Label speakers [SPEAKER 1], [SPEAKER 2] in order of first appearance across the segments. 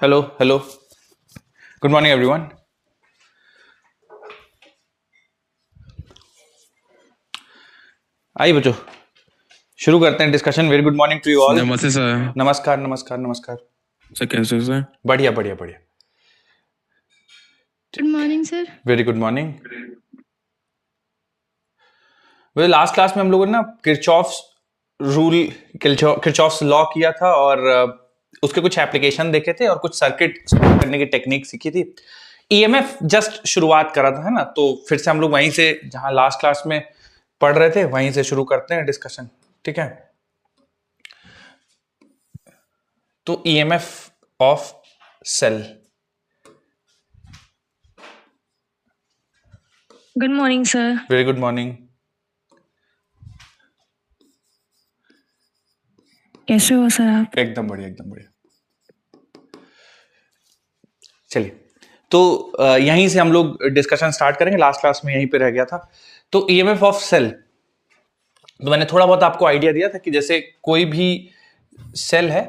[SPEAKER 1] Hello hello, good morning everyone. आइए बच्चों, शुरू करते हैं discussion. Very good morning to you all.
[SPEAKER 2] नमस्ते सर।
[SPEAKER 1] नमस्कार नमस्कार नमस्कार।
[SPEAKER 2] सर कैसे हो सर?
[SPEAKER 1] बढ़िया बढ़िया बढ़िया।
[SPEAKER 3] Good morning sir.
[SPEAKER 1] Very good morning. Last class में हम लोगों ने ना किरचॉफ्स रूल, किरचॉफ्स लॉ किया था और उसके कुछ एप्लीकेशन देखे थे और कुछ सर्किट करने की टेक्निक सीखी थी। ईएमएफ जस्ट शुरुआत करा था, है ना। तो फिर से हम लोग वहीं से जहां लास्ट क्लास में पढ़ रहे थे वहीं से शुरू करते हैं डिस्कशन, ठीक है। तो EMF of cell.
[SPEAKER 3] Good morning sir.
[SPEAKER 1] Very good morning.
[SPEAKER 3] कैसे हो सर आप?
[SPEAKER 1] एकदम बढ़िया एकदम बढ़िया। चलिए, तो यहीं से हम लोग डिस्कशन स्टार्ट करेंगे। लास्ट क्लास में यहीं पे रह गया था। तो ईएमएफ ऑफ सेल, तो मैंने थोड़ा बहुत आपको आइडिया दिया था कि जैसे कोई भी सेल है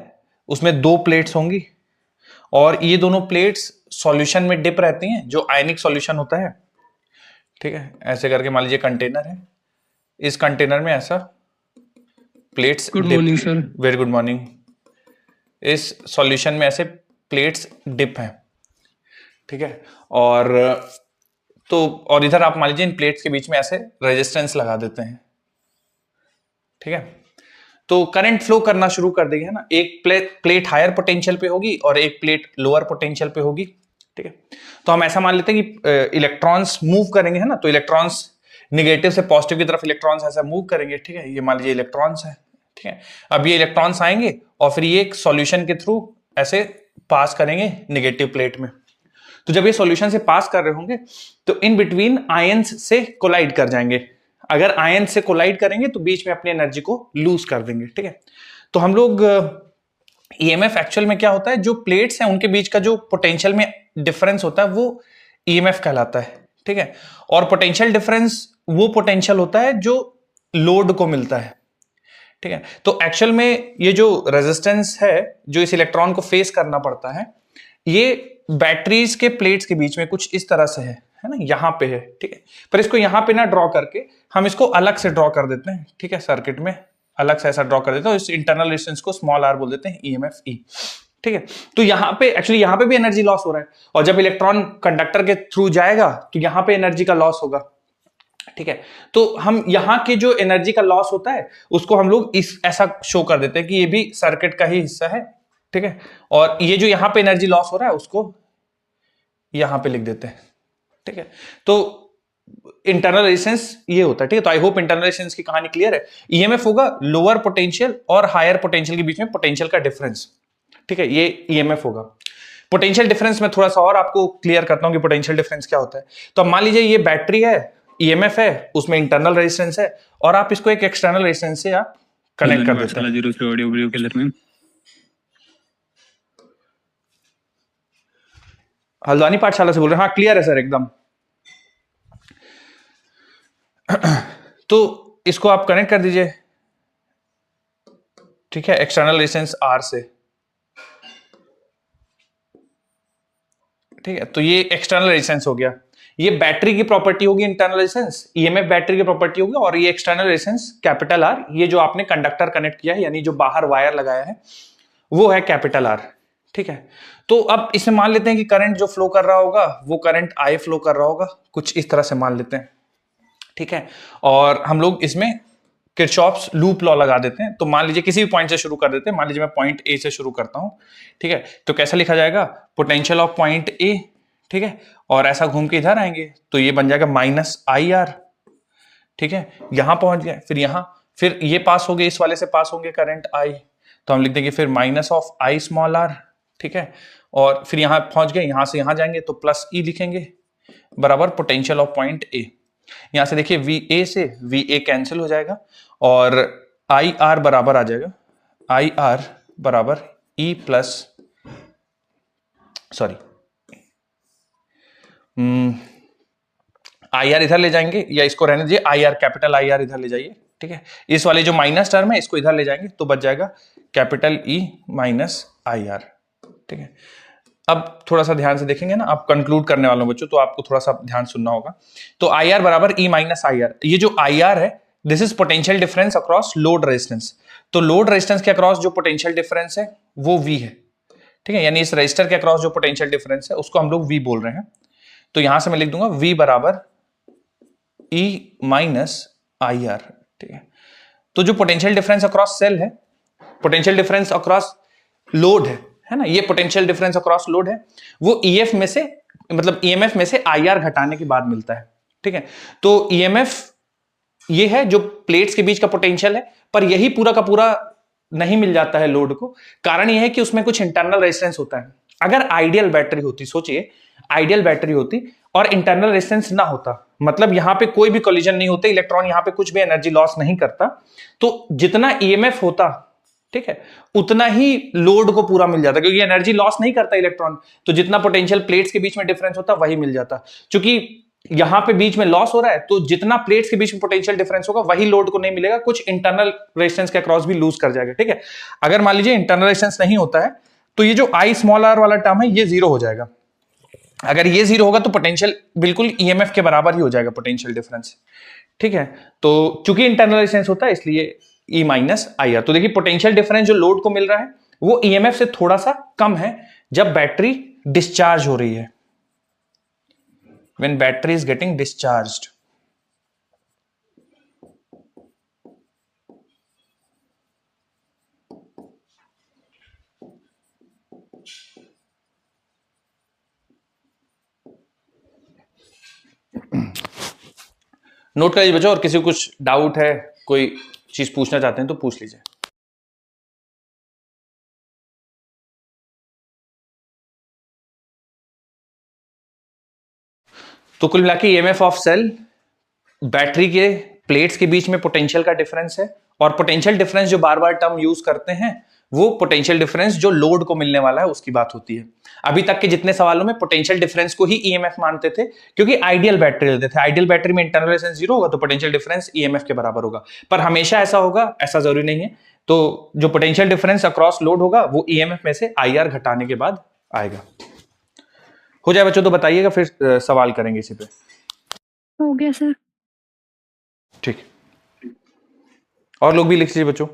[SPEAKER 1] उसमें दो प्लेट्स होंगी और ये दोनों प्लेट्स सॉल्यूशन में डिप रहती हैं, जो आयनिक सॉल्यूशन होता है, ठीक है। ऐसे करके मान लीजिए कंटेनर है, इस कंटेनर में ऐसा plates
[SPEAKER 2] good
[SPEAKER 1] dip.
[SPEAKER 2] Morning sir.
[SPEAKER 1] Very good morning. इस सॉल्यूशन में ऐसे प्लेट्स डिप हैं, ठीक है। और तो और इधर आप मान लीजिए इन प्लेट्स के बीच में ऐसे रेजिस्टेंस लगा देते हैं, ठीक है। तो करंट फ्लो करना शुरू कर देगी, है ना। एक प्लेट हायर पोटेंशियल पे होगी और एक प्लेट लोअर पोटेंशियल पे होगी, ठीक है। तो हम ऐसा मान लेते हैं कि इलेक्ट्रॉन्स मूव करेंगे, है ना। तो इलेक्ट्रॉन्स निगेटिव से पॉजिटिव की तरफ इलेक्ट्रॉन्स ऐसा मूव करेंगे, ठीक है। ये मान लीजिए इलेक्ट्रॉन्स है, ठीक है। अब ये इलेक्ट्रॉन्स आएंगे और फिर ये एक सॉल्यूशन के थ्रू ऐसे पास करेंगे निगेटिव प्लेट में। तो जब ये सॉल्यूशन से पास कर रहे होंगे तो इन बिटवीन आयंस से कोलाइड कर जाएंगे। अगर आयन से कोलाइड करेंगे तो बीच में अपनी एनर्जी को लूज कर देंगे, ठीक है। तो हम लोग ईएमएफ एक्चुअल में क्या होता है, जो प्लेट्स हैं उनके बीच का जो पोटेंशियल में डिफरेंस होता है वो ईएमएफ कहलाता है, ठीक है। और पोटेंशियल डिफरेंस वो पोटेंशियल होता है जो लोड को मिलता है, ठीक है। तो एक्चुअल में ये जो रेजिस्टेंस है जो इस इलेक्ट्रॉन को फेस करना पड़ता है, ये बैटरीज के प्लेट्स के बीच में कुछ इस तरह से है ना, यहां पे है, ठीक है। पर इसको यहां पे ना ड्रॉ करके हम इसको अलग से ड्रॉ कर देते हैं, ठीक है। सर्किट में अलग से ऐसा ड्रॉ कर देते हैं, इस इंटरनल रेजिस्टेंस को स्मॉल आर बोल देते हैं, ईएमएफ ई, ठीक है। तो यहां पे एक्चुअली यहां पे भी एनर्जी लॉस हो रहा है और जब इलेक्ट्रॉन कंडक्टर के थ्रू जाएगा तो यहां पे एनर्जी का लॉस होगा, ठीक है। तो हम यहां के जो एनर्जी का लॉस होता है उसको हम लोग इस ऐसा शो कर देते हैं कि ये भी सर्किट का ही हिस्सा है, ठीक है। और ये जो यहां पे एनर्जी लॉस हो रहा है उसको यहां पे लिख देते हैं, ठीक है। तो इंटरनल रेजिस्टेंस ये होता है, ठीक है। तो आई होप इंटरनल रेजिस्टेंस की कहानी क्लियर है। ईएमएफ होगा लोअर पोटेंशियल और हायर पोटेंशियल के बीच में पोटेंशियल का डिफरेंस, ठीक है। ये ईएमएफ होगा। पोटेंशियल डिफरेंस में थोड़ा सा और आपको क्लियर करता हूं कि पोटेंशियल डिफरेंस क्या होता है। तो अब मान लीजिए ये बैटरी है, ईएमएफ है, उसमें इंटरनल रेजिस्टेंस है और आप इसको एक एक्सटर्नल रेजिस्टेंस से आप कनेक्ट कर देते हैं। हल्द्वानी पाठशाला से बोल रहे हैं? हाँ, क्लियर है सर एकदम। तो इसको आप कनेक्ट कर दीजिए, ठीक है, एक्सटर्नल रेजिस्टेंस आर से, ठीक है। तो ये एक्सटर्नल रेजिस्टेंस हो गया। ये बैटरी की प्रॉपर्टी होगी इंटरनल रेजिस्टेंस, ईएमएफ बैटरी की प्रॉपर्टी होगी, और ये एक्सटर्नल रेजिस्टेंस कैपिटल आर, ये जो आपने कंडक्टर कनेक्ट किया है यानी जो बाहर वायर लगाया है वो है कैपिटल आर, ठीक है। तो अब इसमें मान लेते हैं कि करंट जो फ्लो कर रहा होगा वो करंट आई फ्लो कर रहा होगा, कुछ इस तरह से मान लेते हैं, ठीक है। और हम लोग इसमें किरचॉफ्स लूप लॉ लगा देते हैं। तो मान लीजिए किसी भी पॉइंट से शुरू कर देते हैं, मान लीजिए मैं पॉइंट ए से शुरू करता हूं, ठीक है। तो कैसा लिखा जाएगा, पोटेंशियल ऑफ पॉइंट ए, ठीक है। और ऐसा घूम के इधर आएंगे तो ये बन जाएगा माइनस आई आर, ठीक है। यहां पहुंच गए, फिर यहां, फिर ये पास हो गए, इस वाले से पास होंगे करंट आई, तो हम लिख देंगे फिर minus of I small R, ठीक है। और फिर यहां पहुंच गए, यहां से यहां जाएंगे तो प्लस ई लिखेंगे बराबर पोटेंशियल ऑफ पॉइंट ए। यहां से देखिए वी ए से वी ए कैंसिल हो जाएगा और आई आर बराबर आ जाएगा, आई आर बराबर E plus, sorry, I R इधर ले जाएंगे या इसको रहने दीजिए, I R capital I R इधर ले जाइए, ठीक है, इस वाले जो माइनस टर्म है इसको इधर ले जाएंगे तो बच जाएगा capital E minus I R. ठीक है, अब थोड़ा सा ध्यान से देखेंगे ना, आप कंक्लूड करने वालों बच्चों, तो आपको थोड़ा सा ध्यान सुनना होगा। तो आई आर बराबर E माइनस आई आर, ये जो आई आर है this is potential difference across load resistance. तो लोड रेजिस्टेंस के अक्रॉस जो पोटेंशियल डिफरेंस है वो V है। ठीक है, यानी इस रजिस्टर के अक्रॉस जो पोटेंशियल डिफरेंस है उसको हम लोग V बोल रहे हैं। तो यहां से मैं लिख दूंगा V बराबर E माइनस आई आर। ठीक है, तो जो पोटेंशियल डिफरेंस अक्रॉस सेल है, पोटेंशियल डिफरेंस अक्रॉस लोड है ना, ये पोटेंशियल डिफरेंस अक्रॉस लोड है, वो EF में से मतलब EMF में से IR घटाने के बाद मिलता है। ठीक है, तो EMF ये है जो प्लेट्स के बीच का पोटेंशियल है, पर यही पूरा का पूरा नहीं मिल जाता है लोड को। कारण यह है कि उसमें कुछ इंटरनल रेजिस्टेंस होता है। अगर आइडियल बैटरी होती, सोचिए आइडियल बैटरी होती और इंटरनल रेजिस्टेंस ना होता, मतलब यहां पे कोई भी कोलिजन नहीं होता, इलेक्ट्रॉन यहां पे कुछ भी एनर्जी लॉस नहीं करता, तो जितना EMF होता, ठीक है, उतना ही लोड को पूरा मिल जाता, क्योंकि एनर्जी लॉस नहीं करता इलेक्ट्रॉन, तो जितना पोटेंशियल प्लेट्स के बीच में डिफरेंस होता वही मिल जाता। क्योंकि यहां पे बीच में लॉस हो रहा है, तो जितना प्लेट्स के बीच में पोटेंशियल डिफरेंस होगा वही लोड को नहीं मिलेगा, कुछ इंटरनल रेजिस्टेंस के अक्रॉस भी लूज कर जाएगा। ठीक है, अगर मान लीजिए इंटरनल रेजिस्टेंस नहीं होता है तो ये जो आई स्मॉल आर वाला टर्म है ये जीरो हो जाएगा। अगर ये जीरो होगा तो पोटेंशियल बिल्कुल EMF के बराबर ही हो जाएगा पोटेंशियल डिफरेंस। ठीक है, तो चूंकि इंटरनल रेजिस्टेंस होता है इसलिए E माइनस आई आर। तो देखिए पोटेंशियल डिफरेंस जो लोड को मिल रहा है वो EMF से थोड़ा सा कम है जब बैटरी डिस्चार्ज हो रही है, when battery is getting discharged। Note कर लीजिए बच्चों, और किसी को कुछ डाउट है, कोई चीज पूछना चाहते हैं तो पूछ लीजिए। तो कुल मिला के EMF ऑफ सेल बैटरी के प्लेट्स के बीच में पोटेंशियल का डिफरेंस है, और पोटेंशियल डिफरेंस जो बार बार टर्म यूज करते हैं वो पोटेंशियल डिफरेंस जो लोड को मिलने वाला है उसकी बात होती है। अभी तक के जितने सवालों में पोटेंशियल डिफरेंस को ही EMF मानते थे, क्योंकि आइडियल बैटरी लेते थे। आइडियल बैटरी में इंटरनल रेजिस्टेंस जीरो होगा तो पोटेंशियल डिफरेंस EMF के बराबर होगा, पर हमेशा ऐसा होगा ऐसा जरूरी नहीं है। तो जो पोटेंशियल डिफरेंस अक्रॉस लोड होगा वो EMF में से IR घटाने के बाद आएगा। हो जाए बच्चों तो बताइएगा, फिर सवाल करेंगे इसी पे।
[SPEAKER 3] हो गया सर।
[SPEAKER 1] ठीक, और लोग भी लिख लीजिए बच्चों।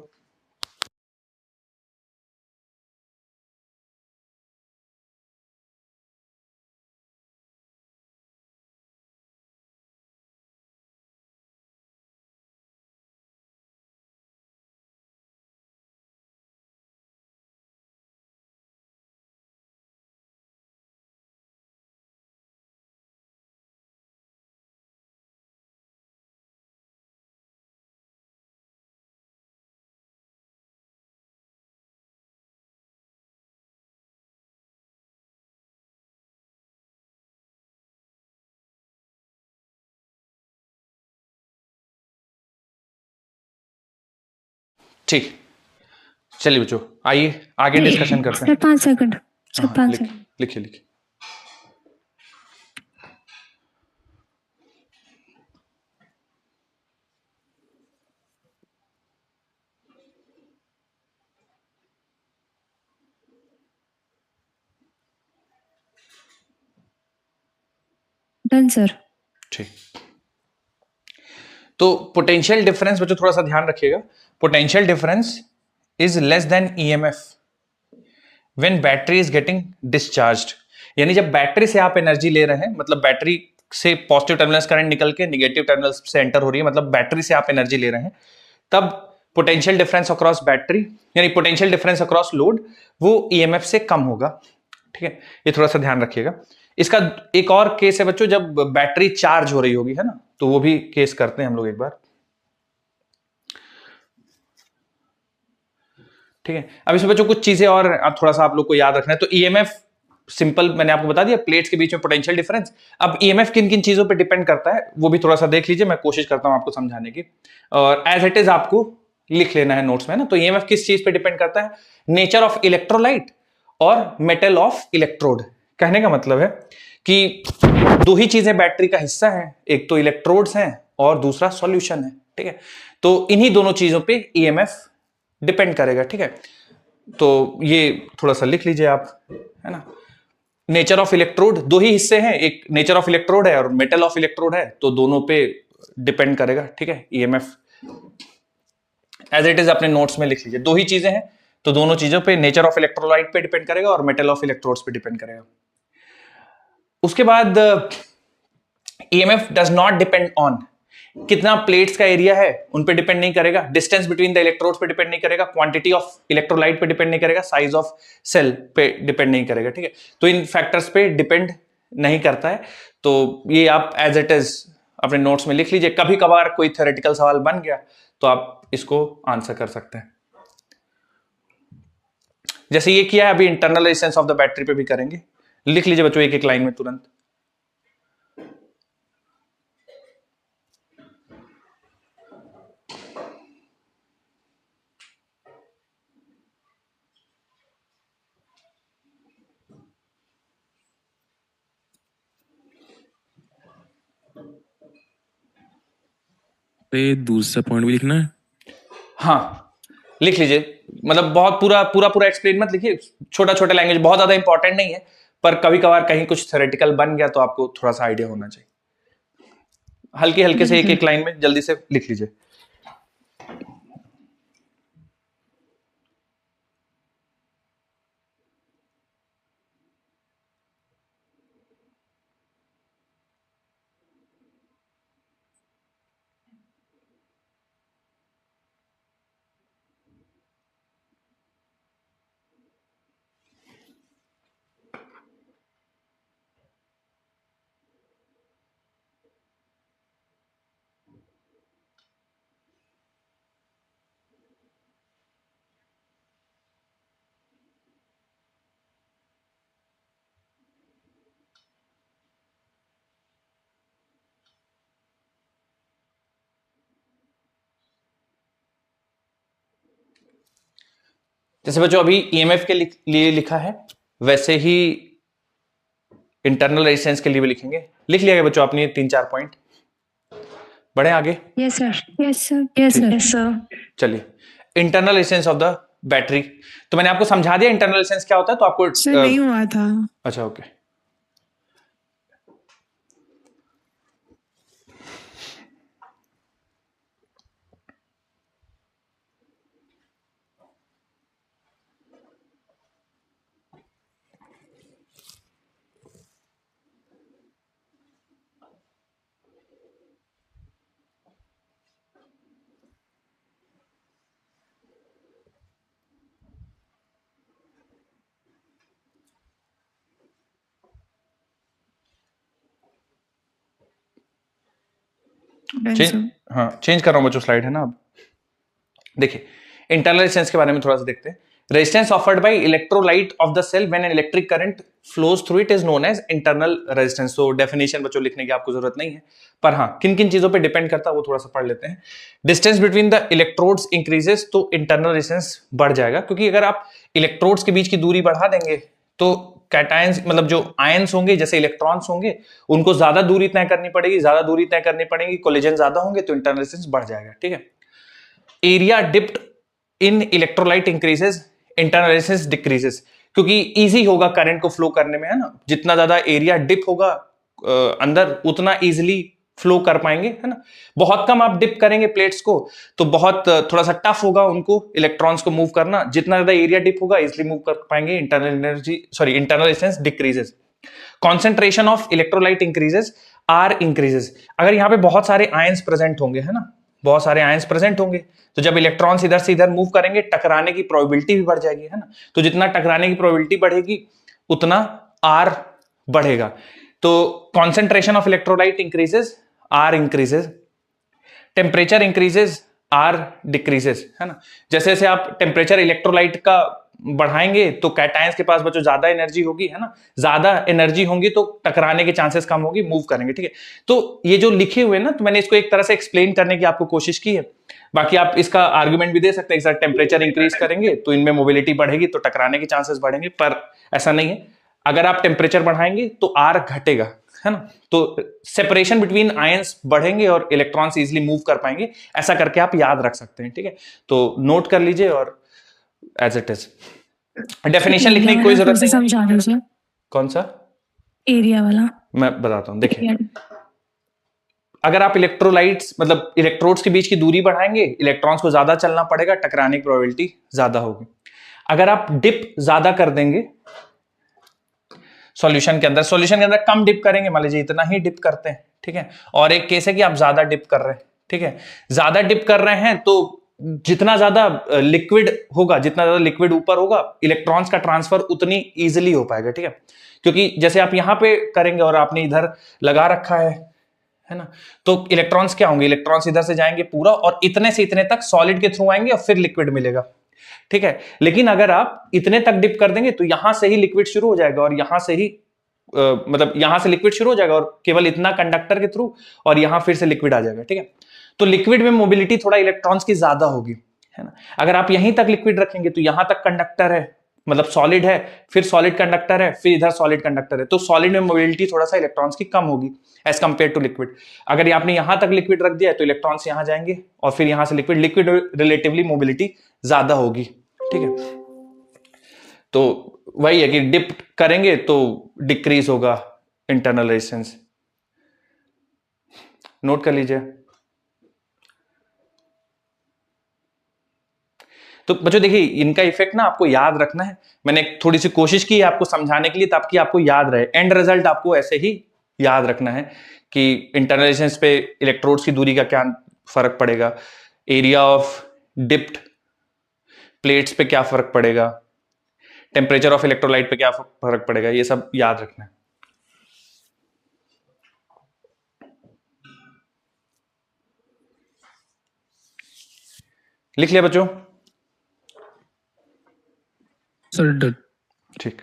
[SPEAKER 1] ठीक, चलिए बच्चों आइए आगे डिस्कशन करते हैं।
[SPEAKER 3] Sir 5 second, sir 5 second.
[SPEAKER 1] लिखिए लिखिए।
[SPEAKER 3] Done sir.
[SPEAKER 1] ठीक, तो पोटेंशियल डिफरेंस बच्चों थोड़ा सा ध्यान रखिएगा, potential difference is less than EMF when battery is getting discharged. यानी जब बैटरी से आप एनर्जी ले रहे हैं, मतलब बैटरी से पॉजिटिव टर्मिनल करंट निकल के निगेटिव टर्मिनल से एंटर हो रही है, मतलब बैटरी से आप एनर्जी ले रहे हैं, तब पोटेंशियल डिफरेंस अक्रॉस बैटरी यानी पोटेंशियल डिफरेंस अक्रॉस लोड वो EMF से कम होगा। ठीक है, ये थोड़ा सा ध्यान रखिएगा। इसका एक और केस है बच्चों, जब बैटरी चार्ज हो रही होगी, है ना, तो वो भी केस करते हैं हम लोग एक बार। ठीक है, अब इसमें बच्चों कुछ चीजें और अब थोड़ा सा आप लोग को याद रखना है। तो EMF सिंपल मैंने आपको बता दिया, प्लेट्स के बीच में पोटेंशियल डिफरेंस। अब EMF किन किन चीजों पे डिपेंड करता है वो भी थोड़ा सा देख लीजिए, मैं कोशिश करता हूं आपको समझाने की, और एज इट इज आपको लिख लेना है नोट्स में ना। तो EMF किस चीज पे डिपेंड करता है? नेचर ऑफ इलेक्ट्रोलाइट और मेटल ऑफ इलेक्ट्रोड। कहने का मतलब है कि दो ही चीजें बैटरी का हिस्सा है, एक तो इलेक्ट्रोड्स हैं और दूसरा सॉल्यूशन है। ठीक है। तो इन्हीं दोनों चीजों पे ईएमएफ डिपेंड करेगा, ठीक है। तो ये थोड़ा सा लिख लीजिए आप, है ना। नेचर ऑफ इलेक्ट्रोड, दो ही हिस्से हैं, एक नेचर ऑफ इलेक्ट्रोड है और मेटल ऑफ इलेक्ट्रोड है, तो दोनों पे डिपेंड करेगा, ठीक है। ईएमएफ एज इट इज अपने नोट्स में लिख लीजिए, दो ही चीजें हैं तो दोनों चीजों पे, नेचर ऑफ इलेक्ट्रोलाइट पे डिपेंड करेगा और मेटल ऑफ इलेक्ट्रोड्स पे डिपेंड करेगा। उसके बाद EMF does not depend on कितना प्लेट्स का एरिया है, उन पे डिपेंड नहीं करेगा, डिस्टेंस बिटवीन द इलेक्ट्रोड्स पे डिपेंड नहीं करेगा, क्वांटिटी ऑफ इलेक्ट्रोलाइट पे डिपेंड नहीं करेगा, साइज ऑफ सेल पे डिपेंड नहीं करेगा, ठीक है। तो इन फैक्टर्स पे डिपेंड नहीं करता है। तो ये आप एज इट इज अपने नोट्स में लिख लीजिए, कभी कभार कोई थ्योरेटिकल सवाल बन गया तो आप इसको आंसर कर सकते हैं। जैसे ये किया है अभी, internal resistance of the battery पे भी करेंगे, लिख लीजिए बच्चों एक एक लाइन में तुरंत।
[SPEAKER 2] पे दूसरा पॉइंट भी लिखना है?
[SPEAKER 1] हाँ लिख लीजिए, मतलब बहुत पूरा पूरा पूरा एक्सप्लेन मत लिखिए, छोटा छोटा लैंग्वेज, बहुत ज्यादा इंपॉर्टेंट नहीं है, पर कभी कभार कहीं कुछ थ्योरेटिकल बन गया तो आपको थोड़ा सा आइडिया होना चाहिए। हल्के हल्के से एक एक लाइन में जल्दी से लिख लीजिए। जैसे बच्चों अभी ईएमएफ के लिए लिखा है, वैसे ही इंटरनल रेजिस्टेंस के लिए भी लिखेंगे। लिख लिया बच्चों आपने 3-4 पॉइंट, बढ़े आगे।
[SPEAKER 3] Yes sir, yes sir, yes sir, yes sir.
[SPEAKER 1] चलिए, internal resistance of the battery, तो मैंने आपको समझा दिया इंटरनल रेजिस्टेंस क्या होता है, तो आपको
[SPEAKER 3] सर नहीं हुआ था।
[SPEAKER 1] अच्छा ओके। हाँ चेंज कर रहा हूं बच्चों, स्लाइड है ना अब। देखिए इंटरनल रेजिस्टेंस के बारे में थोड़ा सा देखते हैं। Resistance offered by electrolyte of the cell when an electric current flows through it is known as internal resistance. तो डेफिनेशन बच्चों लिखने की आपको जरूरत नहीं है, पर हाँ किन किन चीजों पे डिपेंड करता है वो थोड़ा सा पढ़ लेते हैं। Distance between the electrodes increases, तो इंटरनल रेजिस्टेंस बढ़ जाएगा, क्योंकि अगर आप इलेक्ट्रोड्स के बीच की दूरी बढ़ा देंगे तो कैटायंस, मतलब जो आयंस होंगे जैसे इलेक्ट्रॉन्स होंगे, उनको ज्यादा दूरी तय करनी पड़ेगी, ज्यादा दूरी तय करनी पड़ेगी, कोलिजन ज्यादा होंगे तो इंटरनल रेजिस्टेंस बढ़ जाएगा, ठीक है। Area dipped in electrolyte increases, internal resistance decreases, क्योंकि इजी होगा करंट को फ्लो करने में, है ना। जितना ज्यादा एरिया डिप होगा अंदर, उतना इजीली फ्लो कर पाएंगे, है ना। बहुत कम आप डिप करेंगे प्लेट्स को तो बहुत थोड़ा सा टफ होगा उनको इलेक्ट्रॉन्स को मूव करना, जितना ज्यादा एरिया डिप होगा इजीली मूव कर पाएंगे, internal resistance decreases. Concentration of electrolyte increases, R increases. अगर यहाँ पे बहुत सारे आयंस प्रेजेंट होंगे, है ना, बहुत सारे आयंस प्रेजेंट होंगे, तो जब इलेक्ट्रॉन्स इधर से इधर मूव करेंगे टकराने की प्रोबेबिलिटी भी बढ़ जाएगी, है ना। तो जितना टकराने की प्रोबेबिलिटी बढ़ेगी उतना आर बढ़ेगा। तो concentration of electrolyte increases, R increases. Temperature increases, R decreases, है ना। जैसे जैसे आप टेम्परेचर इलेक्ट्रोलाइट का बढ़ाएंगे तो कैटायंस के पास बच्चों ज्यादा एनर्जी होगी, है ना, ज्यादा एनर्जी होंगी तो टकराने के चांसेस कम होगी, मूव करेंगे, ठीक है। तो ये जो लिखे हुए ना, तो मैंने इसको एक तरह से एक्सप्लेन करने की आपको कोशिश की है। बाकी आप इसका आर्गुमेंट भी दे सकते हैं, सर टेम्परेचर इंक्रीज करेंगे तो इनमें मोबिलिटी बढ़ेगी तो टकराने के चांसेस बढ़ेंगे, पर ऐसा नहीं है। अगर आप टेम्परेचर बढ़ाएंगे तो आर घटेगा, है ना। तो सेपरेशन बिटवीन आयंस बढ़ेंगे और इलेक्ट्रॉन्स इजीली मूव कर पाएंगे, ऐसा करके आप याद रख सकते हैं, ठीक है। तो नोट कर लीजिए और एज इट इज डेफिनेशन लिखने की कोई
[SPEAKER 3] फिर
[SPEAKER 1] जरूरत
[SPEAKER 3] से
[SPEAKER 1] नहीं है।
[SPEAKER 3] समझा दीजिए,
[SPEAKER 1] कौन सा?
[SPEAKER 3] एरिया वाला।
[SPEAKER 1] मैं बताता हूं, देखिए अगर आप इलेक्ट्रोलाइट्स मतलब इलेक्ट्रोड्स के बीच की दूरी बढ़ाएंगे, इलेक्ट्रॉन्स को ज्यादा चलना पड़ेगा, टकराने की प्रोबेबिलिटी ज्यादा होगी। अगर आप डिप ज्यादा कर देंगे सॉल्यूशन के अंदर कम डिप करेंगे, मान लीजिए इतना ही डिप करते हैं, ठीक है। और एक केस है कि आप ज्यादा डिप कर रहे हैं, ठीक है। ज्यादा डिप कर रहे हैं तो जितना ज्यादा लिक्विड होगा, जितना ज्यादा लिक्विड ऊपर होगा, इलेक्ट्रॉन्स का ट्रांसफर उतनी इजीली हो पाएगा, ठीक है। क्योंकि जैसे आप यहां पे करेंगे और आपने इधर लगा रखा है ना, तो इलेक्ट्रॉन्स क्या होंगे, इलेक्ट्रॉन्स इधर से जाएंगे पूरा और इतने से इतने तक सॉलिड के थ्रू आएंगे और फिर लिक्विड मिलेगा, ठीक है। लेकिन अगर आप इतने तक डिप कर देंगे तो यहां से ही लिक्विड शुरू हो जाएगा और यहां से ही मतलब यहां से लिक्विड शुरू हो जाएगा और केवल इतना कंडक्टर के थ्रू, और यहां फिर से लिक्विड आ जाएगा, ठीक है। तो लिक्विड में मोबिलिटी थोड़ा इलेक्ट्रॉन्स की ज्यादा होगी, है ना। अगर आप यहीं तक लिक्विड रखेंगे तो यहां तक कंडक्टर है, मतलब सॉलिड है, फिर सॉलिड कंडक्टर है, फिर इधर सॉलिड कंडक्टर है, तो सॉलिड में मोबिलिटी थोड़ा सा इलेक्ट्रॉन्स की कम होगी एज कंपेयर टू लिक्विड। अगर आपने यहां तक लिक्विड रख दिया तो इलेक्ट्रॉन्स यहां जाएंगे और फिर यहां से लिक्विड रिलेटिवली मोबिलिटी ज्यादा होगी, ठीक है। तो वही है कि डिप करेंगे तो डिक्रीज होगा इंटरनल रेजिस्टेंस, नोट कर लीजिए। तो बच्चों देखिए इनका इफेक्ट ना आपको याद रखना है, मैंने थोड़ी सी कोशिश की है आपको समझाने के लिए ताकि आपको याद रहे, एंड रिजल्ट आपको ऐसे ही याद रखना है कि इंटरनल रेजिस्टेंस पे इलेक्ट्रोड्स की दूरी का क्या फर्क पड़ेगा, एरिया ऑफ डिप्ड प्लेट्स पे क्या फर्क पड़ेगा, टेम्परेचर ऑफ इलेक्ट्रोलाइट पे क्या फर्क पड़ेगा, ये सब याद रखना है। लिख लिया बच्चों?
[SPEAKER 2] सर
[SPEAKER 1] ठीक।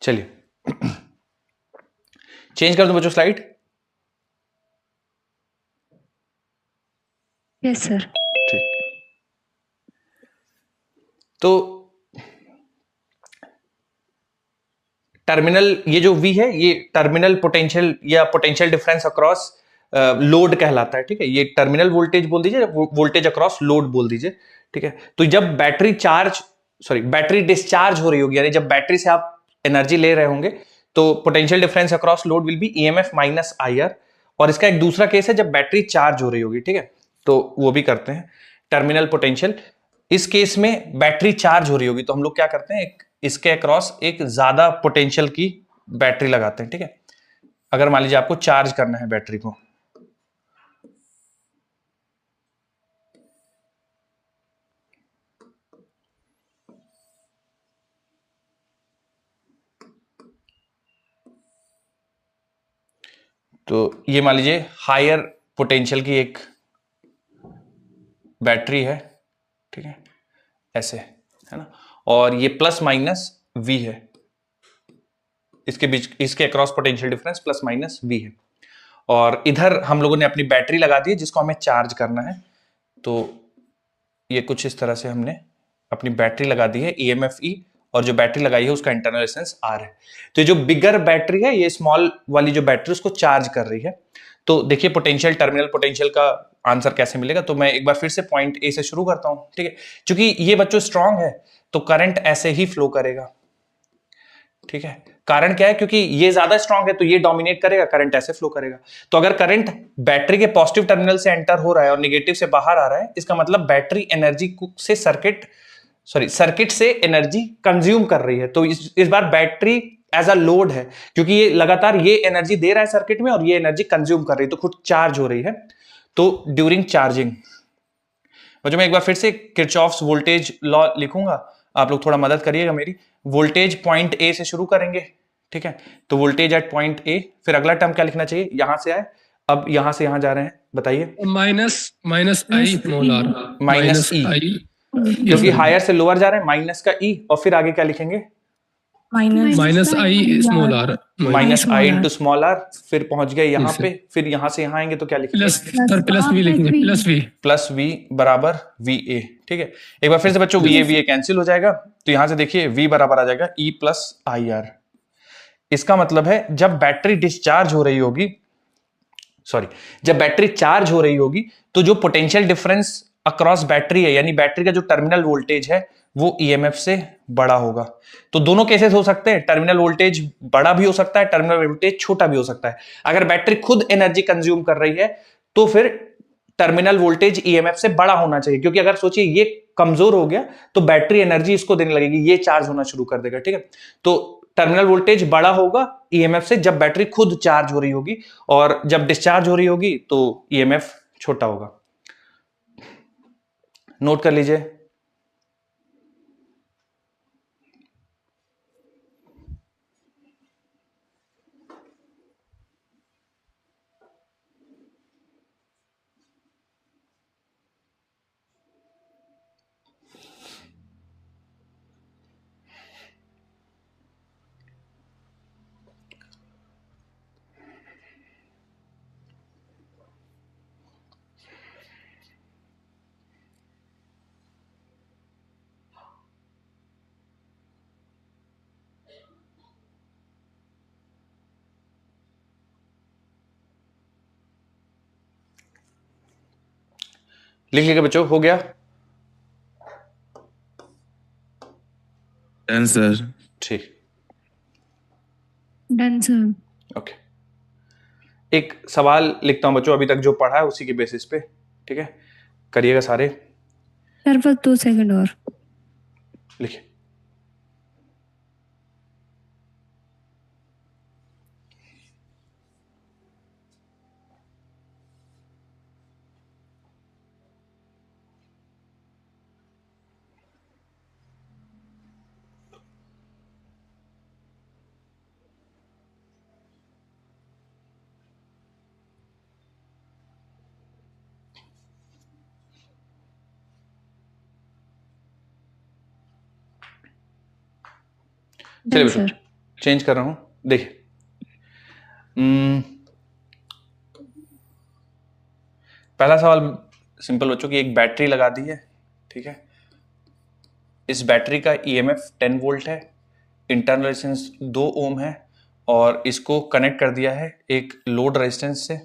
[SPEAKER 1] चलिए चेंज कर दो बच्चों स्लाइड।
[SPEAKER 3] Yes sir.
[SPEAKER 1] ठीक। तो टर्मिनल ये जो V है ये टर्मिनल पोटेंशियल या पोटेंशियल डिफरेंस अक्रॉस लोड कहलाता है, ठीक है। ये टर्मिनल वोल्टेज बोल दीजिए, वोल्टेज अक्रॉस लोड बोल दीजिए, ठीक है। तो जब बैटरी डिस्चार्ज हो रही होगी, यानी जब बैटरी से आप एनर्जी ले रहे होंगे तो potential difference across load will be EMF minus IR। और इसका एक दूसरा केस है जब बैटरी चार्ज हो रही होगी, ठीक है। तो वो भी करते हैं टर्मिनल पोटेंशियल। इस केस में बैटरी चार्ज हो रही होगी तो हम लोग क्या करते हैं, इसके अक्रॉस एक ज्यादा पोटेंशियल की बैटरी लगाते हैं, ठीक है। अगर मान लीजिए आपको चार्ज करना है बैटरी को, तो ये मान लीजिए हायर पोटेंशियल की एक बैटरी है, ठीक है, ऐसे है ना। और ये प्लस माइनस V है, इसके बीच इसके across potential difference plus minus V है। और इधर हम लोगों ने अपनी बैटरी लगा दी है जिसको हमें चार्ज करना है। तो ये कुछ इस तरह से हमने अपनी बैटरी लगा दी है EMF E, और जो बैटरी लगाई है उसका इंटरनल रेजिस्टेंस R है। तो जो बिगर बैटरी है ये स्मॉल वाली जो बैटरी उसको चार्ज कर रही है। तो देखिए पोटेंशियल, टर्मिनल पोटेंशियल का आंसर कैसे मिलेगा। तो मैं एक बार फिर से पॉइंट ए से शुरू करता हूं, ठीक है। क्योंकि ये बच्चों स्ट्रांग है तो करंट ऐसे ही फ्लो करेगा, ठीक है। कारण क्या है, क्योंकि ये ज्यादा स्ट्रांग है तो ये डोमिनेट करेगा, करंट ऐसे फ्लो करेगा। तो अगर करंट बैटरी के पॉजिटिव टर्मिनल से एंटर हो रहा है और नेगेटिव से बाहर आ रहा है, इसका मतलब बैटरी एनर्जी से सर्किट से एनर्जी कंज्यूम कर रही है। तो इस बार बैटरी एज अ लोड है, क्योंकि ये लगातार ये एनर्जी दे रहा है सर्किट में और ये एनर्जी कंज्यूम कर रही है, तो खुद चार्ज हो रही है। तो ड्यूरिंग चार्जिंग बच्चों मैं एक बार फिर से किरचॉफ्स वोल्टेज लॉ लिखूंगा, आप लोग थोड़ा मदद करिएगा मेरी। वोल्टेज पॉइंट ए से शुरू करेंगे, ठीक है, तो वोल्टेज एट पॉइंट ए, फिर अगला टर्म क्या लिखना चाहिए, यहां से आए, अब यहां से यहां जा रहे हैं, बताइए।
[SPEAKER 2] Minus I small R.
[SPEAKER 1] Minus E,
[SPEAKER 3] Yes,
[SPEAKER 1] क्योंकि
[SPEAKER 3] sir.
[SPEAKER 1] हायर से लोअर जा रहे हैं, माइनस का ई, और फिर आगे क्या लिखेंगे,
[SPEAKER 2] minus I small R.
[SPEAKER 1] Minus
[SPEAKER 3] small
[SPEAKER 1] I
[SPEAKER 3] r.
[SPEAKER 1] Into small R, फिर पहुंच गए यहाँ
[SPEAKER 2] Yes,
[SPEAKER 1] पे, फिर यहाँ से यहाँ आएंगे तो क्या लिखेंगे,
[SPEAKER 2] प्लस सर प्लस वी लिखेंगे, प्लस वी।
[SPEAKER 1] प्लस वी बराबर वी ए, ठीक है। एक बार फिर से बच्चों वी ए कैंसिल हो जाएगा, तो यहां से देखिए वी बराबर आ जाएगा ई प्लस आई आर। इसका मतलब है जब बैटरी डिस्चार्ज हो रही होगी, सॉरी, जब बैटरी चार्ज हो रही होगी, तो जो पोटेंशियल डिफरेंस अक्रॉस बैटरी है, यानी बैटरी का जो टर्मिनल वोल्टेज है वो ईएमएफ से बड़ा होगा। तो दोनों केसेस हो सकते हैं, टर्मिनल वोल्टेज बड़ा भी हो सकता है, टर्मिनल वोल्टेज छोटा भी हो सकता है। अगर बैटरी खुद एनर्जी कंज्यूम कर रही है तो फिर टर्मिनल वोल्टेज ईएमएफ से बड़ा होना चाहिए, क्योंकि अगर सोचिए ये कमजोर हो गया तो बैटरी एनर्जी इसको देने लगेगी, ये चार्ज होना शुरू कर देगा, ठीक है। तो टर्मिनल वोल्टेज बड़ा होगा ईएमएफ से जब बैटरी खुद चार्ज हो रही होगी, और जब डिस्चार्ज हो रही होगी तो ईएमएफ छोटा होगा। नोट कर लीजिए। लिख लीजिए बच्चों, हो गया।
[SPEAKER 4] Done sir.
[SPEAKER 1] ठीक,
[SPEAKER 3] Done, sir.
[SPEAKER 1] ओके। एक सवाल लिखता हूं बच्चों, अभी तक जो पढ़ा है उसी के बेसिस पे, ठीक है, करिएगा सारे।
[SPEAKER 3] Sir, बस 2 सेकंड और.
[SPEAKER 1] लिखिए। चलिए
[SPEAKER 3] Done,
[SPEAKER 1] बच्चों,
[SPEAKER 3] sir.
[SPEAKER 1] चेंज कर रहा हूं, देखिए। पहला सवाल सिंपल बच्चों की, एक बैटरी लगा दी है, ठीक है, इस बैटरी का ईएमएफ 10 वोल्ट है, इंटरनल रेजिस्टेंस 2 ओम है, और इसको कनेक्ट कर दिया है एक लोड रेजिस्टेंस से,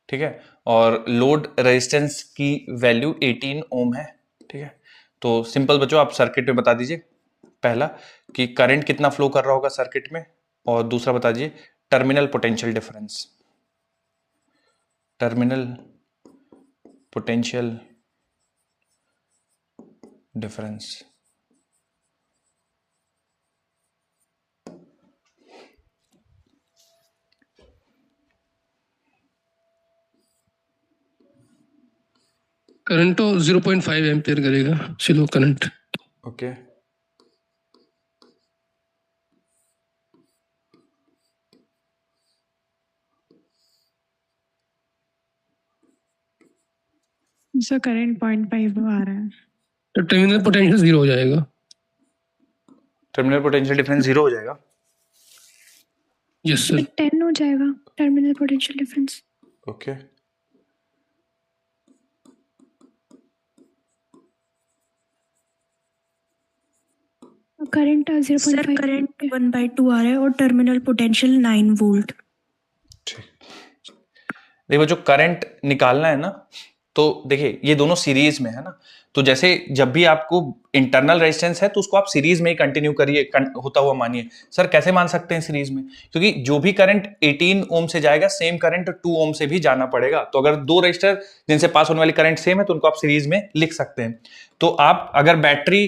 [SPEAKER 1] ठीक है, और लोड रेजिस्टेंस की वैल्यू 18 ओम है, ठीक है। तो सिंपल बच्चों आप सर्किट में बता दीजिए, पहला कि करंट कितना फ्लो कर रहा होगा सर्किट में, और दूसरा बता दीजिए terminal potential difference, terminal potential difference.
[SPEAKER 2] Current तो 0.5 एम्पियर करेगा, चलो करंट।
[SPEAKER 1] ओके,
[SPEAKER 3] सर करंट 0.5 आ रहा है.
[SPEAKER 2] तो टर्मिनल पोटेंशियल 0 हो जाएगा।
[SPEAKER 1] टर्मिनल पोटेंशियल डिफरेंस 0 हो जाएगा।
[SPEAKER 2] Yes sir.
[SPEAKER 3] 10 हो जाएगा terminal potential difference.
[SPEAKER 1] Okay,
[SPEAKER 3] current 0.5.
[SPEAKER 5] Sir current 1/2 आ रहा है और टर्मिनल पोटेंशियल 9 वोल्ट.
[SPEAKER 1] ठीक। देखो जो करंट निकालना है ना, तो देखिए ये दोनों सीरीज में है ना, तो जैसे जब भी आपको इंटरनल रेजिस्टेंस है तो उसको आप सीरीज में ही कंटिन्यू करिए, होता हुआ मानिए। सर कैसे मान सकते हैं सीरीज में, क्योंकि जो भी करंट 18 ओम से जाएगा सेम करंट 2 ओम से भी जाना पड़ेगा। तो अगर दो रेजिस्टर जिनसे पास होने वाली करंट सेम है तो उनको आप सीरीज में लिख सकते हैं। तो आप अगर बैटरी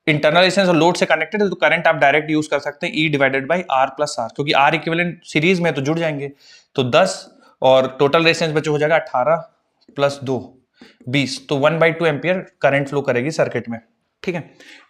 [SPEAKER 1] इंटरनल रेजिस्टेंस और लोड से कनेक्टेड है तो करंट आप डायरेक्ट यूज कर सकते हैं E divided by R plus R, क्योंकि R इक्विवेलेंट सीरीज में तो जुड़ जाएंगे। तो 10 और टोटल रेजिस्टेंस बच्चों हो जाएगा 18 प्लस 2, 20, तो 1/2 एम्पियर करंट फ्लो करेगी सर्किट में। ठीक है,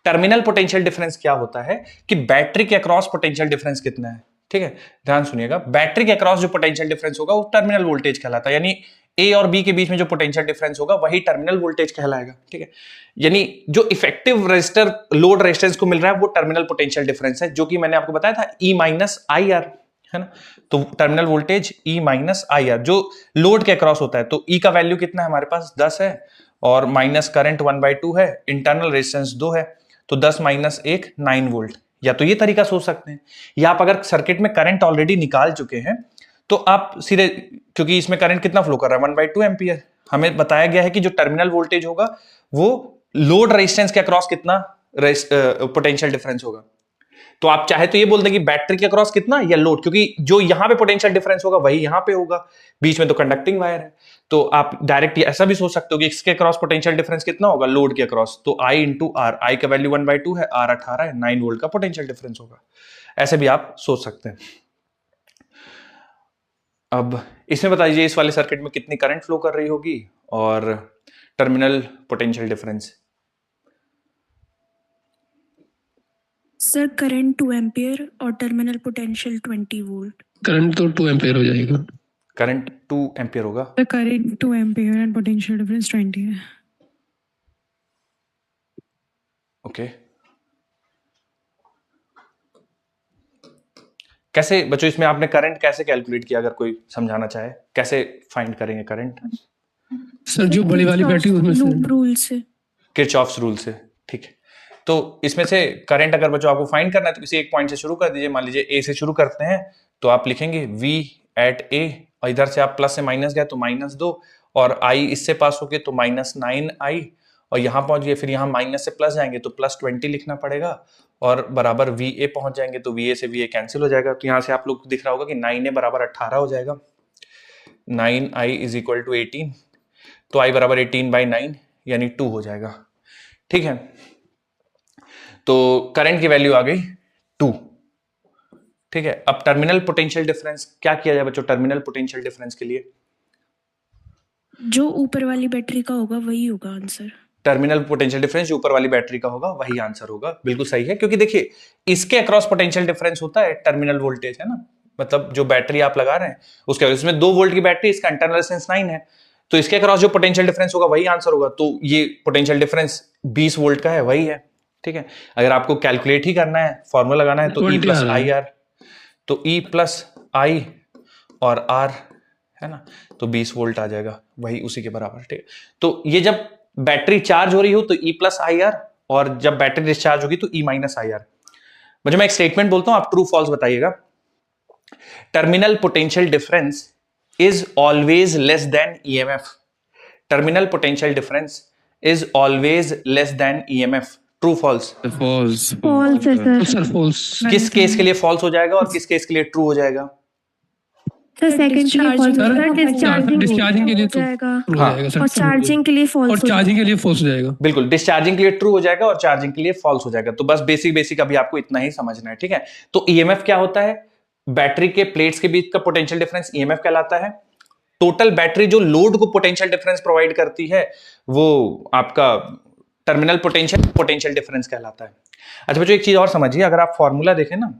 [SPEAKER 1] टर्मिनल पोटेंशियल डिफरेंस क्या होता है कि बैटरी के अक्रॉस पोटेंशियल डिफरेंस कितना है। ठीक है, ध्यान सुनिएगा, बैटरी के अक्रॉस जो पोटेंशियल डिफरेंस होगा वो टर्मिनल वोल्टेज कहलाता है, यानी ए और बी के बीच में जो पोटेंशियल डिफरेंस होगा वही टर्मिनल वोल्टेज कहलाएगा। ठीक है, यानी जो इफेक्टिव रेजिस्टर लोड रेजिस्टेंस को मिल रहा है वो टर्मिनल पोटेंशियल डिफरेंस है, जो कि मैंने आपको बताया था E माइनस आई आर, है ना। तो terminal voltage E minus I R जो लोड के अक्रॉस होता है, तो E का वैल्यू कितना है हमारे पास 10 है और माइनस करंट 1/2 है, इंटरनल रेजिस्टेंस 2 है, तो 10 माइनस 1 9 वोल्ट। या तो ये तरीका सोच सकते हैं, या आप अगर सर्किट में करंट ऑलरेडी निकाल चुके हैं तो आप सीधे, क्योंकि इसमें करंट कितना फ्लो कर रहा है 1/2 एम्पियर, हमें बताया गया है कि जो टर्मिनल वोल्टेज होगा वो लोड रेजिस्टेंस के अक्रॉस कितना पोटेंशियल डिफरेंस होगा। तो आप चाहे तो ये बोल दें कि बैटरी के अक्रॉस कितना या लोड, क्योंकि जो यहां पे पोटेंशियल डिफरेंस होगा वही यहां पे होगा, बीच में तो कंडक्टिंग वायर है। तो आप डायरेक्ट ऐसा भी सोच सकते हो कि इसके अक्रॉस पोटेंशियल डिफरेंस कितना होगा लोड के अक्रॉस, तो I इंटू आर, आई का वैल्यू 1/2 है, आर 18 है, 9 वोल्ट का पोटेंशियल डिफरेंस होगा। ऐसे भी आप सोच सकते हैं। अब इसमें बताइए इस वाले सर्किट में कितनी करंट फ्लो कर रही होगी और terminal potential difference.
[SPEAKER 5] Sir current 2 ampere और टर्मिनल पोटेंशियल 20 वोल्ट।
[SPEAKER 2] करंट तो 2 एम्पेयर हो जाएगा।
[SPEAKER 1] करंट 2 एम्पियर होगा,
[SPEAKER 3] The current 2 ampere and potential difference 20 है।
[SPEAKER 1] ओके। कैसे बच्चों इसमें आपने करंट कैसे कैलकुलेट किया, अगर कोई समझाना चाहे कैसे फाइंड करेंगे करंट।
[SPEAKER 2] सर जो बड़ी वाली बैटरी उसमें से
[SPEAKER 5] लूप रूल से,
[SPEAKER 1] किरचॉफ्स रूल से। ठीक है, तो इसमें से करंट अगर बच्चों आपको फाइंड करना है तो किसी एक पॉइंट से शुरू कर दीजिए। मान लीजिए ए से शुरू करते हैं, तो आप लिखेंगे V एट ए, और इधर से आप प्लस से माइनस गए तो -2, और I इससे पास हो गए तो -9I, और यहाँ पहुंच गए फिर यहाँ माइनस से प्लस जाएंगे तो +20 लिखना पड़ेगा, और बराबर VA पहुंच जाएंगे तो VA से VA कैंसिल हो जाएगा। तो यहाँ से आप लोग दिख रहा होगा कि 9A बराबर 18 हो जाएगा, 9I इज इक्वल टू 18, तो I बराबर 18/9 यानी 2 हो जाएगा। ठीक है, तो करंट की वैल्यू आ गई 2। ठीक है, अब टर्मिनल पोटेंशियल डिफरेंस क्या किया जाए बच्चों, टर्मिनल पोटेंशियल डिफरेंस के लिए
[SPEAKER 5] जो ऊपर वाली बैटरी का होगा वही होगा आंसर।
[SPEAKER 1] टर्मिनल पोटेंशियल डिफरेंस जो ऊपर वाली बैटरी का होगा वही आंसर होगा। बिल्कुल सही है, क्योंकि देखिए इसके अक्रॉस पोटेंशियल डिफरेंस होता है टर्मिनल वोल्टेज, है ना, मतलब जो बैटरी आप लगा रहे हैं उसके, इसमें 2 वोल्ट की बैटरी, इसका इंटरनल रेजिस्टेंस 9 है, तो इसके अक्रॉस जो पोटेंशियल डिफरेंस होगा वही आंसर होगा। तो ये पोटेंशियल डिफरेंस 20 वोल्ट का है, वही है। ठीक है, अगर आपको कैलकुलेट ही करना है, फॉर्मूला लगाना है, तो E प्लस आई आर, तो E प्लस आई और R, है ना, तो 20 वोल्ट आ जाएगा, वही उसी के बराबर। ठीक है, तो ये जब बैटरी चार्ज हो रही हो तो E प्लस आई आर, और जब बैटरी डिस्चार्ज होगी तो E माइनस आई आर। मुझे मैं एक स्टेटमेंट बोलता हूं, आप ट्रू फॉल्स बताइएगा। Terminal potential difference is always less than EMF। Terminal potential difference is always less than EMF। True false.
[SPEAKER 2] False.
[SPEAKER 3] False है सर।
[SPEAKER 2] Sir false.
[SPEAKER 1] किस केस के लिए फॉल्स हो जाएगा और किस केस के लिए ट्रू हो जाएगा।
[SPEAKER 3] सर सेकंड के लिए false
[SPEAKER 2] सर,
[SPEAKER 3] होगा,
[SPEAKER 2] डिस्चार्जिंग के लिए तो
[SPEAKER 5] जाएगा
[SPEAKER 2] true हो
[SPEAKER 1] हाँ।
[SPEAKER 2] जाएगा सर,
[SPEAKER 5] और चार्जिंग के लिए
[SPEAKER 2] और
[SPEAKER 5] फॉल्स।
[SPEAKER 2] चार्जिंग के लिए फॉल्स हो जाएगा।
[SPEAKER 1] बिल्कुल, डिस्चार्जिंग के लिए ट्रू हो जाएगा और चार्जिंग के लिए फॉल्स हो जाएगा। तो बस बेसिक अभी आपको इतना ही समझना है। ठीक है, तो EMF क्या होता है, बैटरी के प्लेट्स के बीच का पोटेंशियल डिफरेंस EMF कहलाता है। टोटल बैटरी जो लोड को पोटेंशियल डिफरेंस प्रोवाइड करती है वो आपका टर्मिनल पोटेंशियल डिफरेंस कहलाता है। अच्छा बच्चों एक चीज और समझिए, अगर आप फॉर्मूला देखें ना,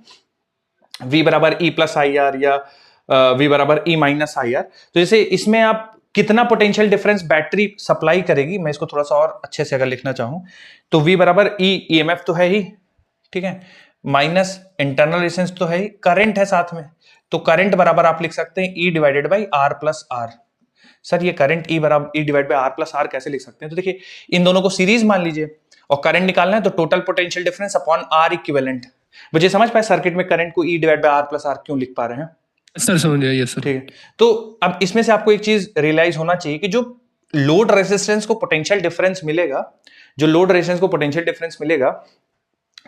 [SPEAKER 1] V बराबर E प्लस आई आर या V बराबर E माइनस आई आर, तो जैसे इसमें आप कितना पोटेंशियल डिफरेंस बैटरी सप्लाई करेगी, मैं इसको थोड़ा सा और अच्छे से अगर लिखना चाहूं तो V बराबर E, EMF तो है ही, ठीक है, माइनस इंटरनल रेजिस्टेंस तो है ही, करंट है साथ में, तो करंट बराबर आप लिख सकते हैं E divided by R plus R। Sir ये करंट E बराबर E divide by R plus R कैसे लिख सकते हैं, तो देखिए इन दोनों को सीरीज मान लीजिए और करंट निकालना है तो total potential difference upon R equivalent. मुझे समझ पाए सर्किट में करंट को E divide by R plus R क्यों लिख पा रहे हैं।
[SPEAKER 2] सर समझ गया, यस सर।
[SPEAKER 1] ठीक है, तो अब इसमें से आपको एक चीज रियलाइज होना चाहिए कि जो लोड रेजिस्टेंस को पोटेंशियल डिफरेंस मिलेगा, जो लोड रेजिस्टेंस को पोटेंशियल डिफरेंस मिलेगा,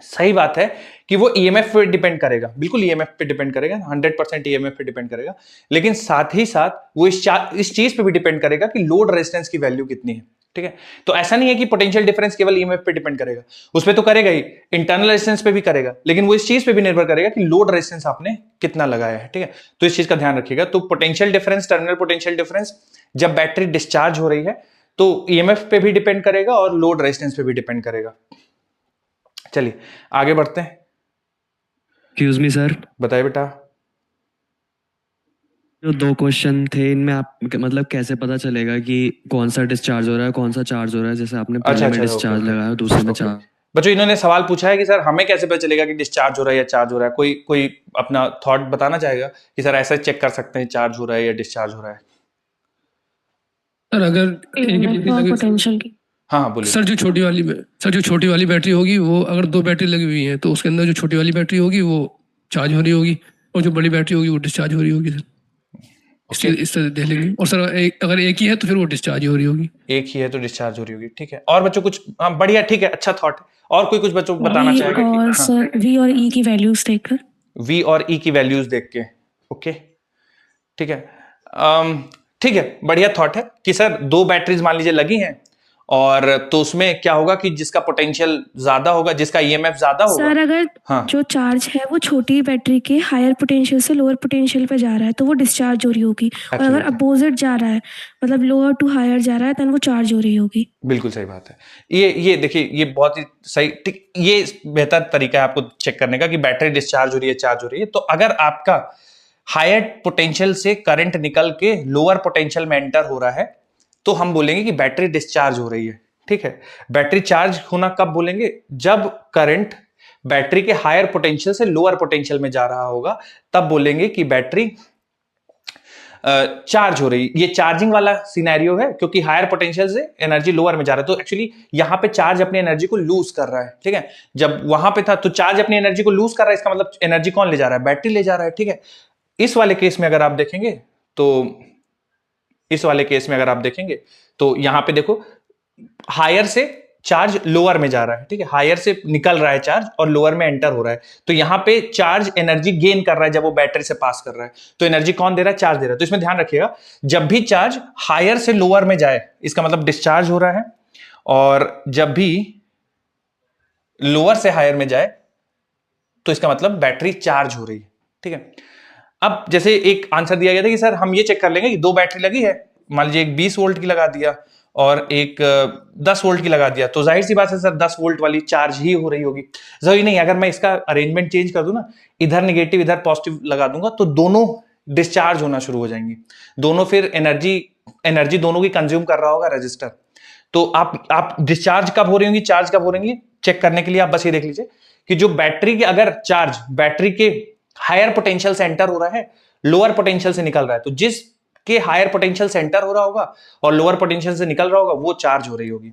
[SPEAKER 1] सही बात है कि वो EMF पे डिपेंड करेगा, बिल्कुल EMF पे डिपेंड करेगा, 100% EMF पे डिपेंड करेगा, लेकिन साथ ही साथ वो इस चीज पे भी डिपेंड करेगा कि लोड रेजिस्टेंस की वैल्यू कितनी है। ठीक है, तो ऐसा नहीं है कि पोटेंशियल डिफरेंस केवल EMF पे डिपेंड करेगा, उसपे तो करेगा ही, इंटरनल रेजिस्टेंस पे भी करेगा, लेकिन वो इस चीज पे भी निर्भर करेगा कि लोड रेजिस्टेंस आपने कितना लगाया है। ठीक है, तो इस चीज का ध्यान रखिएगा। तो potential difference, terminal potential difference जब बैटरी डिस्चार्ज हो रही है तो ईएमएफ पे भी डिपेंड करेगा और लोड रेजिस्टेंस पे भी डिपेंड करेगा। चलिए आगे बढ़ते हैं।
[SPEAKER 4] एक्सक्यूज मी सर,
[SPEAKER 1] बताइए बेटा।
[SPEAKER 4] जो 2 क्वेश्चन थे इनमें आप मतलब कैसे पता चलेगा कि कौन सा डिस्चार्ज हो रहा है, कौन सा चार्ज हो रहा है? जैसे आपने पहले में डिस्चार्ज लगाया, दूसरे में चार्ज।
[SPEAKER 1] बच्चों इन्होंने सवाल पूछा है कि सर हमें कैसे पता चलेगा कि डिस्चार्ज हो रहा है या चार्ज हो रहा है। कोई कोई अपना थॉट बताना चाहेगा कि सर ऐसा चेक कर सकते हैं चार्ज हो रहा है या डिस्चार्ज हो रहा है?
[SPEAKER 2] सर अगर एक ही बैटरी लगी,
[SPEAKER 5] पोटेंशियल की
[SPEAKER 1] हाँ बोलिए।
[SPEAKER 2] सर जो छोटी वाली बैटरी होगी वो, अगर 2 बैटरी लगी हुई है तो उसके अंदर जो छोटी वाली बैटरी होगी वो चार्ज हो रही होगी, और जो बड़ी बैटरी होगी वो डिस्चार्ज हो रही होगी सर। इस तरह देख लेंगे। और सर अगर एक ही है तो फिर वो डिस्चार्ज हो रही होगी।
[SPEAKER 1] एक ही है तो डिस्चार्ज हो रही होगी, ठीक है। और बच्चों कुछ, हाँ बढ़िया, ठीक है, अच्छा थॉट है। और कोई कुछ बच्चों को बताना चाहेगा?
[SPEAKER 5] और सर वी और ई की वैल्यूज देखकर,
[SPEAKER 1] वी और ई की वैल्यूज देख के, ओके ठीक है। ठीक है, बढ़िया थॉट है कि सर 2 बैटरीज मान लीजिए लगी हैं, और तो उसमें क्या होगा कि जिसका पोटेंशियल ज्यादा होगा, जिसका ईएमएफ ज्यादा होगा।
[SPEAKER 5] सर अगर
[SPEAKER 1] हाँ।
[SPEAKER 5] जो चार्ज है वो छोटी बैटरी के हायर पोटेंशियल से लोअर पोटेंशियल पे जा रहा है तो वो डिस्चार्ज हो रही होगी, और अगर
[SPEAKER 1] Absolutely.
[SPEAKER 5] अपोजिट जा रहा है मतलब लोअर टू हायर जा रहा है तो वो चार्ज हो रही होगी।
[SPEAKER 1] बिल्कुल सही बात है। ये देखिए, ये बहुत ही सही, ठीक, ये बेहतर तरीका है आपको चेक करने का कि बैटरी डिस्चार्ज हो रही है, चार्ज हो रही है। तो अगर आपका हायर पोटेंशियल से करंट निकल के लोअर पोटेंशियल में एंटर हो रहा है तो हम बोलेंगे कि बैटरी डिस्चार्ज हो रही है, ठीक है। बैटरी चार्ज होना कब बोलेंगे? जब करंट बैटरी के हायर पोटेंशियल से लोअर पोटेंशियल में जा रहा होगा, तब बोलेंगे कि बैटरी चार्ज हो रही। ये चार्जिंग वाला सिनेरियो है क्योंकि हायर पोटेंशियल से एनर्जी लोअर में जा रहा है, तो एक्चुअली यहां पे चार्ज अपनी एनर्जी को लूज कर रहा है, ठीक है। जब वहां पे था तो चार्ज अपनी एनर्जी को लूज कर रहा है, इसका मतलब एनर्जी कौन ले जा रहा है? बैटरी ले जा रहा है, ठीक है। इस वाले केस में अगर आप देखेंगे तो यहां पे देखो, हायर से चार्ज लोअर में जा रहा है, ठीक है। हायर से निकल रहा है चार्ज और लोअर में एंटर हो रहा है, तो यहां पे चार्ज एनर्जी गेन कर रहा है जब वो बैटरी से पास कर रहा है। तो एनर्जी कौन दे रहा है? चार्ज दे रहा है। तो इसमें ध्यान रखिएगा, जब भी चार्ज हायर से लोअर में जाए इसका मतलब डिस्चार्ज हो रहा है, और जब भी लोअर से हायर में जाए तो इसका मतलब बैटरी चार्ज हो रही है, ठीक है। अब जैसे एक आंसर दिया गया था कि सर हम ये चेक कर लेंगे कि 2 बैटरी लगी है, मान लीजिए एक 20 वोल्ट की लगा दिया और एक 10 वोल्ट की लगा दिया, तो जाहिर सी बात है सर 10 वोल्ट वाली चार्ज ही हो रही होगी। जरूरी नहीं, अगर मैं इसका अरेंजमेंट चेंज कर दूं ना, इधर नेगेटिव इधर पॉजिटिव लगा दूंगा, तो दोनों डिस्चार्ज होना शुरू हो जाएंगी। दोनों फिर एनर्जी दोनों की कंज्यूम कर रहा होगा रजिस्टर। तो आप डिस्चार्ज कब हो रही होंगी, चार्ज कब हो रही होंगी, चेक करने के लिए आप बस ये देख लीजिए कि जो बैटरी के अगर चार्ज बैटरी के हायर पोटेंशियल से एंटर हो रहा है, लोअर पोटेंशियल से निकल रहा है, तो जिस के हायर पोटेंशियल से एंटर हो रहा होगा और लोअर पोटेंशियल से निकल रहा होगा वो चार्ज हो रही होगी,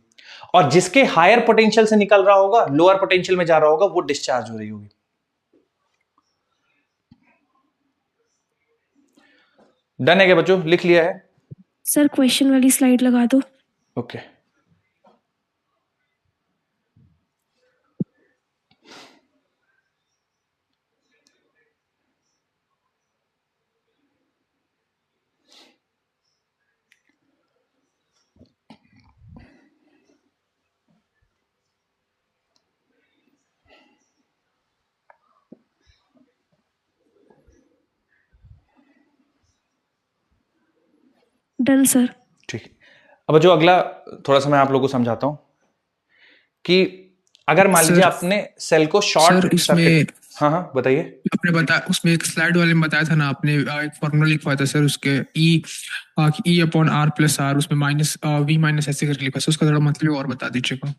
[SPEAKER 1] और जिसके हायर पोटेंशियल से निकल रहा होगा लोअर पोटेंशियल में जा रहा होगा वो डिस्चार्ज हो रही होगी। डन है क्या बच्चों? लिख लिया है?
[SPEAKER 5] सर क्वेश्चन वाली स्लाइड लगा दो।
[SPEAKER 1] Okay
[SPEAKER 5] done sir.
[SPEAKER 1] ठीक है। अब जो अगला थोड़ा सा मैं आप लोगों को समझाता हूं कि अगर मान लीजिए आपने सेल को शॉर्ट
[SPEAKER 2] सर उसमें
[SPEAKER 1] सर्किट, हाँ हाँ बताइए।
[SPEAKER 2] आपने बताया, उसमें एक स्लाइड वाले में बताया था ना आपने, एक फॉर्मूला लिखवाया था सर उसके, E upon R plus R, उसमें माइनस वी माइनस ऐसे करके लिखा, उसका थोड़ा मतलब और बता दीजिएगा।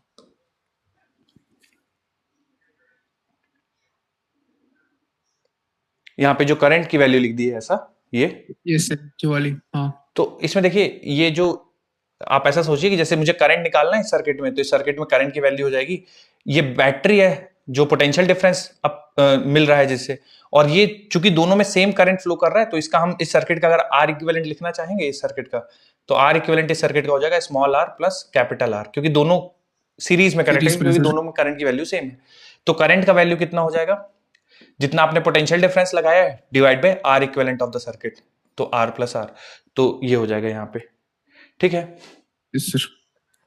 [SPEAKER 1] यहाँ पे जो करंट की वैल्यू लिख दी है ऐसा, ये
[SPEAKER 2] सर जो वाली, हाँ।
[SPEAKER 1] तो इसमें देखिए, ये जो आप ऐसा सोचिए कि जैसे मुझे करंट निकालना है इस सर्किट में, तो इस सर्किट में करंट की वैल्यू हो जाएगी, ये बैटरी है जो पोटेंशियल डिफरेंस अब मिल रहा है जिससे, और ये चूंकि दोनों में सेम करंट फ्लो कर रहा है, तो इसका हम इस सर्किट का अगर आर इक्विवेलेंट लिखना चाहेंगे इस सर्किट का, तो आर इक्विवेलेंट इस सर्किट का हो जाएगा small R plus capital R, क्योंकि दोनों सीरीज में कनेक्टेड, क्योंकि दोनों में करंट की वैल्यू सेम है। तो करंट का वैल्यू कितना हो जाएगा? जितना आपने पोटेंशियल डिफरेंस लगाया है divide by R equivalent of the circuit, तो आर प्लस आर, तो ये हो जाएगा यहाँ पे, ठीक है
[SPEAKER 2] सर।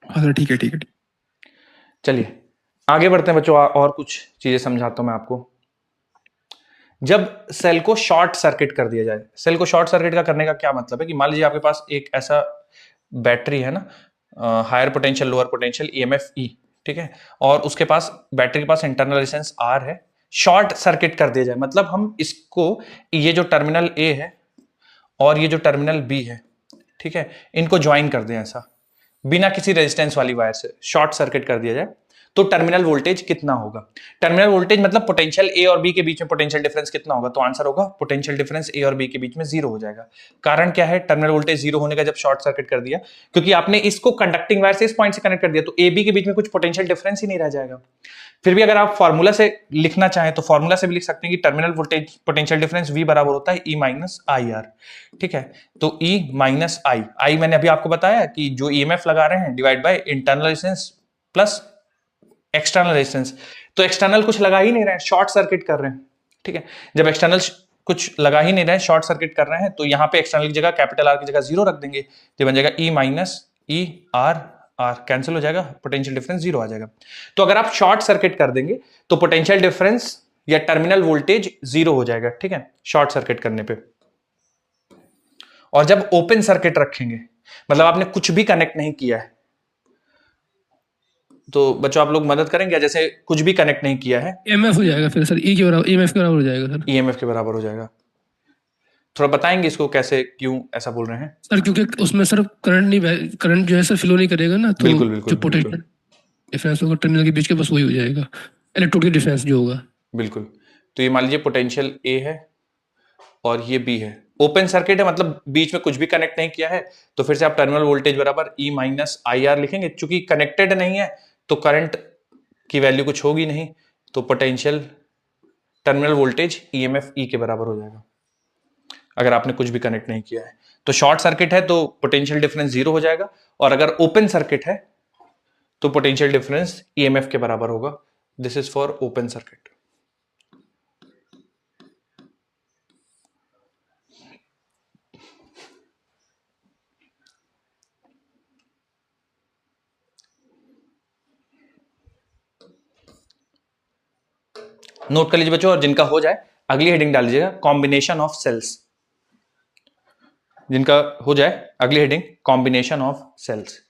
[SPEAKER 2] हाँ ठीक है, ठीक है।
[SPEAKER 1] चलिए आगे बढ़ते हैं बच्चों, और कुछ चीजें समझाता हूं मैं आपको। जब सेल को शॉर्ट सर्किट कर दिया जाए, सेल को शॉर्ट सर्किट का करने का क्या मतलब है कि मान लीजिए आपके पास एक ऐसा बैटरी है ना, higher potential lower potential EMF E, ठीक है, और उसके पास बैटरी के पास इंटरनल रेजिस्टेंस आर है, शॉर्ट सर्किट कर दिया जाए, मतलब हम इसको, ये जो टर्मिनल ए है और ये जो टर्मिनल बी है, ठीक है, इनको ज्वाइन कर दें ऐसा बिना किसी रेजिस्टेंस वाली वायर से, शॉर्ट सर्किट कर दिया जाए, तो टर्मिनल वोल्टेज कितना होगा? टर्मिनल वोल्टेज मतलब पोटेंशियल ए और बी के बीच में पोटेंशियल डिफरेंस कितना होगा? तो आंसर होगा पोटेंशियल डिफरेंस ए और बी के बीच में जीरो हो जाएगा। कारण क्या है टर्मिनल वोल्टेज जीरो होने का जब शॉर्ट सर्किट कर दिया? क्योंकि आपने इसको कंडक्टिंग वायर से इस पॉइंट से कनेक्ट कर दिया, तो ए बी के बीच में कुछ पोटेंशियल डिफरेंस ही नहीं रह जाएगा। फिर भी अगर आप फॉर्मूला से लिखना चाहें तो फॉर्मूला से भी लिख सकते हैं कि terminal voltage potential difference V बराबर होता है E माइनस आई आर, ठीक है। तो E माइनस आई मैंने अभी आपको बताया कि जो EMF लगा रहे हैं divide by internal resistance plus external resistance, तो एक्सटर्नल कुछ लगा ही नहीं रहे हैं, शॉर्ट सर्किट कर रहे हैं, ठीक है। जब एक्सटर्नल कुछ लगा ही नहीं रहे हैं, शॉर्ट सर्किट कर रहे हैं, तो यहाँ पे एक्सटर्नल की जगह कैपिटल आर की जगह जीरो रख देंगे, तो बन जाएगा E minus E R, R cancel हो जाएगा, पोटेंशियल डिफरेंस जीरो आ जाएगा। तो अगर आप शॉर्ट सर्किट कर देंगे तो पोटेंशियल डिफरेंस या टर्मिनल वोल्टेज जीरो हो जाएगा, ठीक है, शॉर्ट सर्किट करने पे। और जब ओपन सर्किट रखेंगे, मतलब आपने कुछ भी कनेक्ट नहीं किया है, तो बच्चों आप लोग मदद करेंगे, जैसे कुछ भी कनेक्ट नहीं किया है,
[SPEAKER 2] EMF हो जाएगा फिर सर, ई के बराबर, EMF के बराबर हो जाएगा सर,
[SPEAKER 1] ईएमएफ के बराबर हो जाएगा। थोड़ा बताएंगे इसको कैसे, क्यों ऐसा बोल रहे हैं?
[SPEAKER 2] सर क्योंकि उसमें सर करंट जो है सर फ्लो नहीं करेगा ना, तो
[SPEAKER 1] बिल्कुल, बिल्कुल,
[SPEAKER 2] जो पोटेंशियल डिफरेंस होगा टर्मिनल के बीच के, बस वही हो जाएगा, इलेक्ट्रोड डिफरेंस जो होगा।
[SPEAKER 1] बिल्कुल। तो ये मान लीजिए पोटेंशियल ए है और ये बी है, ओपन सर्किट है, मतलब बीच में कुछ भी कनेक्ट नहीं किया है, तो फिर से आप टर्मिनल वोल्टेज बराबर E माइनस आई आर लिखेंगे। चूंकि कनेक्टेड नहीं है तो करंट की वैल्यू कुछ होगी नहीं, तो potential terminal voltage EMF E के बराबर हो जाएगा अगर आपने कुछ भी कनेक्ट नहीं किया है। तो शॉर्ट सर्किट है तो पोटेंशियल डिफरेंस जीरो हो जाएगा, और अगर ओपन सर्किट है तो पोटेंशियल डिफरेंस EMF के बराबर होगा। This is for open circuit. Note कर लीजिए बच्चों, और जिनका हो जाए अगली हेडिंग डाल लीजिएगा कॉम्बिनेशन ऑफ सेल्स। जिनका हो जाए अगली हेडिंग कॉम्बिनेशन ऑफ सेल्स।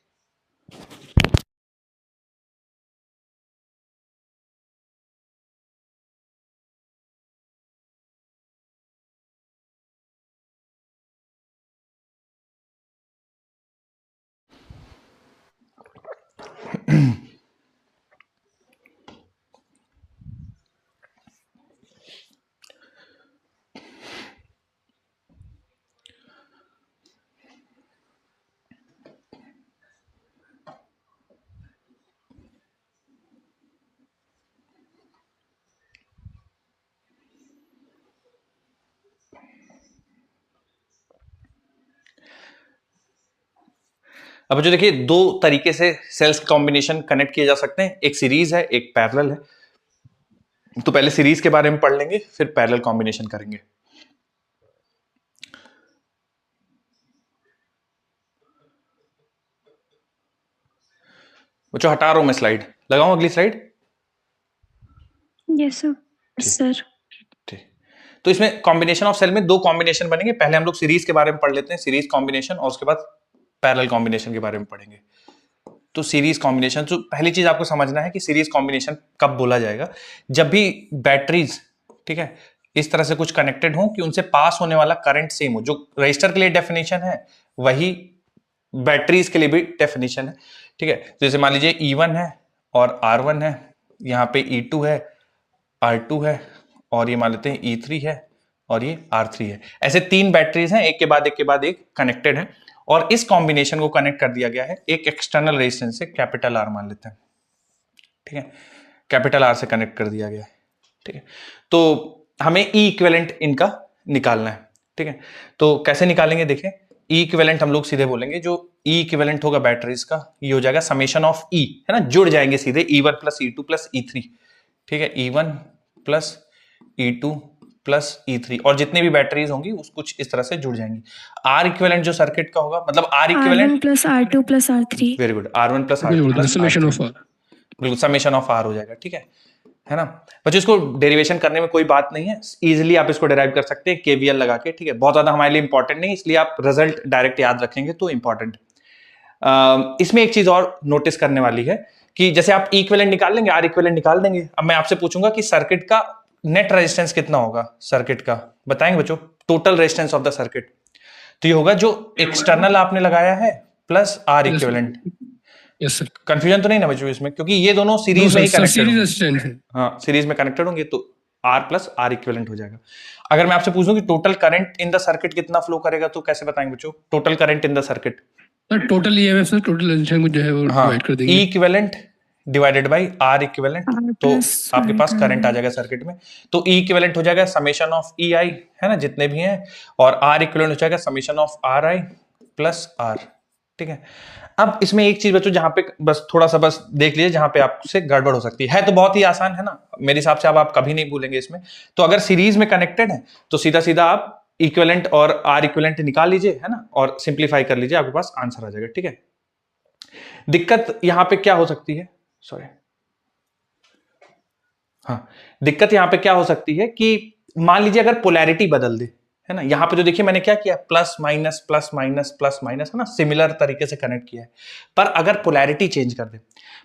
[SPEAKER 1] अब जो देखिए, दो तरीके से सेल्स कॉम्बिनेशन कनेक्ट किए जा सकते हैं, एक सीरीज है एक पैरेलल है। तो पहले सीरीज के बारे में पढ़ लेंगे, फिर पैरेलल कॉम्बिनेशन करेंगे। बच्चों हटा रहा हूं मैं स्लाइड, लगाऊं अगली स्लाइड?
[SPEAKER 5] Yes sir.
[SPEAKER 1] ठीक। तो इसमें कॉम्बिनेशन ऑफ सेल में दो कॉम्बिनेशन बनेंगे। पहले हम लोग सीरीज के बारे में पढ़ लेते हैं, सीरीज कॉम्बिनेशन, और उसके बाद पैरेलल कॉम्बिनेशन के बारे में पढ़ेंगे। तो सीरीज कॉम्बिनेशन, तो पहली चीज आपको समझना है कि सीरीज कॉम्बिनेशन कब बोला जाएगा, जब भी बैटरीज, ठीक है, इस तरह से कुछ कनेक्टेड हो कि उनसे पास होने वाला करंट सेम हो। जो रजिस्टर के लिए डेफिनेशन है वही बैटरीज के लिए भी डेफिनेशन है, ठीक है। जैसे मान लीजिए E1 है और R1 है, यहाँ पे E2 है, R2 है, और ये मान लेते हैं E3 है और ये R3 है। ऐसे तीन बैटरीज हैं, एक के बाद एक कनेक्टेड है, और इस कॉम्बिनेशन को कनेक्ट कर दिया गया है एक एक्सटर्नल रेजिस्टेंस से, कैपिटल R मान लेते हैं, ठीक है, कैपिटल R से कनेक्ट कर दिया गया है, ठीक है। तो हमें ई इक्विवेलेंट इनका निकालना है, ठीक है। तो कैसे निकालेंगे देखें, ई इक्विवेलेंट हम लोग सीधे बोलेंगे, जो ई इक्विवेलेंट होगा बैटरीज का, ये हो जाएगा समेशन ऑफ ई, है ना, जुड़ जाएंगे सीधे E1 plus E2 plus E3, ठीक है, E1 plus E2 plus E3, और जितने भी बैटरीज होंगी उस कुछ इस तरह से जुड़ जाएंगी। आर इक्विवेलेंट जो सर्किट का होगा, मतलब R equivalent
[SPEAKER 5] plus R2 plus R3।
[SPEAKER 1] Very good, R1 plus R2 plus
[SPEAKER 2] summation of R,
[SPEAKER 1] बिल्कुल समेशन ऑफ आर हो जाएगा, ठीक है ना बच्चों। इसको डेरिवेशन करने में कोई बात नहीं है, इजीली आप इसको डेराइव कर सकते हैं केवीएल लगा के, ठीक है। बहुत ज्यादा हमारे लिए इंपॉर्टेंट नहीं, इसलिए आप रिजल्ट डायरेक्ट याद रखेंगे तो इंपॉर्टेंट। इसमें एक चीज और नोटिस करने वाली है कि जैसे आप इक्विवेलेंट निकाल लेंगे, आर इक्विवेलेंट निकाल देंगे। अब मैं आपसे पूछूंगा कि सर्किट का नेट रेजिस्टेंस कितना होगा, सर्किट का बताएंगे बच्चों, total resistance of the circuit. तो ये होगा जो एक्सटर्नल आपने लगाया है plus R equivalent.
[SPEAKER 2] Yes sir.
[SPEAKER 1] Confusion तो नहीं ना बच्चों इसमें, क्योंकि ये दोनों सीरीज में ही कनेक्टेड
[SPEAKER 2] सीरीज
[SPEAKER 1] होंगे।
[SPEAKER 2] रेजिस्टेंस है।
[SPEAKER 1] हाँ, सीरीज में कनेक्टेड होंगे तो आर प्लस आर इक्विवेलेंट हो जाएगा। अगर मैं आपसे पूछूं कि total current in the circuit कितना फ्लो करेगा, तो कैसे बताएंगे बच्चों total current in the circuit?
[SPEAKER 2] Sir total EMF sir total resistance को जो है वो
[SPEAKER 1] हाँ,
[SPEAKER 2] डिवाइड कर देंगे।
[SPEAKER 1] E equivalent divided by R equivalent, तो
[SPEAKER 5] plus
[SPEAKER 1] आपके
[SPEAKER 5] R
[SPEAKER 1] पास करंट आ
[SPEAKER 5] equivalent.
[SPEAKER 1] जाएगा सर्किट में। तो ई इक्विवेलेंट हो जाएगा समेशन ऑफ ई आई, है ना, जितने भी हैं, और आर इक्विवेलेंट हो जाएगा summation of R I plus R. ठीक है। अब इसमें एक चीज बच्चों जहां पे बस थोड़ा सा बस देख लीजिए, जहां पे आपसे गड़बड़ हो सकती है तो बहुत ही आसान है ना, मेरे हिसाब से अब आप कभी नहीं भूलेंगे इसमें। तो अगर सीरीज में कनेक्टेड है तो सीधा सीधा आप इक्विवेलेंट और आर इक्विवेलेंट निकाल लीजिए, है ना, और सिंप्लीफाई कर लीजिए, आपके पास आंसर आ जाएगा। ठीक है। दिक्कत यहां पे क्या हो सकती है, सॉरी, हाँ, दिक्कत यहां पे क्या हो सकती है कि मान लीजिए अगर पोलैरिटी बदल दे, है ना, यहां पे तो देखिए मैंने क्या किया, plus minus plus minus plus minus, है ना, सिमिलर तरीके से कनेक्ट किया है। पर अगर पोलैरिटी चेंज कर दे,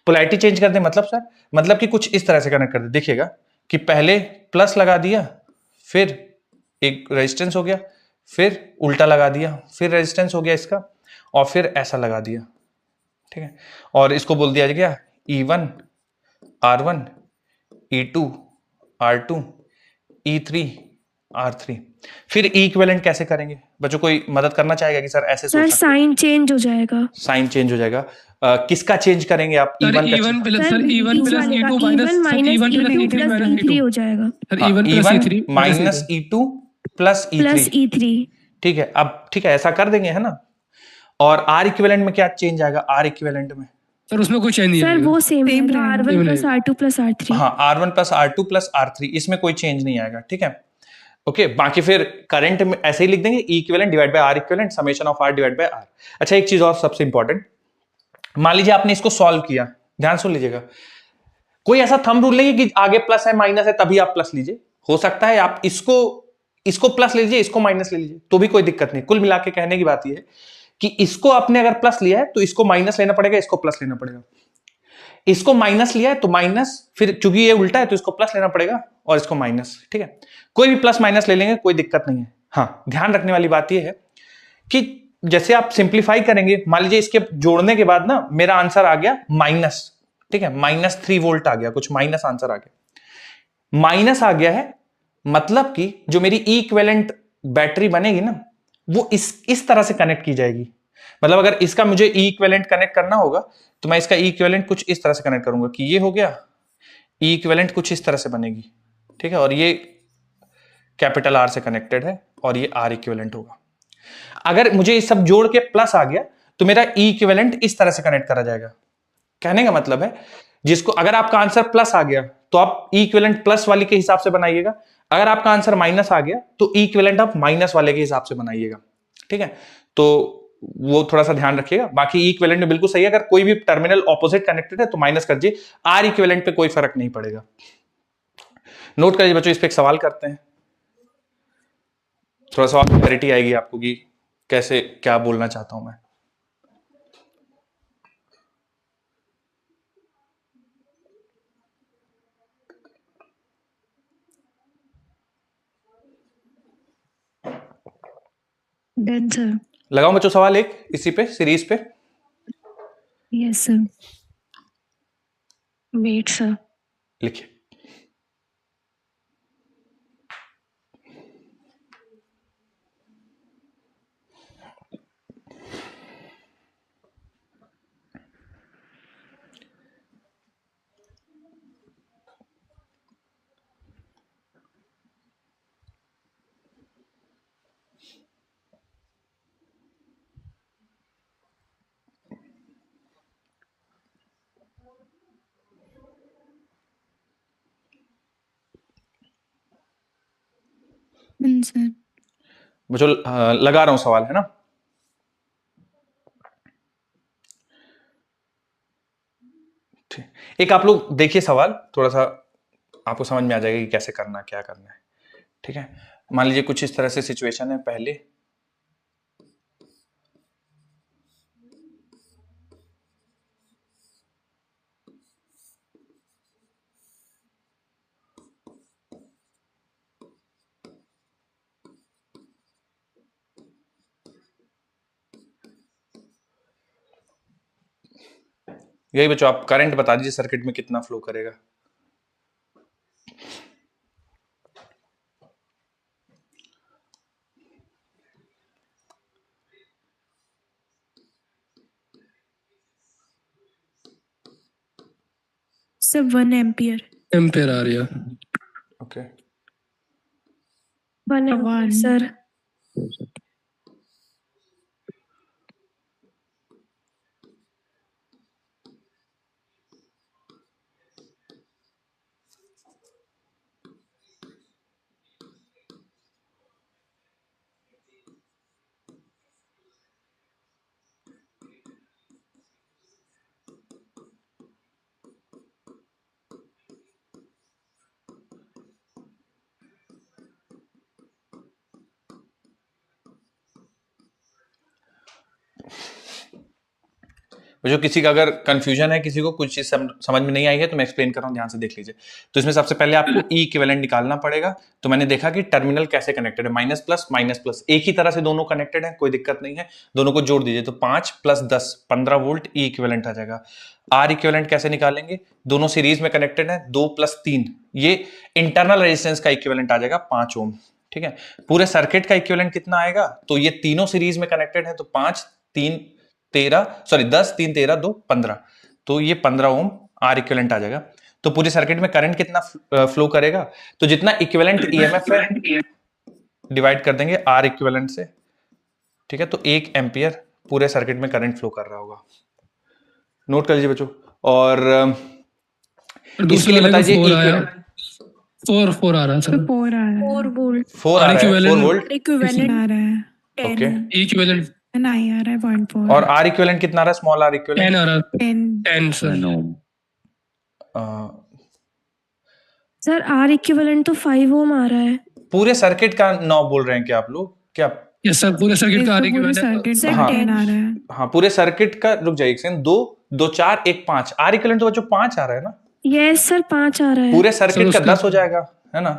[SPEAKER 1] पोलैरिटी चेंज कर दे मतलब सर, मतलब कि कुछ इस तरह से कनेक्ट कर दे, देखिएगा कि पहले प्लस लगा दिया, फिर एक रेजिस्टेंस हो गया, फिर उल्टा लगा दिया, फिर रेजिस्टेंस हो गया इसका, और फिर ऐसा लगा दिया। ठीक है। और इसको बोल दिया गया E1 R1 E2 R2 E3 R3। फिर इक्विवेलेंट कैसे करेंगे बच्चों, कोई मदद करना चाहेगा कि सर ऐसे
[SPEAKER 5] सर
[SPEAKER 1] सोच सकते
[SPEAKER 5] साइन चेंज हो जाएगा।
[SPEAKER 1] साइन चेंज हो जाएगा। किसका चेंज करेंगे आप?
[SPEAKER 2] सर
[SPEAKER 1] E1 का
[SPEAKER 2] E1 plus
[SPEAKER 5] sir
[SPEAKER 2] sir E1 plus
[SPEAKER 5] वाले का
[SPEAKER 2] E2 minus
[SPEAKER 5] E1
[SPEAKER 2] sir E1 plus
[SPEAKER 5] E2
[SPEAKER 2] E3
[SPEAKER 5] plus
[SPEAKER 2] minus
[SPEAKER 5] E3
[SPEAKER 2] E2
[SPEAKER 5] हो जाएगा
[SPEAKER 2] sir E1 plus
[SPEAKER 1] E1
[SPEAKER 2] E3
[SPEAKER 1] minus E2 plus
[SPEAKER 5] plus
[SPEAKER 1] E3।
[SPEAKER 5] E3।
[SPEAKER 1] ठीक है। अब ठीक है, ऐसा कर देंगे, है ना। और आर इक्विवेलेंट में क्या चेंज आएगा? आर इक्विवेलेंट में
[SPEAKER 2] सर उसमें कोई चेंज नहीं
[SPEAKER 5] सर
[SPEAKER 2] आएगा।
[SPEAKER 5] वो सेम रहेगा,
[SPEAKER 3] रहेगा।
[SPEAKER 5] R1 plus R2 plus R3।
[SPEAKER 1] हाँ, R1 plus R2 plus R3, इसमें कोई चेंज नहीं आएगा। ठीक है। ओके, बाकी फिर करंट में ऐसे ही लिख देंगे, E equivalent divide bye R equivalent summation of R divide by R। अच्छा, एक चीज और सबसे इंपॉर्टेंट, मान लीजिए आपने इसको सॉल्व किया, ध्यान सुन लीजिएगा, कोई ऐसा थंब रूल नहीं है कि आगे प्लस है माइनस है तभी आप प्लस लीजिए। हो सकता है आप इसको प्लस ले लीजिए, इसको माइनस ले लीजिए, तो भी कोई दिक्कत नहीं। कुल मिला के कहने की बात यह है कि इसको आपने अगर प्लस लिया है तो इसको माइनस लेना पड़ेगा, इसको प्लस लेना पड़ेगा। इसको माइनस लिया है तो माइनस, फिर चूंकि ये उल्टा है तो इसको प्लस लेना पड़ेगा और इसको माइनस। ठीक है। कोई भी प्लस माइनस ले लेंगे, कोई दिक्कत नहीं है। हाँ, ध्यान रखने वाली बात यह है कि जैसे आप सिंप्लीफाई करेंगे, मान लीजिए इसके जोड़ने के बाद ना मेरा आंसर आ गया माइनस, ठीक है, -3 वोल्ट आ गया, कुछ माइनस आंसर आ गया, माइनस आ गया है, मतलब कि जो मेरी इक्विवेलेंट बैटरी बनेगी ना, वो इस तरह से कनेक्ट की जाएगी। मतलब अगर इसका मुझे इक्विवेलेंट कनेक्ट करना होगा तो मैं इसका इक्विवेलेंट कुछ इस तरह से कनेक्ट करूंगा कि ये हो गया, इक्विवेलेंट कुछ इस तरह से बनेगी। ठीक है। और ये कैपिटल R से कनेक्टेड है और ये R इक्विवेलेंट होगा। अगर मुझे ये सब जोड़ के प्लस आ गया तो मेरा इक्विवेलेंट इस तरह से कनेक्ट करा जाएगा। कहने का मतलब है, जिसको अगर आपका आंसर प्लस आ गया तो आप इक्विवेलेंट प्लस वाली के हिसाब से बनाइएगा, अगर आपका आंसर माइनस आ गया तो इक्विवेलेंट आप माइनस वाले के हिसाब से बनाइएगा। ठीक है। तो वो थोड़ा सा ध्यान रखिएगा। बाकी इक्विवेलेंट में बिल्कुल सही है, अगर कोई भी टर्मिनल ऑपोजिट कनेक्टेड है तो माइनस कर दीजिए, आर इक्विवेलेंट पे कोई फर्क नहीं पड़ेगा। नोट करिए बच्चों, इस पे एक सवाल करते हैं, थोड़ा सा क्लैरिटी आएगी आपको कि कैसे क्या बोलना चाहता हूं मैं।
[SPEAKER 3] Done sir.
[SPEAKER 1] लगाओ बच्चों सवाल एक इसी पे, सीरीज पे।
[SPEAKER 3] Yes sir. Wait sir.
[SPEAKER 1] लिखिए।
[SPEAKER 3] Done sir.
[SPEAKER 1] बच्चों लगा रहा हूं सवाल, है ना। ठीक, एक आप लोग देखिए सवाल, थोड़ा सा आपको समझ में आ जाएगा कि कैसे करना, क्या करना है। ठीक है। मान लीजिए कुछ इस तरह से सिचुएशन है। पहले यही बच्चों, आप करंट बता दीजिए सर्किट में कितना फ्लो करेगा।
[SPEAKER 5] Sir 1 ampere.
[SPEAKER 2] एम्पेयर आ रही है।
[SPEAKER 1] Okay,
[SPEAKER 3] 1
[SPEAKER 5] 1 sir.
[SPEAKER 1] जो किसी का अगर कंफ्यूजन है, किसी को कुछ चीज समझ में नहीं आई है, तो मैं एक्सप्लेन कर रहा हूँ, ध्यान से देख लीजिए। तो इसमें सबसे पहले आपको ई इक्विवेलेंट निकालना पड़ेगा। तो मैंने देखा कि टर्मिनल कैसे कनेक्टेड है, माइनस प्लस एक ही तरह से दोनों कनेक्टेड है, कोई दिक्कत नहीं है, दोनों को जोड़ दीजिए। तो 5 + 10 15 वोल्ट ई इक्विवेलेंट आ जाएगा। आर इक्विवेलेंट कैसे निकालेंगे, दोनों सीरीज में कनेक्टेड है, 2 + 3 ये इंटरनल रेजिस्टेंस का इक्विवेलेंट आ जाएगा 5 ओम। ठीक है, पूरे सर्किट का इक्विवेलेंट कितना आएगा, तो ये तीनों सीरीज में कनेक्टेड है, तो 5 3 13 सॉरी 10 3 13 2 15, तो ये 15 ओम आर इक्विवेलेंट आ जाएगा। तो पूरे सर्किट में करंट कितना फ्लो करेगा, तो जितना इक्विवेलेंट ईएमएफ है डिवाइड कर देंगे आर इक्विवेलेंट से। ठीक है, तो 1 एम्पियर पूरे सर्किट में करंट फ्लो कर रहा होगा। नोट कर लीजिए बच्चों। और इसके लिए बताइए इक्विवेलेंट
[SPEAKER 2] 4 आ रहा है सर।
[SPEAKER 3] 4 आ रहा
[SPEAKER 5] 4
[SPEAKER 3] है।
[SPEAKER 5] वोल्ट
[SPEAKER 1] 4 आ रहा है, 4
[SPEAKER 2] equivalent-
[SPEAKER 1] वोल्ट।
[SPEAKER 5] इक्विवेलेंट
[SPEAKER 3] आ रहा है
[SPEAKER 5] 10
[SPEAKER 1] ओके,
[SPEAKER 2] इक्विवेलेंट
[SPEAKER 3] नहीं आ रहा है 0.4
[SPEAKER 1] और आर इक्विवेलेंट कितना आ रहा है, स्मॉल आर
[SPEAKER 2] 10
[SPEAKER 1] इक्विवेलेंट
[SPEAKER 2] आ रहा है।
[SPEAKER 3] 10
[SPEAKER 2] 10 सर।
[SPEAKER 3] सर आर इक्विवेलेंट तो 5 ओम आ रहा है।
[SPEAKER 1] पूरे सर्किट का 9 बोल रहे हैं क्या आप लोग, क्या?
[SPEAKER 2] यस सर, पूरे सर्किट का
[SPEAKER 3] तो पूरे
[SPEAKER 2] equivalent-
[SPEAKER 3] सर्किट
[SPEAKER 5] सर,
[SPEAKER 3] में
[SPEAKER 1] हाँ।
[SPEAKER 3] 10 आ रहा है।
[SPEAKER 1] हाँ, पूरे सर्किट का, रुक जाइए एक सेकंड, 2 2 4 1 5 आर इक्विवेलेंट तो बच्चों 5 आ रहा है ना,
[SPEAKER 3] यस सर 5 आ रहा है।
[SPEAKER 1] पूरे सर्किट का
[SPEAKER 2] उसका-
[SPEAKER 1] 10 हो जाएगा, है ना।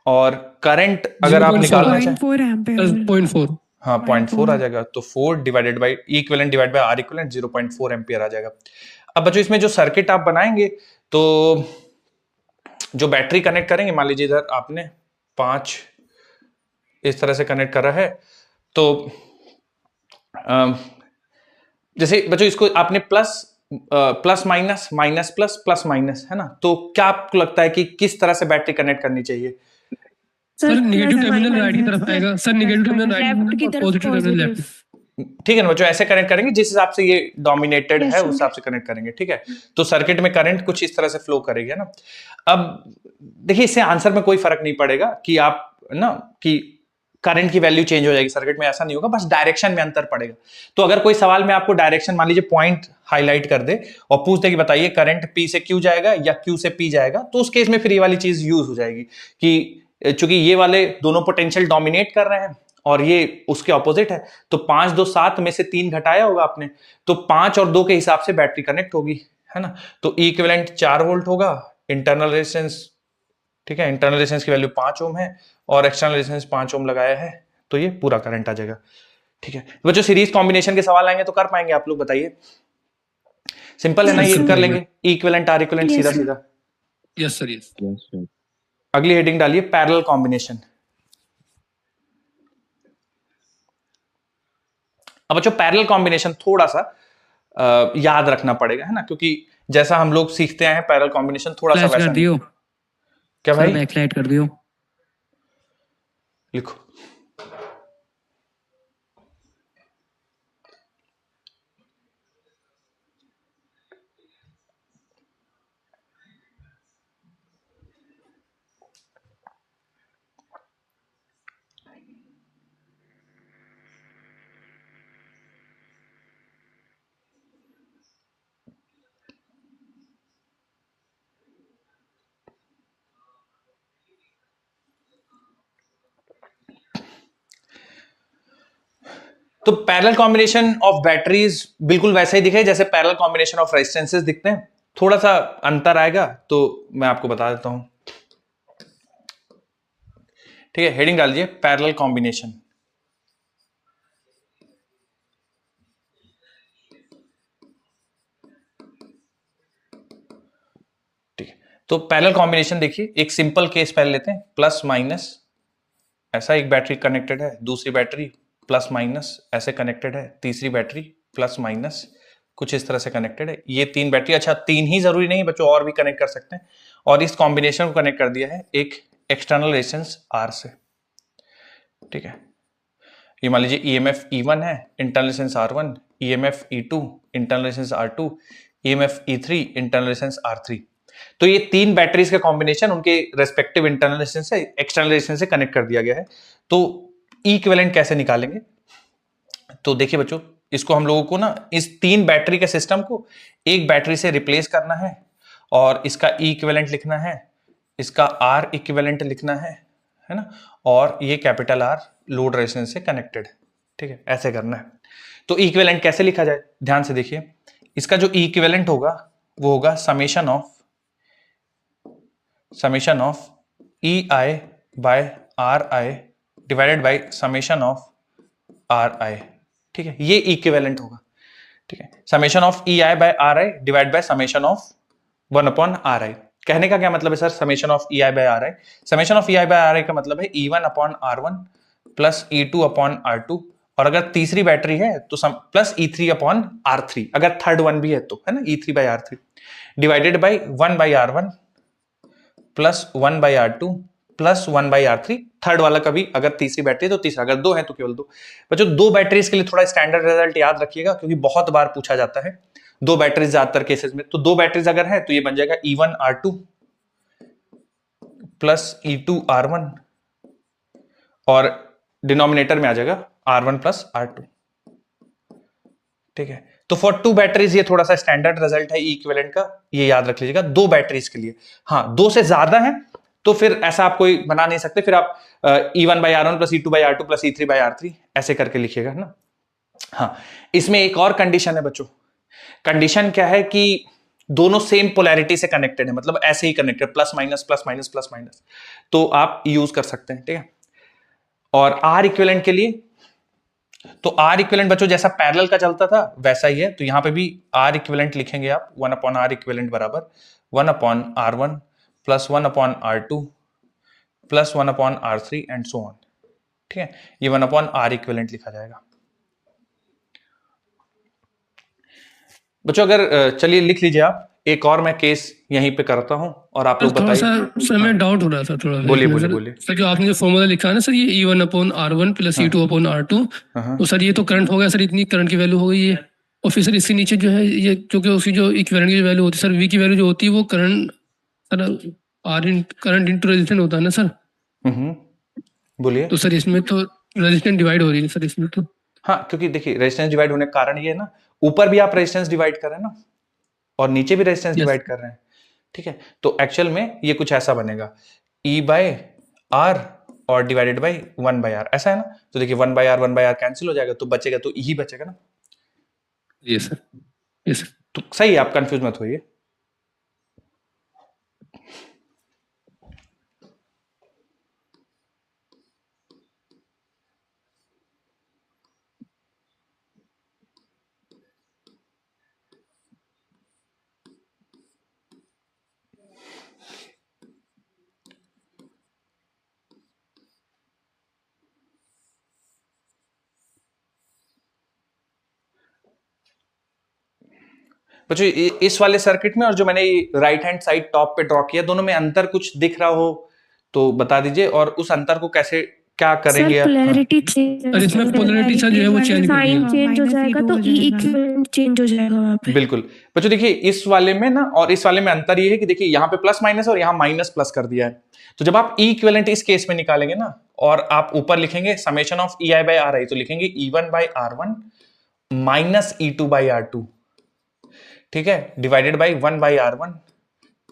[SPEAKER 1] और करंट अगर आप
[SPEAKER 2] 0.4
[SPEAKER 1] निकालना चाहें,
[SPEAKER 3] 0.4 एम्पियर।
[SPEAKER 2] 0.4
[SPEAKER 1] हाँ 0.4 आ जाएगा, तो 4 divided by equivalent divide by R equivalent 0.4 ampere आ जाएगा। अब बच्चों इसमें जो सर्किट आप बनाएंगे, तो जो बैटरी कनेक्ट करेंगे, मान लीजिए इधर आपने 5 इस तरह से कनेक्ट करा है, तो जैसे बच्चों इसको आपने plus minus minus plus plus minus, है ना, तो क्या आपको लगता है कि किस तरह से बैटरी कनेक्ट करनी चाहिए?
[SPEAKER 2] Sir negative
[SPEAKER 3] plus
[SPEAKER 2] terminal
[SPEAKER 3] minus
[SPEAKER 2] right की तरफ आएगा sir, negative terminal right
[SPEAKER 5] left की तरफ
[SPEAKER 2] पॉजिटिव टर्मिनल लेफ्ट।
[SPEAKER 5] पॉजिटिव।
[SPEAKER 1] ठीक है ना बच्चों, ऐसे कनेक्ट करेंगे जिस हिसाब से ये डोमिनेटेड
[SPEAKER 3] Yes,
[SPEAKER 1] है,
[SPEAKER 3] sir.
[SPEAKER 1] उस हिसाब से कनेक्ट करेंगे। ठीक है, तो सर्किट में करंट कुछ इस तरह से फ्लो करेगी, है ना। अब देखिए, इससे आंसर में कोई फर्क नहीं पड़ेगा कि आप ना कि करंट की वैल्यू चेंज हो जाएगी सर्किट में, ऐसा नहीं होगा, बस डायरेक्शन में अंतर पड़ेगा। तो अगर कोई सवाल में आपको डायरेक्शन मान लीजिए पॉइंट हाईलाइट कर दे और पूछ दे कि बताइए करंट पी से क्यू जाएगा या क्यू से पी जाएगा, तो उस केस में फिर ये वाली चीज यूज हो जाएगी कि चूंकि ये वाले दोनों पोटेंशियल डोमिनेट कर रहे हैं और ये उसके ऑपोजिट है, तो 5 2 7 में से 3 घटाया होगा आपने, तो 5 और 2 के हिसाब से बैटरी कनेक्ट होगी, है ना। तो इक्विवेलेंट 4 वोल्ट होगा, इंटरनल रेजिस्टेंस, ठीक है, इंटरनल रेजिस्टेंस की वैल्यू 5 ओम है और एक्सटर्नल रेजिस्टेंस 5 ओम लगाया है, तो ये पूरा करंट आ जाएगा। ठीक है बच्चों, सीरीज कॉम्बिनेशन के सवाल आएंगे तो कर पाएंगे आप लोग, बताइए। सिंपल है ना, ये कर लेंगे, इक्विवेलेंट आर इक्विवेलेंट सीधा सीधा।
[SPEAKER 2] Yes sir yes.
[SPEAKER 1] अगली हेडिंग डालिए पैरेलल कॉम्बिनेशन। अब बच्चों पैरेलल कॉम्बिनेशन थोड़ा सा याद रखना पड़ेगा, है ना, क्योंकि जैसा हम लोग सीखते हैं पैरेलल कॉम्बिनेशन थोड़ा सा
[SPEAKER 4] फ्लैश
[SPEAKER 1] वैसा
[SPEAKER 4] कर दियो
[SPEAKER 1] नहीं। क्या
[SPEAKER 4] सर,
[SPEAKER 1] भाई?
[SPEAKER 4] बैकलाइट कर दियो।
[SPEAKER 1] लिखो। तो पैरेलल कॉम्बिनेशन ऑफ बैटरीज बिल्कुल वैसे ही दिखे जैसे पैरेलल कॉम्बिनेशन ऑफ रेजिस्टेंसेस दिखते हैं, थोड़ा सा अंतर आएगा, तो मैं आपको बता देता हूं। ठीक है, हेडिंग डाल दीजिए पैरेलल कॉम्बिनेशन। तो पैरेलल कॉम्बिनेशन देखिए, एक सिंपल केस पहले लेते हैं, प्लस माइनस ऐसा एक बैटरी कनेक्टेड है, दूसरी बैटरी प्लस माइनस ऐसे कनेक्टेड है, तीसरी बैटरी प्लस माइनस कुछ इस तरह से कनेक्टेड है। ये 3 बैटरी, अच्छा 3 ही जरूरी नहीं बच्चों, और भी कनेक्ट कर सकते हैं, और इस कॉम्बिनेशन को कनेक्ट कर दिया है एक एक्सटर्नल रेजिस्टेंस R से। ठीक है, ये मान लीजिए EMF E1 है, internal resistance R1, EMF E2 internal resistance R2, EMF E3 internal resistance R3। तो ये 3 बैटरीज का कॉम्बिनेशन उनके रेस्पेक्टिव इंटरनल रेजिस्टेंस से एक्सटर्नल रेजिस्टेंस से कनेक्ट कर दिया गया है। तो इक्विवेलेंट कैसे निकालेंगे? तो देखिए बच्चों, इसको हम लोगों को ना इस 3 बैटरी के सिस्टम को एक बैटरी से रिप्लेस करना है और इसका इक्विवेलेंट लिखना है, इसका R इक्विवेलेंट लिखना है ना, और ये कैपिटल R लोड रेजिस्टेंस से कनेक्टेड है। ठीक है, ऐसे करना है। तो इक्विवेलेंट कैसे लिखा जाए, ध्यान से देखिए, इसका जो इक्विवेलेंट होगा वो होगा summation of EI by RI divided by summation of RI। ठीक है, ये इक्विवेलेंट होगा। ठीक है, summation of EI by RI divide by summation of 1/RI। कहने का क्या मतलब है sir, summation of EI by RI? Summation of EI by RI का मतलब है E1/R1 प्लस E2/R2, और अगर तीसरी बैटरी है तो प्लस E3/R3, अगर थर्ड वन भी है तो, है ना, E3/R3 divided by 1/R1 plus 1/R2 plus 1/R3। Third वाला कभी अगर तीसरी बैटरी है तो तीसरा, अगर 2 है तो केवल 2। बच्चों 2 बैटरीज के लिए थोड़ा स्टैंडर्ड रिजल्ट याद रखिएगा, क्योंकि बहुत बार पूछा जाता है 2 बैटरीज ज्यादातर केसेस में। तो 2 बैटरीज अगर है तो ये बन जाएगा E1R2 प्लस E2R1, और डिनोमिनेटर में आ जाएगा R1 प्लस R2। ठीक है, तो फॉर 2 बैटरीज ये थोड़ा सा स्टैंडर्ड रिजल्ट है इक्विवेलेंट का, ये याद रख लीजिएगा 2 बैटरीज के लिए। हाँ, 2 से ज्यादा है तो फिर ऐसा आप कोई बना नहीं सकते, फिर आप E1/R1 plus E2/R2 plus E3/R3 ऐसे करके लिखिएगा ना। हाँ, इसमें एक और कंडीशन है बच्चों। कंडीशन क्या है कि दोनों सेम पोलैरिटी से कनेक्टेड है, मतलब ऐसे ही connected, plus minus plus minus plus minus, तो आप यूज कर सकते हैं। ठीक है, और R इक्विवेलेंट के लिए, तो R इक्विवेलेंट बच्चों जैसा पैरेलल का चलता था वैसा ही है, तो यहां पे भी R इक्विवेलेंट लिखेंगे आप, 1/R इक्विवेलेंट बराबर 1/R1 plus 1/R2 plus 1/R3 and so on. ठीक है, ये 1/R इक्विवेलेंट लिखा जाएगा। बच्चों अगर चलिए लिख लीजिए आप, एक और मैं केस यहीं पे करता हूं और आप लोग
[SPEAKER 2] थोड़ा
[SPEAKER 1] बताइए।
[SPEAKER 2] सा सर मैं डाउट हो रहा था थोड़ा।
[SPEAKER 1] बोलिए
[SPEAKER 2] इसमें
[SPEAKER 1] बोलिए
[SPEAKER 2] सर,
[SPEAKER 1] बोलिए।
[SPEAKER 2] सर जो आपने जो फॉर्मूला लिखा है ना सर, ये E1/R1 प्लस E2/R2, तो सर ये तो करंट हो गया सर, इतनी करंट की वैल्यू हो गई है। और फिर सर इसके नीचे जो है ये, क्योंकि उसकी जो इक्विवेलेंट की वैल्यू होती है सर, V की वैल्यू जो होती है वो current sir current into resistance होता है ना सर।
[SPEAKER 1] बोलिए।
[SPEAKER 2] तो सर इसमें तो रेजिस्टेंस डिवाइड हो रही है सर इसमें तो।
[SPEAKER 1] हाँ, क्योंकि देखिए रेजिस्टेंस डिवाइड होने का कारण ये है ना, ऊपर भी आप रेजिस्टेंस डिवाइड कर रहे हैं ना, और नीचे भी रेजिस्टेंस डिवाइड कर रहे हैं। ठीक है, तो एक्चुअल में ये कुछ ऐसा बनेगा, E/R और डिवाइडेड बाय 1/R, ऐसा है ना। तो देखिए 1/R कैंसिल हो जाएगा, तो बचेगा तो E ही बचेगा ना।
[SPEAKER 2] ये सर, ये सर
[SPEAKER 1] तो सही है, आप कंफ्यूज मत होइए। बच्चों इस वाले सर्किट में और जो मैंने राइट हैंड साइड टॉप पे ड्रॉ किया, दोनों में अंतर कुछ दिख रहा हो तो बता दीजिए, और उस अंतर को कैसे क्या करेंगे आप?
[SPEAKER 3] पोलैरिटी
[SPEAKER 2] और इसमें पोलैरिटी सर जो है वो चेंज कर
[SPEAKER 3] साइन
[SPEAKER 2] दिया।
[SPEAKER 3] चेंज हो जाएगा तो ई इक्विवेलेंट चेंज हो जाएगा वहां पे।
[SPEAKER 1] बिल्कुल बच्चों, देखिए इस वाले में ना और इस वाले में अंतर ये है कि देखिए यहाँ पे प्लस माइनस और यहाँ माइनस प्लस कर दिया है। तो जब आप ई इक्विवेलेंट इस केस में निकालेंगे ना, और आप ऊपर लिखेंगे summation of EI by RI, तो लिखेंगे E1/R1 माइनस E2/R2, ठीक है, divided by 1/R1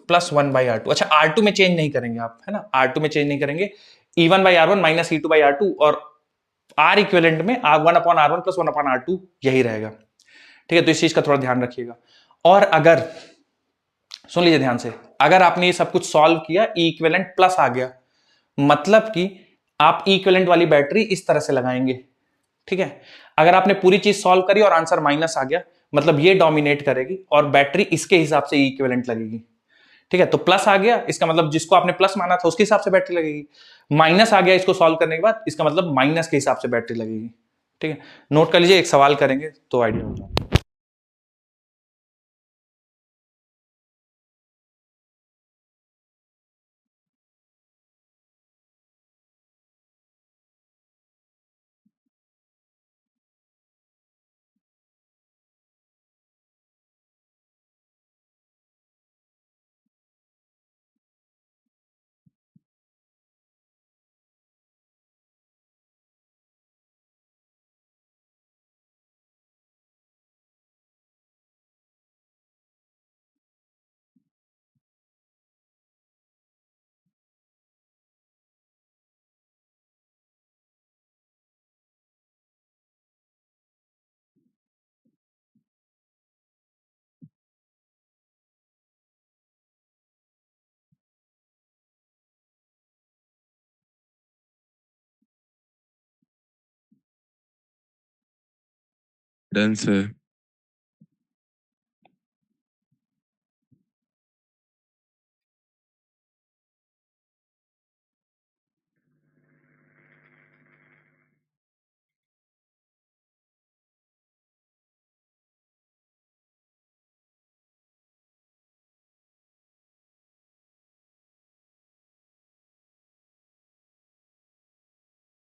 [SPEAKER 1] plus 1/R2। अच्छा, R2 में चेंज नहीं करेंगे आप, है ना, R2 में चेंज नहीं करेंगे, E1/R1 माइनस E2/R2, और R इक्विवेलेंट में 1/R1 प्लस 1/R2 यही रहेगा। ठीक है, तो इस चीज का थोड़ा ध्यान रखिएगा। और अगर सुन लीजिए ध्यान से, अगर आपने ये सब कुछ सॉल्व किया, E इक्विवेलेंट प्लस आ गया, मतलब कि आप E इक्विवेलेंट वाली बैटरी इस तरह से लगाएंगे। ठीक है, अगर आपने पूरी चीज सॉल्व करी और आंसर माइनस आ गया, मतलब ये डोमिनेट करेगी और बैटरी इसके हिसाब से E इक्विवेलेंट लगेगी। ठीक है, तो प्लस आ गया, इसका मतलब जिसको आपने प्लस माना था उसके हिसाब से बैटरी लगेगी। माइनस आ गया इसको सॉल्व करने के बाद, इसका मतलब माइनस के हिसाब से बैटरी लगेगी। ठीक है, नोट कर लीजिए, एक सवाल करेंगे तो आइडिया हो जाएगा।
[SPEAKER 6] Done sir.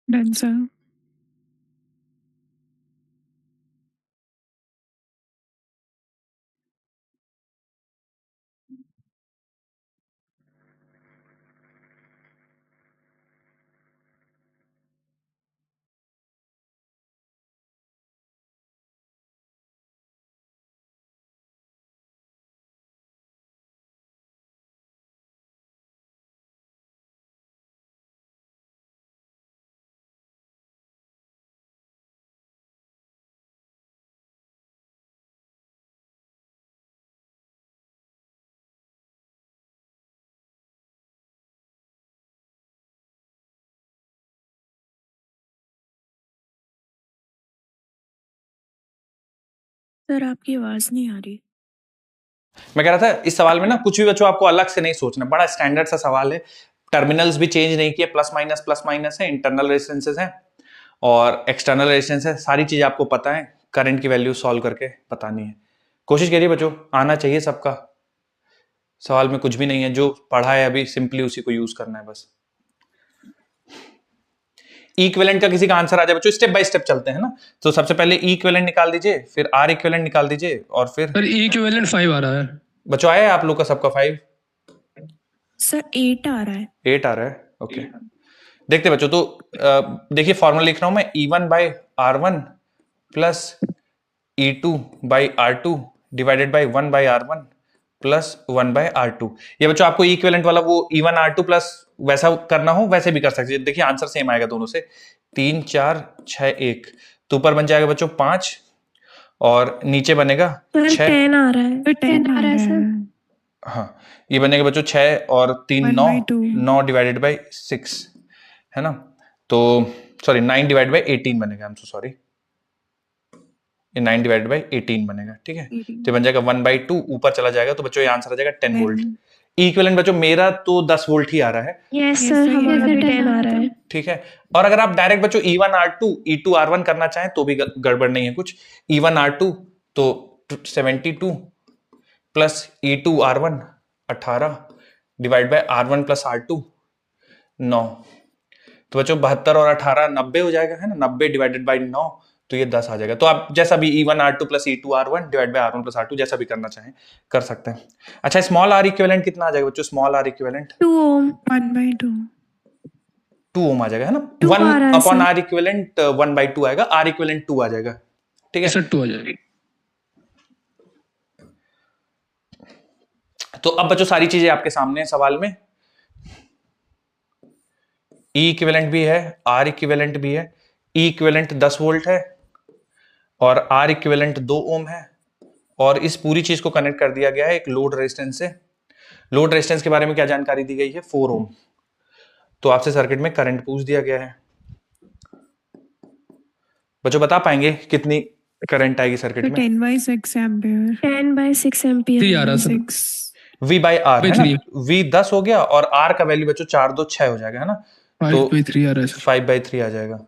[SPEAKER 5] Done sir. Sir आपकी आवाज नहीं आ रही।
[SPEAKER 1] मैं कह रहा था इस सवाल में ना कुछ भी बच्चों आपको अलग से नहीं सोचना, बड़ा स्टैंडर्ड सा सवाल है। टर्मिनल्स भी चेंज नहीं किए, प्लस माइनस है, इंटरनल रेजिस्टेंसेस है और एक्सटर्नल रेजिस्टेंस है, सारी चीज आपको पता है। करंट की वैल्यू सॉल्व करके बतानी है। कोशिश करिए बच्चों, आना चाहिए सबका। सवाल में कुछ भी नहीं है, जो पढ़ा है अभी सिंपली उसी को यूज करना है बस। इक्विवेलेंट का किसी का आंसर आ जाए बच्चों, स्टेप बाय स्टेप चलते हैं ना। तो सबसे पहले इक्विवेलेंट निकाल दीजिए, फिर आर इक्विवेलेंट निकाल दीजिए और फिर
[SPEAKER 2] सर इक्विवेलेंट 5 आ रहा है।
[SPEAKER 1] बच्चों आया है आप लोग का सबका 5?
[SPEAKER 5] सर 8 आ रहा है।
[SPEAKER 1] 8 आ रहा है, ओके। देखते हैं बच्चों, तो देखिए फॉर्मूला लिख रहा हूं मैं, E1 by R1 plus E2 by R2 divided by 1 by R1 plus 1 by R2। ये बच्चों आपको इक्विवेलेंट वाला वो E1 R2 प्लस वैसा करना हो वैसे भी कर सकते हैं। देखिए आंसर सेम आएगा दोनों से, 3 4 6 1। तो ऊपर बन जाएगा बच्चों 5 और नीचे बनेगा
[SPEAKER 3] सर
[SPEAKER 1] 6।
[SPEAKER 3] 10 आ रहा है, 10 आ रहा है सर।
[SPEAKER 1] हाँ, ये बनेगा बच्चों 6 और 3
[SPEAKER 5] 1
[SPEAKER 1] 9,
[SPEAKER 5] by 2।
[SPEAKER 1] 9 डिवाइडेड बाई 6 है ना। तो सॉरी 9 डिवाइड बाई 18 बनेगा, आई एम सो सॉरी, ये 9 डिवाइडेड बाई 18 बनेगा। ठीक है, तो बन जाएगा 1 बाई 2, ऊपर चला जाएगा तो बच्चों ये आंसर आ जाएगा 10 वोल्ट। इक्विवेलेंट बच्चों मेरा तो 10 वोल्ट ही आ रहा है।
[SPEAKER 3] यस सर, हमारा भी 10 आ रहा है।
[SPEAKER 1] ठीक है, और अगर आप डायरेक्ट बच्चों E1 R2 E2 R1 करना चाहें तो भी गड़बड़ नहीं है कुछ। E1 R2 तो 72 plus E2 R1 18 divide by R1 plus R2 9। तो बच्चों 72 और 18 90 हो जाएगा, है ना। 90 डिवाइडेड बाई 9 तो ये 10 आ जाएगा। तो आप जैसा भी E1 R2 plus E2 R1 divide by R1 plus R2 जैसा भी करना चाहें कर सकते हैं। अच्छा, स्मॉल आर इक्विवेलेंट कितना आ जाएगा बच्चों? Small R equivalent
[SPEAKER 3] 2 ohm.
[SPEAKER 5] 1 by 2।
[SPEAKER 1] 2 ohm आ जाएगा, है ना।
[SPEAKER 3] 2 आ रहा
[SPEAKER 1] 1
[SPEAKER 3] है
[SPEAKER 1] upon
[SPEAKER 3] sir.
[SPEAKER 1] R equivalent 1 by 2 आएगा, आर इक्विवेलेंट 2 आ जाएगा। ठीक है,
[SPEAKER 2] सर 2 आ जाएगी।
[SPEAKER 1] तो अब बच्चों सारी चीजें आपके सामने सवाल में। ई इक्विवेलेंट भी है, आर इक्विवेलेंट भी है। ई इक्विवेलेंट 10 वोल्ट है और आर इक्विवेलेंट 2 ओम है और इस पूरी चीज को कनेक्ट कर दिया गया है एक लोड रेजिस्टेंस से। लोड रेजिस्टेंस के बारे में क्या जानकारी दी गई है? 4 ओम। तो आपसे सर्किट में करंट पूछ दिया गया है। बच्चों बता पाएंगे कितनी करंट आएगी सर्किट में?
[SPEAKER 5] 10 by 6 एम्पियर।
[SPEAKER 3] 10 by 6 ampere.
[SPEAKER 2] 3 आ रहा है सर।
[SPEAKER 1] V बाई आर है ना,
[SPEAKER 2] 3
[SPEAKER 1] V 10 हो गया और R का वैल्यू बच्चों 4 2 6 हो जाएगा है ना,
[SPEAKER 2] 5/3 आ रहा है सर।
[SPEAKER 1] 5/3 आ जाएगा।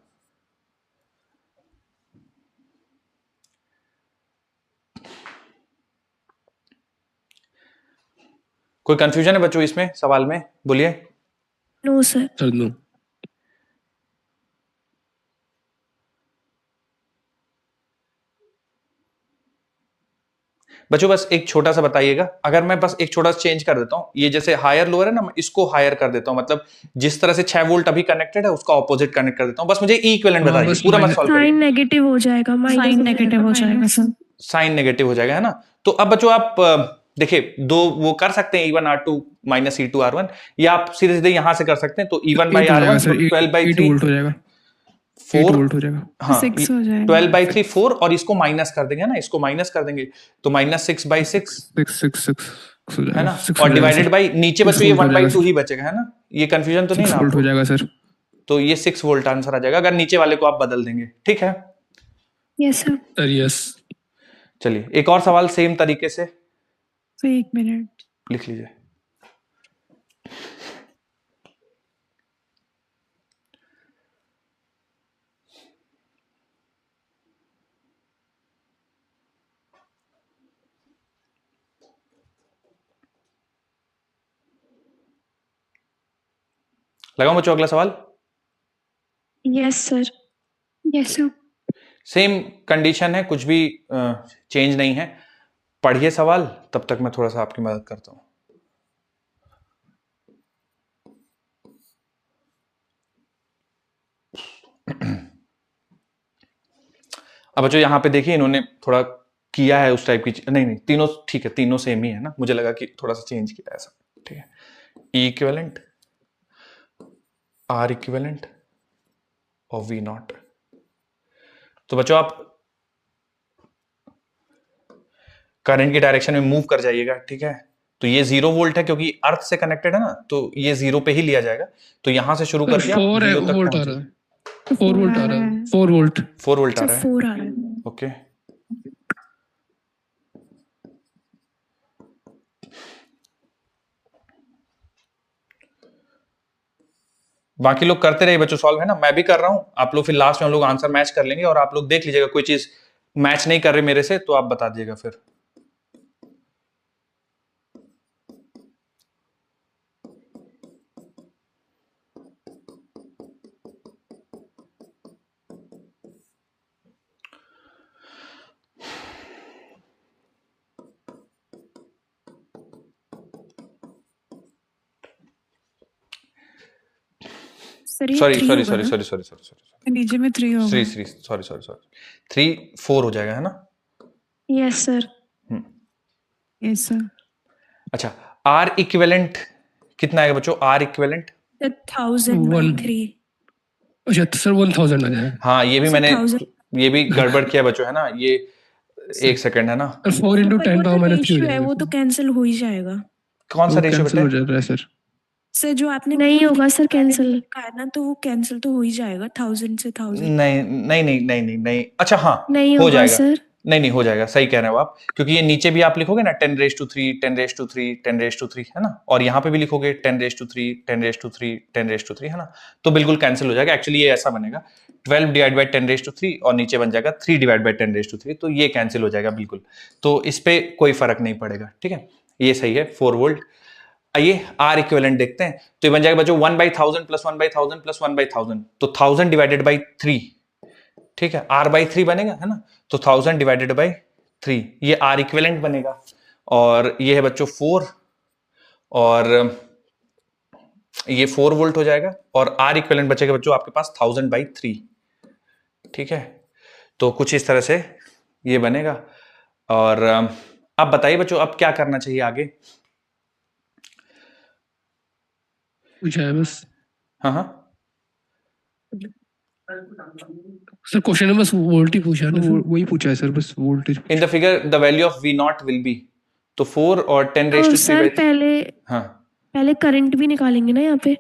[SPEAKER 1] कोई कंफ्यूजन है बच्चों इसमें सवाल में? बोलिए।
[SPEAKER 3] No sir.
[SPEAKER 2] Sir no.
[SPEAKER 1] बच्चों बस एक छोटा सा बताइएगा, अगर मैं बस एक छोटा सा चेंज कर देता हूं, ये जैसे हायर लोअर है ना, मैं इसको हायर कर देता हूं, मतलब जिस तरह से 6 वोल्ट अभी कनेक्टेड है उसका ऑपोजिट कनेक्ट कर देता हूं। बस मुझे ई इक्विवेलेंट
[SPEAKER 2] हाँ,
[SPEAKER 1] बताइए,
[SPEAKER 2] बस
[SPEAKER 1] पूरा मत
[SPEAKER 2] माइनस-
[SPEAKER 1] सॉल्व
[SPEAKER 3] साइन
[SPEAKER 1] करिए।
[SPEAKER 3] नेगेटिव हो जाएगा, माइनस नेगेटिव हो जाएगा सर।
[SPEAKER 1] साइन नेगेटिव हो जाएगा है ना। तो अब बच्चों आप देखिए दो वो कर सकते हैं, E1 R2 minus E2 R1, या आप सीधे सीधे यहां से कर सकते हैं। तो E1 बाई
[SPEAKER 2] 8 हो जाएगा
[SPEAKER 1] R1
[SPEAKER 2] सर,
[SPEAKER 1] तो 12 बाई
[SPEAKER 2] 8
[SPEAKER 1] 3
[SPEAKER 2] वोल्ट हो जाएगा, 8
[SPEAKER 1] 4,
[SPEAKER 2] वोल्ट हो जाएगा।
[SPEAKER 1] हाँ
[SPEAKER 5] 6 हो जाएगा।
[SPEAKER 1] 12 बाई 3 4, और इसको माइनस कर देंगे ना, इसको माइनस कर देंगे तो माइनस 6 बाई 6
[SPEAKER 2] 6 हो
[SPEAKER 1] है
[SPEAKER 2] जाएगा,
[SPEAKER 1] ना,
[SPEAKER 2] 6 हो
[SPEAKER 1] और
[SPEAKER 2] जाएगा
[SPEAKER 1] डिवाइडेड
[SPEAKER 2] सर।
[SPEAKER 1] बाई नीचे
[SPEAKER 2] 6
[SPEAKER 1] बच्चों ये
[SPEAKER 2] वोल्ट हो
[SPEAKER 1] 1 बाई
[SPEAKER 2] जाएगा
[SPEAKER 1] 2
[SPEAKER 2] सर।
[SPEAKER 1] ही बचेगा है ना, ये कंफ्यूजन तो नहीं
[SPEAKER 2] 6
[SPEAKER 1] ना
[SPEAKER 2] वोल्ट हो
[SPEAKER 1] आपको?
[SPEAKER 2] जाएगा सर।
[SPEAKER 1] तो ये 6 वोल्ट आंसर आ जाएगा, अगर नीचे वाले को आप बदल देंगे। ठीक है,
[SPEAKER 3] यस सर।
[SPEAKER 2] Sir yes.
[SPEAKER 1] चलिए एक और सवाल सेम तरीके से
[SPEAKER 5] तो 1 मिनट।
[SPEAKER 1] लिख लीजिए। लगाओ बच्चों अगला सवाल।
[SPEAKER 3] Yes sir.
[SPEAKER 5] Yes sir.
[SPEAKER 1] Same condition है, कुछ भी चेंज नहीं है। पढ़िए सवाल, तब तक मैं थोड़ा सा आपकी मदद करता हूं। अब बच्चों यहां पे देखिए इन्होंने थोड़ा किया है उस टाइप की नहीं नहीं, तीनों ठीक है, तीनों सेम ही है ना, मुझे लगा कि थोड़ा सा चेंज किया है ऐसा। ठीक है, ई इक्विवेलेंट, आर इक्विवेलेंट और वी नॉट। तो बच्चों आप करंट की डायरेक्शन में मूव कर जाइएगा। ठीक है, तो ये 0 वोल्ट है क्योंकि अर्थ से कनेक्टेड है ना, तो ये 0 पे ही लिया जाएगा। तो यहां से शुरू करके आप
[SPEAKER 2] 4
[SPEAKER 1] 0 तक
[SPEAKER 2] वोल्ट आ रहा
[SPEAKER 1] पहुंचे।
[SPEAKER 2] है, 4 वोल्ट आ रहा है, 4 वोल्ट।
[SPEAKER 1] 4 वोल्ट आ
[SPEAKER 5] सर
[SPEAKER 1] रहा है,
[SPEAKER 5] 4 आ रहा है।
[SPEAKER 1] ओके। बाकी लोग करते रहे बच्चों सॉल्व, है ना, मैं भी कर रहा हूं, आप लोग फिर लास्ट में हम लोग आंसर मैच कर लेंगे, और आप लोग देख लीजिएगा कोई चीज मैच नहीं कर रही मेरे से तो आप बता दीजिएगा फिर।
[SPEAKER 5] सर ये
[SPEAKER 1] सॉरी
[SPEAKER 5] 3
[SPEAKER 1] सॉरी
[SPEAKER 5] होगा
[SPEAKER 1] सॉरी
[SPEAKER 5] ना?
[SPEAKER 1] सॉरी सॉरी सॉरी सॉरी
[SPEAKER 5] नीचे में 3 होगा।
[SPEAKER 1] सॉरी सॉरी सॉरी सॉरी 3 4 हो जाएगा है ना।
[SPEAKER 3] Yes sir.
[SPEAKER 5] Yes sir.
[SPEAKER 1] अच्छा, आर इक्विवेलेंट कितना आएगा बच्चों? R equivalent
[SPEAKER 5] 1000/3।
[SPEAKER 2] अच्छा तो सर 1000 आ जाएगा।
[SPEAKER 1] हाँ ये भी
[SPEAKER 5] सर,
[SPEAKER 1] मैंने
[SPEAKER 5] 1000
[SPEAKER 1] ये भी गड़बड़ किया बच्चों है ना, ये एक सेकंड है ना।
[SPEAKER 2] सर 4 into
[SPEAKER 5] पर
[SPEAKER 2] 10
[SPEAKER 5] वो तो
[SPEAKER 2] power -3 हो
[SPEAKER 5] रेशियो है,
[SPEAKER 2] जाएगा।
[SPEAKER 5] वो तो कैंसिल हो ही जाएगा।
[SPEAKER 1] कौन सा
[SPEAKER 2] वो
[SPEAKER 1] रेशियो
[SPEAKER 2] कैंसिल हो
[SPEAKER 1] बेटे?
[SPEAKER 2] जाता है सर।
[SPEAKER 5] सर जो आपने
[SPEAKER 3] नहीं होगा सर कैंसिल।
[SPEAKER 5] लिखा है ना, तो वो कैंसिल तो हो ही जाएगा 1000 से 1000।
[SPEAKER 1] नहीं नहीं नहीं नहीं नहीं नहीं, अच्छा हाँ
[SPEAKER 3] नहीं
[SPEAKER 1] हो
[SPEAKER 3] होगा
[SPEAKER 1] जाएगा।
[SPEAKER 3] सर।
[SPEAKER 1] नहीं नहीं हो जाएगा, सही कह रहे हो आप, क्योंकि ये नीचे भी आप लिखोगे ना 10⁻³ 10⁻³ 10⁻³ है ना, और यहाँ पे भी लिखोगे 10⁻³ 10⁻³ 10⁻³ है ना, तो बिल्कुल कैंसिल हो जाएगा। एक्चुअली ये ऐसा बनेगा 12 डिवाइड बाई 10⁻³ और नीचे बन जाएगा 3 डिवाइड बाई 10⁻³, तो ये कैंसिल हो जाएगा बिल्कुल, तो इस पे कोई फर्क नहीं पड़ेगा। ठीक है, ये सही है 4 वोल्ट। आइए आर इक्विवेलेंट देखते हैं, तो ये बन जाएगा बच्चों 1/1000 प्लस 1/1000 प्लस 1/1000, तो 1000 डिवाइडेड बाई 3। ठीक है, R/3 बनेगा है ना, तो 1000 डिवाइडेड बाई 3 ये आर इक्विवेलेंट बनेगा, और ये है बच्चों 4, और ये 4 वोल्ट हो जाएगा, और आर इक्विवेलेंट बचेगा बच्चों आपके पास 1000/3। ठीक है, तो कुछ इस तरह से ये बनेगा। और अब बताइए बच्चों अब क्या करना चाहिए आगे?
[SPEAKER 2] कुछ है बस
[SPEAKER 1] हाँ हाँ,
[SPEAKER 2] सर, क्वेश्चन में बस वोल्ट ही पूछा है ना सर, वही पूछा है sir, bus voltage.
[SPEAKER 1] In the figure the value of V not will be, तो 4 और
[SPEAKER 3] तो
[SPEAKER 1] 10⁻³
[SPEAKER 3] सर पहले
[SPEAKER 1] हाँ
[SPEAKER 3] पहले करंट भी निकालेंगे ना यहाँ पे।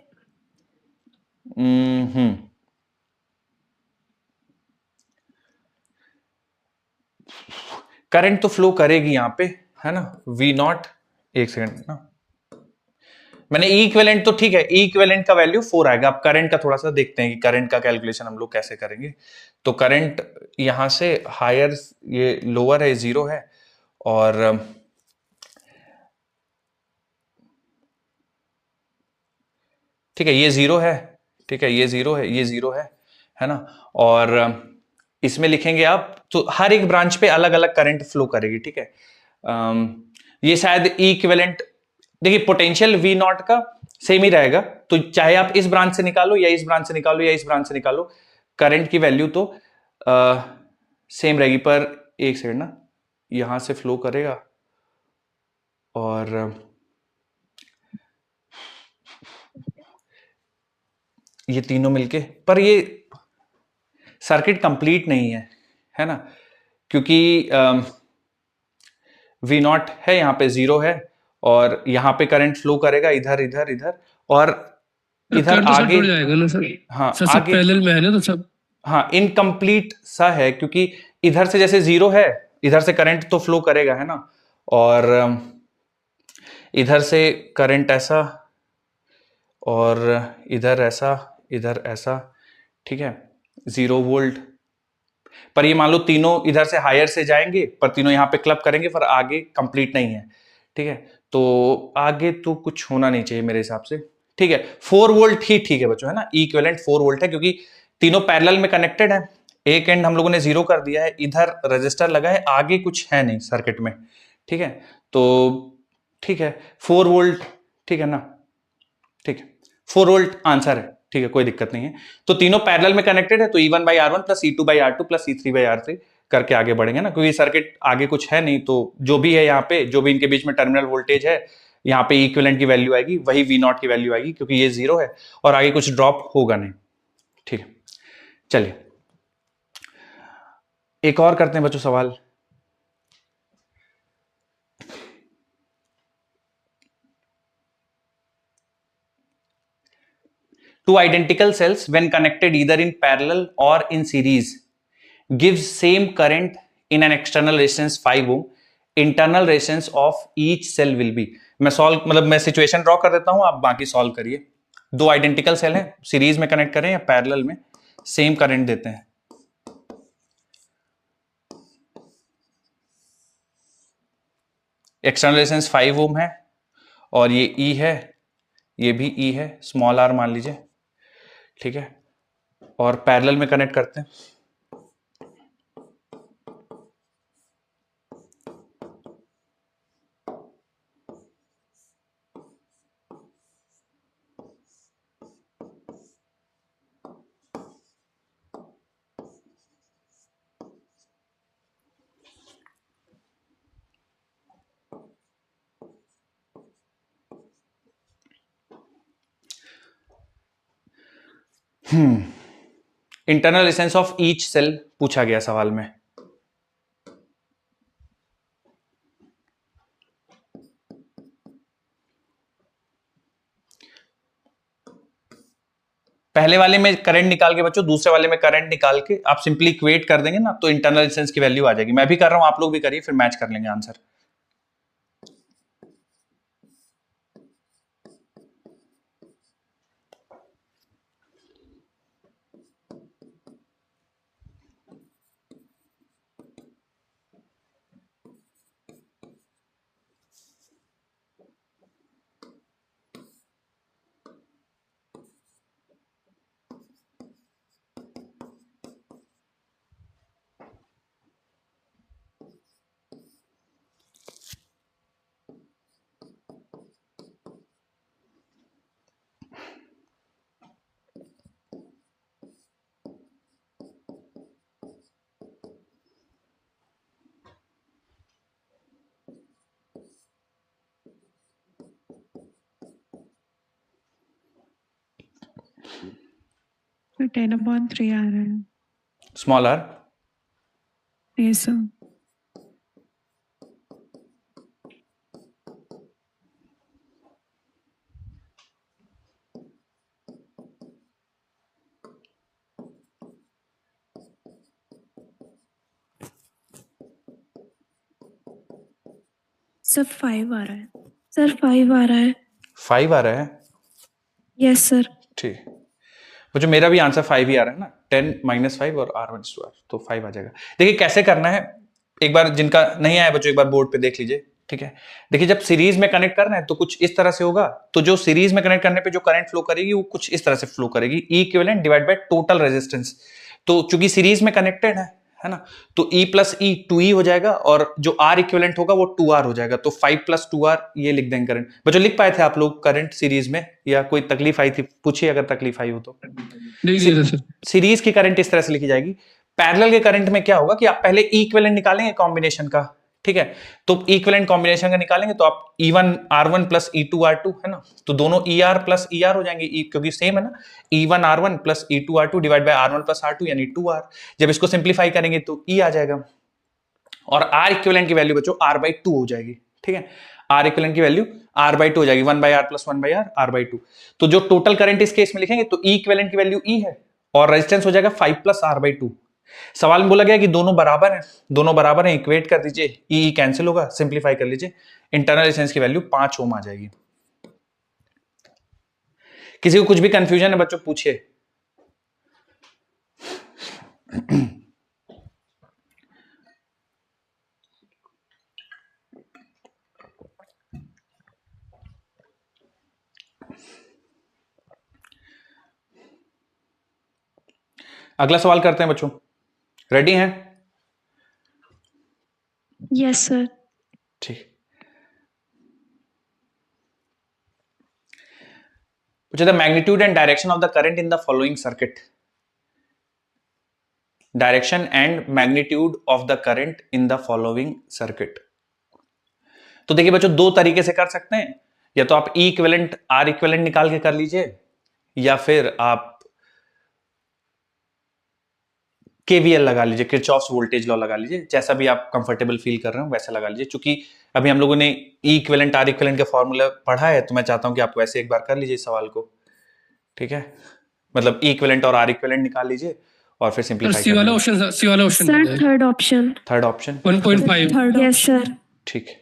[SPEAKER 1] करंट तो फ्लो करेगी यहाँ पे है ना, V नॉट एक सेकंड ना, मैंने ई इक्विवेलेंट तो ठीक है, ई इक्विवेलेंट का वैल्यू 4 आएगा। अब करंट का थोड़ा सा देखते हैं कि करंट का कैलकुलेशन हम लोग कैसे करेंगे। तो करंट यहां से हायर, ये लोअर है, 0 है, और ठीक है ये 0 है, ठीक है ये 0 है, ये 0 है ना। और इसमें लिखेंगे आप, तो हर एक ब्रांच पे अलग अलग करंट फ्लो करेगी, ठीक है। ये शायद ई इक्विवेलेंट, देखिए पोटेंशियल वी नॉट का सेम ही रहेगा, तो चाहे आप इस ब्रांच से निकालो या इस ब्रांच से निकालो या इस ब्रांच से निकालो, करंट की वैल्यू तो सेम रहेगी। पर एक सेकंड ना, यहां से फ्लो करेगा और ये तीनों मिलके, पर ये सर्किट कंप्लीट नहीं है ना, क्योंकि वी नॉट है यहाँ पे 0 है, और यहाँ पे करंट फ्लो करेगा इधर इधर इधर, और इधर
[SPEAKER 2] करंट तो सर
[SPEAKER 1] आगे,
[SPEAKER 2] जुड़ जाएगा ना सर।
[SPEAKER 1] हाँ
[SPEAKER 2] सर सब
[SPEAKER 1] आगे,
[SPEAKER 2] पैरेलल में है ना, तो सब
[SPEAKER 1] हाँ इनकम्प्लीट सा है, क्योंकि इधर से जैसे 0 है, इधर से करंट तो फ्लो करेगा, है ना, और इधर से करंट ऐसा, और इधर ऐसा, इधर ऐसा, ठीक है 0 वोल्ट। पर ये मान लो तीनों इधर से हायर से जाएंगे, पर तीनों यहाँ पे क्लब करेंगे, पर आगे कंप्लीट नहीं है, ठीक है। तो आगे तो कुछ होना नहीं चाहिए मेरे हिसाब से, ठीक है। 4 वोल्ट ही ठीक है बच्चों, है ना, इक्विवेलेंट 4 वोल्ट है, क्योंकि तीनों पैरेलल में कनेक्टेड है। एक एंड हम लोगों ने 0 कर दिया है, इधर रजिस्टर लगा है, आगे कुछ है नहीं सर्किट में, ठीक है। तो ठीक है 4 वोल्ट, ठीक है ना, ठीक है 4 वोल्ट आंसर है, ठीक है कोई दिक्कत नहीं है। तो तीनों पैरेलल में कनेक्टेड है, तो E1/R1 plus E2/R2 plus E3/R3 करके आगे बढ़ेंगे ना, क्योंकि सर्किट आगे कुछ है नहीं, तो जो भी है यहाँ पे, जो भी इनके बीच में टर्मिनल वोल्टेज है, यहाँ पे इक्विवेलेंट की वैल्यू आएगी, वही V नॉट की वैल्यू आएगी, क्योंकि ये 0 है और आगे कुछ ड्रॉप होगा नहीं, ठीक है। चलिए एक और करते हैं बच्चों सवाल। Two identical cells when connected either in parallel or in series gives same current in an external resistance 5 ohm. Internal resistance of each cell will be, मैं सॉल्व मतलब मैं सिचुएशन ड्रॉ कर देता हूं, आप बाकी सॉल्व करिए। दो आइडेंटिकल सेल हैं, सीरीज में कनेक्ट करें या पैरेलल में, सेम करंट देते हैं। एक्सटर्नल रेजिस्टेंस 5 ओम है और ये ई है, ये भी ई है, स्मॉल आर मान लीजिए, ठीक है, और पैरेलल में कनेक्ट करते हैं। Internal resistance of each cell पूछा गया सवाल में। पहले वाले में करंट निकाल के बच्चों, दूसरे वाले में करंट निकाल के आप सिंपली इक्वेट कर देंगे ना, तो इंटरनल रेजिस्टेंस की वैल्यू आ जाएगी। मैं भी कर रहा हूं, आप लोग भी करिए, फिर मैच कर लेंगे आंसर।
[SPEAKER 5] तो 10/3 आ रहा है।
[SPEAKER 1] Small R,
[SPEAKER 5] yes sir. सब 5 आ रहा है।
[SPEAKER 3] सर 5 आ रहा है।
[SPEAKER 1] 5 आ रहा है,
[SPEAKER 3] यस सर।
[SPEAKER 1] ठीक। बच्चों मेरा भी आंसर 5 ही आ रहा है ना, 10 - 5 और R1:R, तो 5 आ जाएगा। देखिए कैसे करना है, एक बार जिनका नहीं आया बच्चों एक बार बोर्ड पे देख लीजिए, ठीक है। देखिए जब सीरीज में कनेक्ट करना है तो कुछ इस तरह से होगा, तो जो सीरीज में कनेक्ट करने पे जो करंट फ्लो करेगी वो कुछ इस तरह से फ्लो करेगी, E equivalent divide by total resistance. तो चूंकि सीरीज में कनेक्टेड है ना, तो E प्लस E 2E हो जाएगा, और जो R इक्विवेलेंट होगा वो 2R हो जाएगा, तो 5 + 2R ये लिख देंगे करंट। बच्चों लिख पाए थे आप लोग करंट सीरीज में, या कोई तकलीफ आई थी? पूछिए अगर तकलीफ आई हो तो।
[SPEAKER 2] देख लिया था सर।
[SPEAKER 1] सीरीज की करंट इस तरह से लिखी जाएगी। पैरेलल के करंट में क्या होगा कि आप पहले इक्विवेलेंट निकालेंगे कॉम्बिनेशन का, ठीक है। तो इक्विवेलेंट कॉम्बिनेशन का निकालेंगे तो आप E1 R1 plus E2 R2 है ना, तो दोनों ER प्लस ER हो जाएंगे, क्योंकि सेम है ना, E1 R1 plus E2 R2 divide by R1 plus R2 यानी 2R। जब इसको सिंप्लीफाई करेंगे तो E आ जाएगा, और R इक्विवेलेंट की वैल्यू बच्चों R/2 हो जाएगी, ठीक है। R इक्विवेलेंट की वैल्यू R/2 हो जाएगी, 1/R प्लस 1/R R/2। तो जो टोटल करंट इस केस में लिखेंगे तो E इक्विवेलेंट की वैल्यू E है, और रेजिस्टेंस हो जाएगा 5 प्लस R/2। सवाल में बोला गया कि दोनों बराबर हैं, दोनों बराबर हैं, इक्वेट कर दीजिए, ई कैंसिल होगा, सिंप्लीफाई कर लीजिए, इंटरनल रेजिस्टेंस की वैल्यू 5 ओम आ जाएगी। किसी को कुछ भी कंफ्यूजन है बच्चों पूछिए। अगला सवाल करते हैं बच्चों, रेडी हैं?
[SPEAKER 3] Yes sir.
[SPEAKER 1] ठीक। Which is the magnitude and direction of the current in the following circuit? Direction and magnitude of the current in the following circuit. तो देखिए बच्चों दो तरीके से कर सकते हैं, या तो आप E इक्विवेलेंट R इक्विवेलेंट निकाल के कर लीजिए, या फिर आप KVL लगा लीजिए, किरचॉफ्स वोल्टेज लॉ लगा लीजिए, जैसा भी आप कंफर्टेबल फील कर रहे हो वैसा लगा लीजिए। क्योंकि अभी हम लोगों ने E इक्विवेलेंट R इक्विवेलेंट का फॉर्मूला पढ़ा है, तो मैं चाहता हूं कि आप वैसे एक बार कर लीजिए इस सवाल को, ठीक है। मतलब E इक्विवेलेंट और R इक्विवेलेंट निकाल लीजिए और फिर सिंपलीफाई
[SPEAKER 2] सी वाला ऑप्शन, सी वाला option
[SPEAKER 3] sir third option.
[SPEAKER 1] Third option
[SPEAKER 2] 1.5।
[SPEAKER 5] Third
[SPEAKER 3] yes sir.
[SPEAKER 1] ठीक है।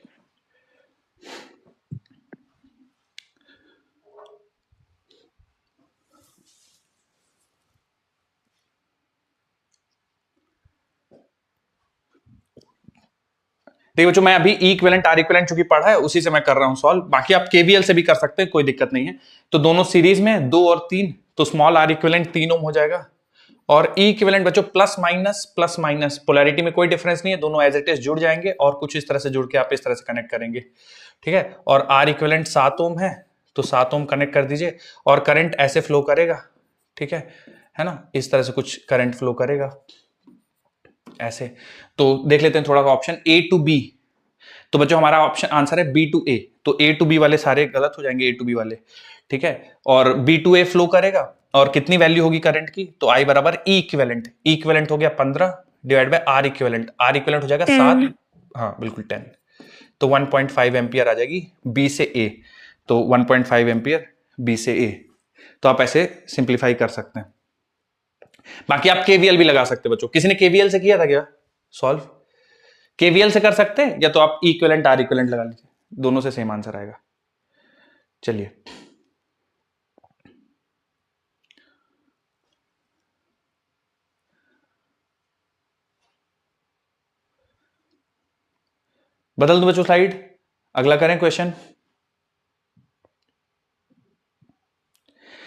[SPEAKER 1] देखिए बच्चों मैं अभी E इक्विवेलेंट R इक्विवेलेंट चूंकि पढ़ा है उसी से मैं कर रहा हूं सॉल्व, बाकी आप KVL से भी कर सकते हैं, कोई दिक्कत नहीं है। तो दोनों सीरीज में 2 और 3, तो स्मॉल R इक्विवेलेंट 3 ओम हो जाएगा, और E इक्विवेलेंट बच्चों प्लस माइनस पोलैरिटी में कोई डिफरेंस नहीं है, दोनों एज इट इज जुड़ जाएंगे, और कुछ इस तरह से जुड़ के आप इस तरह से कनेक्ट करेंगे, ठीक है। और R इक्विवेलेंट 7 ओम है, तो 7 ओम कनेक्ट कर दीजिए, और करंट ऐसे फ्लो करेगा, ठीक है ना, इस तरह से कुछ करंट फ्लो करेगा ऐसे। तो देख लेते हैं थोड़ा ऑप्शन A to B। तो बच्चों हमारा ऑप्शन आंसर है B to A, तो A to B वाले सारे गलत हो जाएंगे, A to B वाले, ठीक है। और B to A फ्लो करेगा, और कितनी वैल्यू होगी करंट की, तो I बराबर E इक्विवेलेंट, E इक्विवेलेंट हो गया 15 divide by R equivalent, R equivalent हो जाएगा 7, हाँ बिल्कुल 10, तो 1.5 एम्पियर आ जाएगी B से A, तो 1.5 एम्पियर B से A। तो आप ऐसे सिंप्लीफाई कर सकते हैं। बाकी आप KVL भी लगा सकते हैं बच्चों। किसी ने KVL से किया था क्या सॉल्व? KVL से कर सकते हैं, या तो आप E इक्विवेलेंट R इक्विवेलेंट लगा लीजिए, दोनों से सेम आंसर आएगा। चलिए बदल दो बच्चों स्लाइड, अगला करें क्वेश्चन।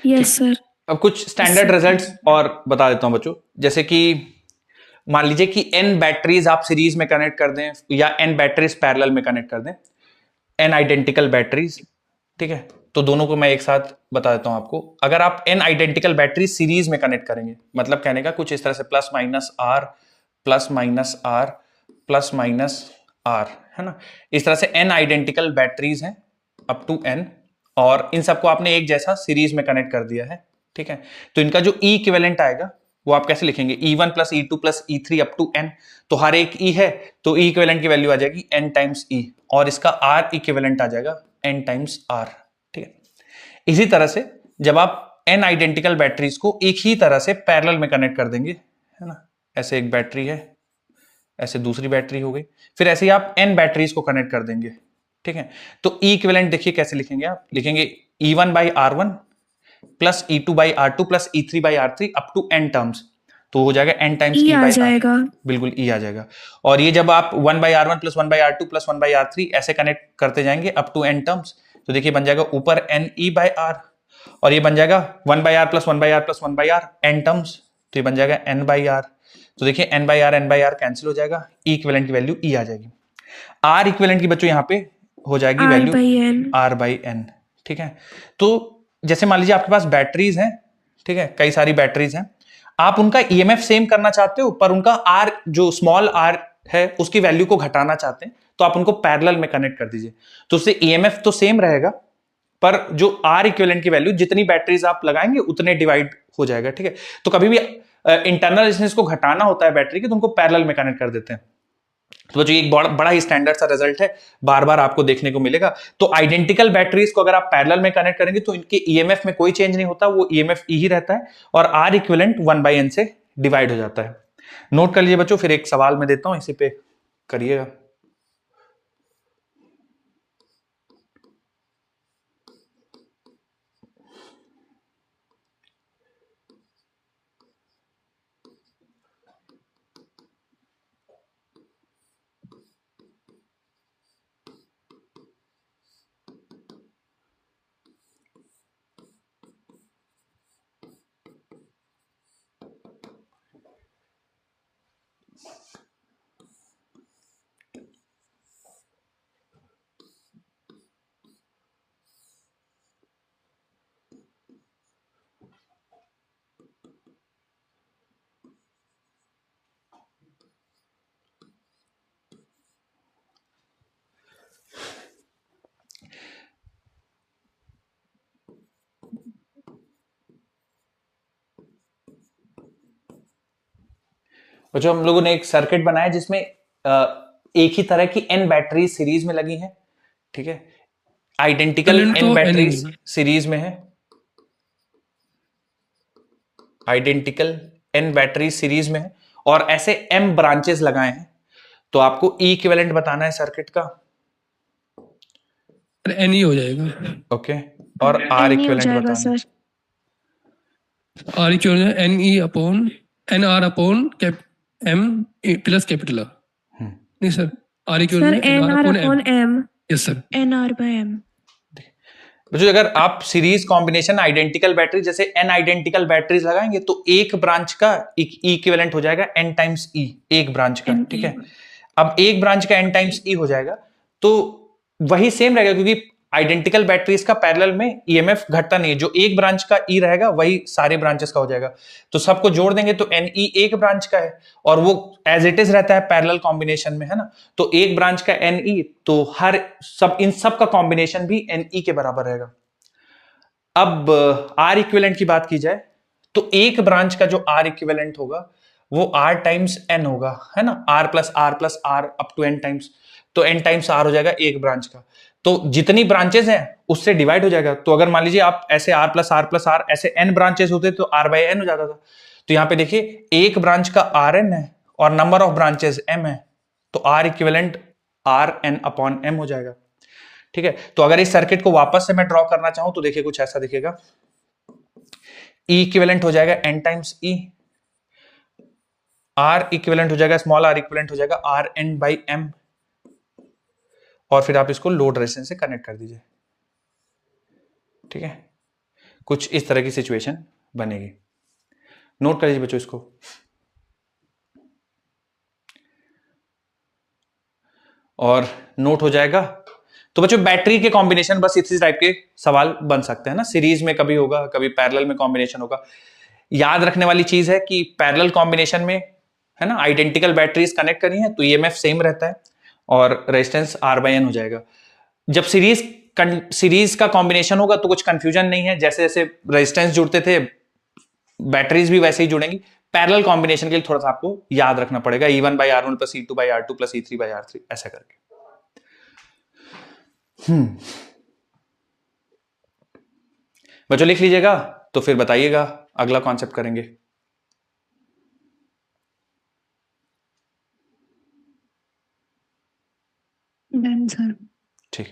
[SPEAKER 3] Yes sir.
[SPEAKER 1] अब कुछ स्टैंडर्ड रिजल्ट्स और बता देता हूं बच्चों, जैसे कि मान लीजिए कि n बैटरीज आप सीरीज में कनेक्ट कर दें, या n बैटरीज पैरेलल में कनेक्ट कर दें, n आइडेंटिकल बैटरीज, ठीक है। तो दोनों को मैं एक साथ बता देता हूं आपको। अगर आप n आइडेंटिकल बैटरी सीरीज में कनेक्ट करेंगे, मतलब कहने का कुछ इस तरह से plus minus R plus minus R plus minus R, है ना, इस तरह से n आइडेंटिकल बैटरीज हैं अप टू n, और इन सबको आपने एक जैसा सीरीज में कनेक्ट कर दिया है, ठीक है। तो इनका जो E इक्विवेलेंट आएगा वो आप कैसे लिखेंगे, E1 plus E2 plus E3 up to n, तो हर एक E है, तो E इक्विवेलेंट की वैल्यू आ जाएगी n टाइम्स E, और इसका R इक्विवेलेंट आ जाएगा n टाइम्स R, ठीक है। इसी तरह से जब आप n आइडेंटिकल बैटरीज को एक ही तरह से पैरेलल में कनेक्ट कर देंगे, है ना, ऐसे एक बैटरी है, ऐसे दूसरी बैटरी हो गई, फिर ऐसे ही आप n बैटरीज को कनेक्ट कर देंगे, ठीक है, तो ई इक्विवेलेंट देखिए कैसे लिखेंगे, आप लिखेंगे E1/R1 plus E2/R2 plus E3/R3 up to n terms, तो हो जाएगा n टाइम्स
[SPEAKER 3] ई
[SPEAKER 1] E
[SPEAKER 3] आ
[SPEAKER 1] बाई आर,
[SPEAKER 3] जाएगा।
[SPEAKER 1] बिल्कुल E आ जाएगा। और ये जब आप 1/R1 plus 1/R2 plus 1/R3 ऐसे कनेक्ट करते जाएंगे अप टू n टर्म्स, तो देखिए बन जाएगा ऊपर NE/R, और ये बन जाएगा 1/R plus 1/R plus 1/R n terms, तो ये बन जाएगा n/R। तो देखिए n/R कैंसिल हो जाएगा, ई इक्विवेलेंट की वैल्यू E आ जाएगी। आर इक्विवेलेंट की बच्चों यहाँ पे हो जाएगी वैल्यू
[SPEAKER 3] R/N।
[SPEAKER 1] R/N। ठीक है, तो जैसे मान लीजिए आपके पास बैटरीज हैं, ठीक है, कई सारी बैटरीज हैं, आप उनका ईएमएफ सेम करना चाहते हो पर उनका आर जो स्मॉल आर है उसकी वैल्यू को घटाना चाहते हैं, तो आप उनको पैरेलल में कनेक्ट कर दीजिए, तो उससे ईएमएफ तो सेम रहेगा पर जो आर इक्विवेलेंट की वैल्यू जितनी बैटरीज आप लगाएंगे उतने डिवाइड हो जाएगा। ठीक है, तो कभी भी इंटरनल रेजिस्टेंस को घटाना होता है बैटरी के, तो उनको पैरेलल में कनेक्ट कर देते हैं। तो जो एक बड़ा ही स्टैंडर्ड सा रिजल्ट है, बार बार आपको देखने को मिलेगा। तो आइडेंटिकल बैटरीज को अगर आप पैरेलल में कनेक्ट करेंगे तो इनके ईएमएफ में कोई चेंज नहीं होता, वो ईएमएफ ई ही रहता है और आर इक्विवेलेंट 1/n से डिवाइड हो जाता है। नोट कर लीजिए बच्चों, फिर एक सवाल मैं देता हूं, इसी पे करिएगा। बच्चों हम लोगों ने एक सर्किट बनाया जिसमें एक ही तरह की n बैटरी सीरीज में लगी हैं। ठीक है, आइडेंटिकल
[SPEAKER 2] Equivalent
[SPEAKER 1] n
[SPEAKER 2] तो
[SPEAKER 1] बैटरी
[SPEAKER 2] N ही
[SPEAKER 1] सीरीज में है, आइडेंटिकल n बैटरी सीरीज में है और ऐसे m ब्रांचेस लगाए हैं, तो आपको ई इक्विवेलेंट बताना है सर्किट का।
[SPEAKER 2] N ही हो जाएगा।
[SPEAKER 1] ओके, और आर
[SPEAKER 3] N ही हो
[SPEAKER 1] इक्विवेलेंट
[SPEAKER 3] जाएगा
[SPEAKER 1] बताना है।
[SPEAKER 3] सर।
[SPEAKER 2] R की हो जाएगा NE upon NR upon M plus capital R। नहीं सर, R की हो
[SPEAKER 3] सर
[SPEAKER 2] जाएगा NR
[SPEAKER 3] NR
[SPEAKER 2] upon
[SPEAKER 3] upon
[SPEAKER 2] M।
[SPEAKER 3] M।
[SPEAKER 2] Yes sir.
[SPEAKER 5] NR/M।
[SPEAKER 1] बच्चों अगर आप सीरीज कॉम्बिनेशन आइडेंटिकल बैटरी जैसे n आइडेंटिकल बैटरीज लगाएंगे तो एक ब्रांच का इक्विवेलेंट हो जाएगा n टाइम्स ई, एक ब्रांच का।
[SPEAKER 5] NE।
[SPEAKER 1] ठीक है, अब एक ब्रांच का n टाइम्स ई हो जाएगा तो वही सेम रहेगा, क्योंकि आइडेंटिकल बैटरीज का पैरेलल में ईएमएफ घटता नहीं है, जो एक ब्रांच का ई रहेगा वही सारे ब्रांचेस का हो जाएगा, तो सबको जोड़ देंगे तो NE एक ब्रांच का है और वो एज इट इज रहता है पैरेलल कॉम्बिनेशन में, है ना, तो एक ब्रांच का NE, तो हर सब इन सब का कॉम्बिनेशन भी NE के बराबर रहेगा। अब आर इक्विवेलेंट की बात की जाए तो एक ब्रांच का जो आर इक्विवेलेंट होगा वो आर टाइम्स एन होगा, है ना, R plus R up to N times, तो एन टाइम्स आर हो जाएगा एक ब्रांच का, तो जितनी ब्रांचेस हैं उससे डिवाइड हो जाएगा। तो अगर मान लीजिए आप ऐसे आर प्लस आर ऐसे एन ब्रांचेस होते तो आर बाई एन हो जाता था, तो यहां पे देखिए एक ब्रांच का आर एन है और नंबर ऑफ ब्रांचेस एम है, तो R equivalent R N upon M हो जाएगा। ठीक है, तो अगर इस सर्किट को वापस से मैं ड्रॉ करना चाहूं तो देखिए कुछ ऐसा दिखेगा, ई इक्विवेलेंट हो जाएगा N times E, R equivalent हो जाएगा स्मॉल आर इक्विवेलेंट हो जाएगा आर एन बाई एम, और फिर आप इसको लोड रेजिस्टेंस से कनेक्ट कर दीजिए। ठीक है, कुछ इस तरह की सिचुएशन बनेगी। नोट कर लीजिए बच्चों इसको। और नोट हो जाएगा। तो बच्चों बैटरी के कॉम्बिनेशन बस इसी टाइप के सवाल बन सकते हैं ना, सीरीज में कभी होगा, कभी पैरेलल में कॉम्बिनेशन होगा। याद रखने वाली चीज है कि पैरेलल कॉम्बिनेशन में, है ना, आइडेंटिकल बैटरीज कनेक्ट करी है तो ईएमएफ सेम रहता है और रेजिस्टेंस आर बाई एन हो जाएगा। जब सीरीज का कॉम्बिनेशन होगा तो कुछ कंफ्यूजन नहीं है, जैसे जैसे रेजिस्टेंस जुड़ते थे बैटरीज भी वैसे ही जुड़ेंगी। पैरेलल कॉम्बिनेशन के लिए थोड़ा सा आपको याद रखना पड़ेगा, E1/R1 plus E2/R2 plus E3/R3 ऐसा करके। बच्चों लिख लीजिएगा, तो फिर बताइएगा अगला कॉन्सेप्ट करेंगे।
[SPEAKER 5] Done sir.
[SPEAKER 1] ठीक।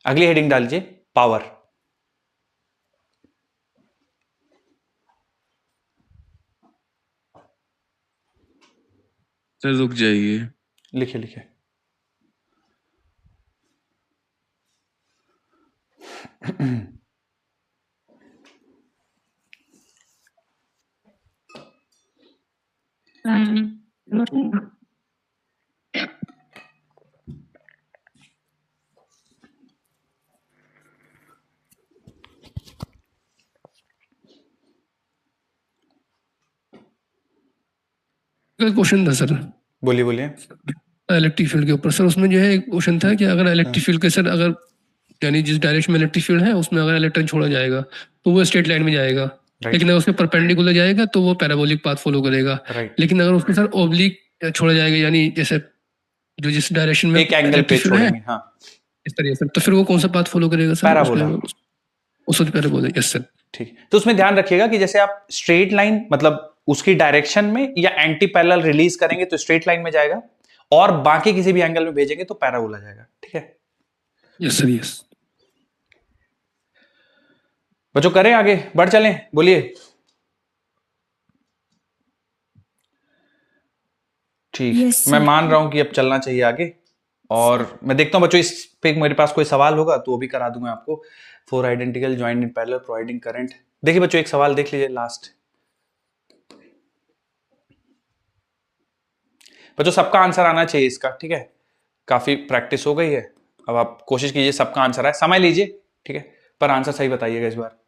[SPEAKER 1] अगली हेडिंग डाल लीजिए पावर।
[SPEAKER 6] सर रुक जाइए।
[SPEAKER 1] लिखिए लिखिए।
[SPEAKER 2] क्वेश्चन था सर
[SPEAKER 1] बोलिए बोलिए।
[SPEAKER 2] इलेक्ट्रिक फील्ड के ऊपर सर, उसमें जो है एक क्वेश्चन था कि अगर इलेक्ट्रिक फील्ड के सर अगर यानी जिस डायरेक्शन में इलेक्ट्रिक फील्ड है उसमें अगर इलेक्ट्रॉन छोड़ा जाएगा तो वो स्ट्रेट लाइन में जाएगा, लेकिन अगर उसमें परपेंडिकुलर जाएगा तो वो पैराबोलिक पाथ फॉलो करेगा।
[SPEAKER 1] राइट।
[SPEAKER 2] लेकिन अगर उसको सर ओब्लिक छोड़ा जाएगा, यानी जैसे जो जिस डायरेक्शन में
[SPEAKER 1] एक एंगल पे छोड़ेंगे, हाँ
[SPEAKER 2] इस तरह से, तो फिर वो कौन सा पाथ फॉलो करेगा सर?
[SPEAKER 1] पैराबोला।
[SPEAKER 2] उसको पैराबोला, यस सर।
[SPEAKER 1] ठीक, तो उसमें ध्यान रखिएगा कि जैसे आप स्ट्रेट लाइन मतलब उसकी डायरेक्शन में या एंटी पैरेलल रिलीज करेंगे तो स्ट्रेट लाइन में जाएगा, और बाकी किसी भी एंगल में भेजेंगे तो पैराबोला जाएगा। ठीक है,
[SPEAKER 2] यस सर, यस।
[SPEAKER 1] बच्चों करें आगे बढ़ चलें, बोलिए। ठीक,
[SPEAKER 5] Yes,
[SPEAKER 1] मैं
[SPEAKER 5] sir.
[SPEAKER 1] मान रहा हूं कि अब चलना चाहिए आगे, और मैं देखता हूं बच्चों इस पे मेरे पास कोई सवाल होगा तो वो भी करा दूंगा आपको। 4 identical joint in parallel providing current. देखिए बच्चों एक सवाल देख लीजिए लास्ट। बच्चों सबका आंसर आना चाहिए इसका, ठीक है, काफी प्रैक्टिस हो गई है, अब आप कोशिश कीजिए सबका आंसर आए, समय लीजिए, ठीक है, पर आंसर सही बताइएगा इस बार।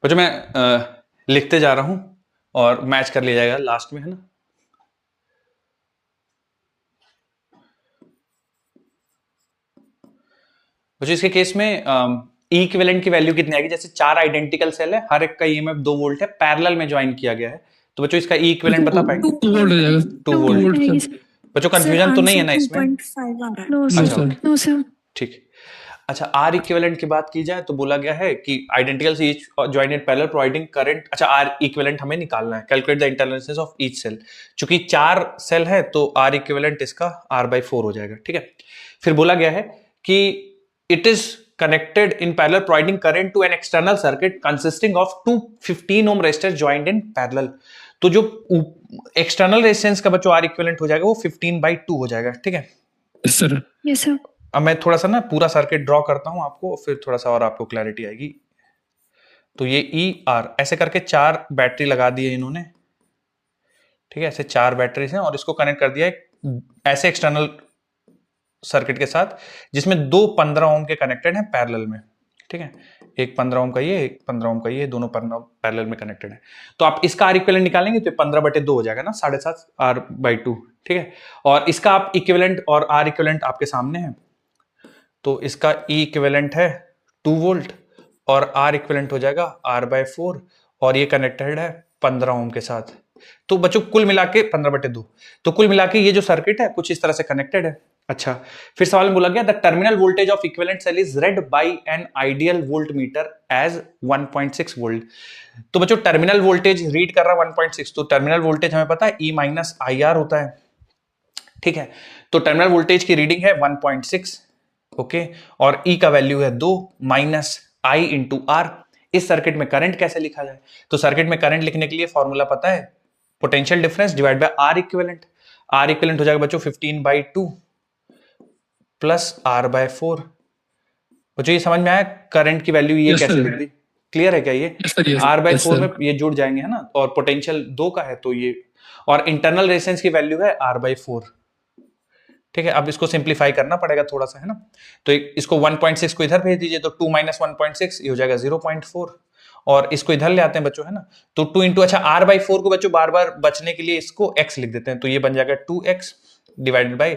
[SPEAKER 1] बच्चों मैं लिखते जा रहा हूं और मैच कर लिया जाएगा लास्ट में, है ना। बच्चों इसके केस में ई इक्विवेलेंट की वैल्यू कितनी आएगी? जैसे 4 आइडेंटिकल सेल है, हर एक का ईएमएफ 2 वोल्ट है, पैरेलल में ज्वाइन किया गया है, तो बच्चों इसका ई इक्विवेलेंट बता पाएंगे?
[SPEAKER 2] 2 वोल्ट हो जाएगा।
[SPEAKER 1] 2 वोल्ट।
[SPEAKER 3] आएगी सर।
[SPEAKER 1] बच्चों कंफ्यूजन तो नहीं है ना इसमें?
[SPEAKER 5] 2.5 आ रहा है।
[SPEAKER 3] No
[SPEAKER 2] no
[SPEAKER 3] sir,
[SPEAKER 2] sir.
[SPEAKER 3] No sir.
[SPEAKER 1] ठीक। अच्छा, आर इक्विवेलेंट की बात की जाए तो बोला गया है कि आइडेंटिकल से each jointed parallel providing current. अच्छा, आर इक्विवेलेंट हमें निकालना है, calculate the internal resistance of each cell. चूंकि 4 सेल है तो आर इक्विवेलेंट इसका r/4 हो जाएगा, ठीक है। फिर बोला गया है कि it is connected in parallel providing current to an external circuit consisting of two 15 ohm resistors joined in parallel। तो जो एक्सटर्नल रेजिस्टेंस का बच्चों आर इक्विवेलेंट हो जाएगा वो 15/2 हो जाएगा, ठीक है।
[SPEAKER 2] Yes sir.
[SPEAKER 3] Yes sir.
[SPEAKER 1] अब मैं थोड़ा सा ना पूरा सर्किट ड्रॉ करता हूं आपको, फिर थोड़ा सा और आपको क्लैरिटी आएगी। तो ये ई आर ऐसे करके 4 बैटरी लगा दी है इन्होंने, ठीक है, ऐसे 4 बैटरीज हैं और इसको कनेक्ट कर दिया है ऐसे एक्सटर्नल सर्किट के साथ, जिसमें 2 15 ओम के कनेक्टेड हैं पैरेलल में, ठीक है, एक 15 ओम का ये, एक 15 ओम का ये, दोनों पैरेलल में कनेक्टेड है। तो आप इसका आर इक्विवेलेंट निकालेंगे तो 15/2 हो जाएगा ना, 7.5 R/2, ठीक है। और इसका आप इक्विवेलेंट और आर इक्विवेलेंट आपके सामने है, तो इसका ई इक्विवेलेंट है 2 वोल्ट और आर इक्विवेलेंट हो जाएगा R/4 और ये कनेक्टेड है 15 ओम के साथ। तो बच्चों कुल मिला के 15/2, तो कुल मिला के ये जो सर्किट है कुछ इस तरह से कनेक्टेड है। अच्छा, फिर सवाल में बोला गया the terminal voltage of equivalent cell is read by an ideal voltmeter as 1.6 volt. तो बच्चों टर्मिनल वोल्टेज रीड कर रहा है 1.6, तो टर्मिनल वोल्टेज हमें पता है E-IR होता है, ठीक है। तो टर्मिनल वोल्टेज की रीडिंग है 1.6, ओके, और E का वैल्यू है 2 माइनस I इंटू आर। इस सर्किट में करंट कैसे लिखा जाए? तो सर्किट में करंट लिखने के लिए फॉर्मूला पता है, potential difference divide by R equivalent. R equivalent हो जाएगा बच्चों 15/2 प्लस R/4। बच्चों ये समझ में आया करंट की वैल्यू ये
[SPEAKER 2] Yes,
[SPEAKER 1] कैसे
[SPEAKER 2] sir.
[SPEAKER 1] लिख दी? क्लियर है क्या ये?
[SPEAKER 2] Yes, sir, yes,
[SPEAKER 1] R/4
[SPEAKER 2] yes, sir.
[SPEAKER 1] में ये जुड़ जाएंगे, है ना, और पोटेंशियल 2 का है तो ये, और इंटरनल रेजिस्टेंस की वैल्यू है R/4, ठीक है। अब इसको सिंप्लीफाई करना पड़ेगा थोड़ा सा, है ना। तो इसको 1.6 को इधर भेज दीजिए, तो 2 माइनस 1.6 ये हो जाएगा 0.4, और इसको इधर ले आते हैं बच्चों, है ना। तो 2 इंटू, अच्छा R/4 को बच्चों बार बार बचने के लिए इसको x लिख देते हैं, तो ये बन जाएगा 2x divided by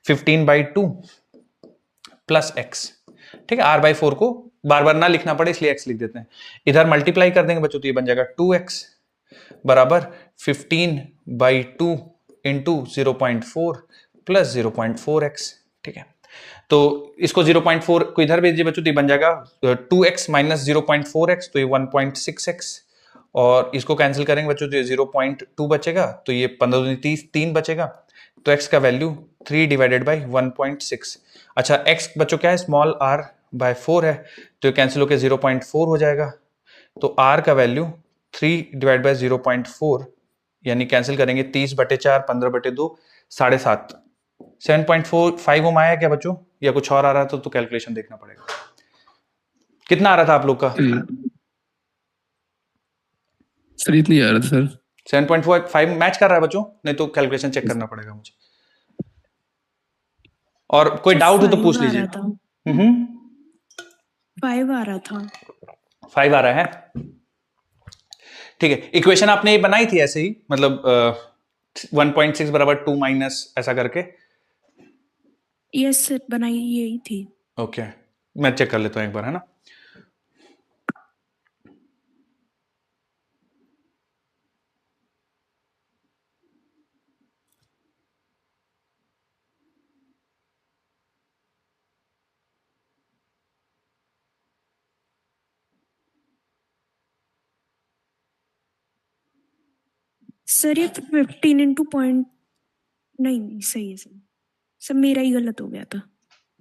[SPEAKER 1] 15/2 plus x, ठीक है। R/4 को बार बार ना लिखना पड़े इसलिए x लिख देते हैं। इधर मल्टीप्लाई कर देंगे बच्चों तो ये बन जाएगा 2x बराबर 15/2 इंटू 0.4 प्लस 0.4x, ठीक है। तो इसको 0.4 को इधर भेज दिए बच्चों तो ये बन जाएगा 2x माइनस 0.4x, तो ये 1.6x, और इसको कैंसिल करेंगे बच्चों तो ये 0.2 बचेगा, तो ये 15 30 3 बचेगा, तो x का वैल्यू 3 डिवाइडेड बाई 1.6। अच्छा x बच्चों क्या है, स्मॉल r/4 है, तो ये कैंसिल होकर 0.4 हो जाएगा, तो r का वैल्यू 3 डिवाइड बाई 0.4 यानी कैंसिल करेंगे 30/4 15/2 7.5 7.45 ओम आया क्या बच्चों, या कुछ और आ रहा था तो कैलकुलेशन देखना पड़ेगा। कितना आ रहा था आप लोग का?
[SPEAKER 2] सर इतनी आ रहा था सर।
[SPEAKER 1] 7.45 मैच कर रहा है बच्चों? नहीं तो कैलकुलेशन चेक करना पड़ेगा मुझे। और कोई डाउट हो तो पूछ लीजिए।
[SPEAKER 5] 5 आ रहा था।
[SPEAKER 1] 5 आ रहा है, ठीक है। इक्वेशन आपने ये बनाई थी ऐसे ही, मतलब 1.6 बराबर 2 माइनस ऐसा करके?
[SPEAKER 5] यस सर, बनाई यही थी।
[SPEAKER 1] ओके, मैं चेक कर लेता हूं एक बार, है ना।
[SPEAKER 5] सर ये 15 इंटू पॉइंट, नहीं सही है सर मेरा ही गलत हो गया था।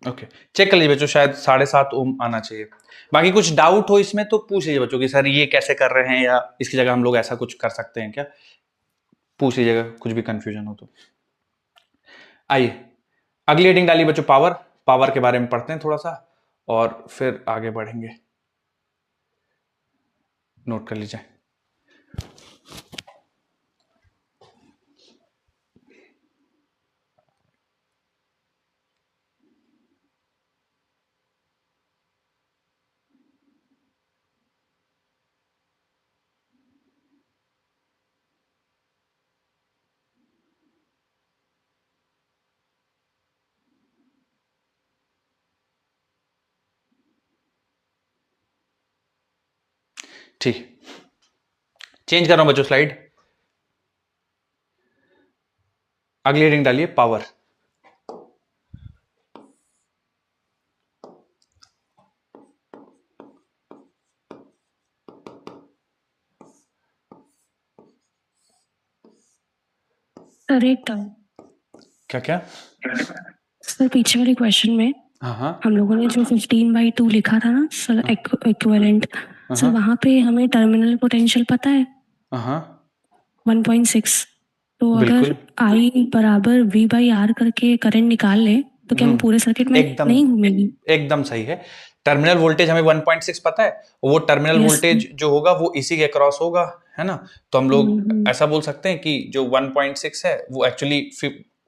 [SPEAKER 1] ओके, चेक कर लीजिए बच्चों, शायद 7.5 ओम आना चाहिए। बाकी कुछ डाउट हो इसमें तो पूछ लीजिए बच्चों कि सर ये कैसे कर रहे हैं, या इसकी जगह हम लोग ऐसा कुछ कर सकते हैं क्या, पूछ लीजिएगा कुछ भी कंफ्यूजन हो तो। आइए अगली हेडिंग डालिए बच्चों, पावर। पावर के बारे में पढ़ते हैं थोड़ा सा और फिर आगे बढ़ेंगे, नोट कर लीजिए। ठीक, चेंज कर रहा हूं बच्चों स्लाइड। अगली हेडिंग डालिए, पावर।
[SPEAKER 3] सर एक डाउट।
[SPEAKER 1] क्या क्या?
[SPEAKER 3] सर पीछे वाले क्वेश्चन में
[SPEAKER 1] हाँ
[SPEAKER 3] हम लोगों ने जो 15/2 लिखा था ना सर, इक्विवेलेंट, सर वहां पे हमें टर्मिनल पोटेंशियल पता है
[SPEAKER 1] हाँ
[SPEAKER 3] 1.6, तो अगर
[SPEAKER 1] बिल्कुल।
[SPEAKER 3] I बराबर V/R करके करंट निकाल ले तो क्या वो पूरे सर्किट में
[SPEAKER 1] एकदम
[SPEAKER 3] नहीं घूमेगी?
[SPEAKER 1] एकदम सही है। टर्मिनल वोल्टेज हमें 1.6 पता है, वो टर्मिनल
[SPEAKER 3] Yes,
[SPEAKER 1] वोल्टेज जो होगा वो इसी के क्रॉस होगा, है ना। तो हम लोग ऐसा बोल सकते हैं कि जो 1.6 है वो एक्चुअली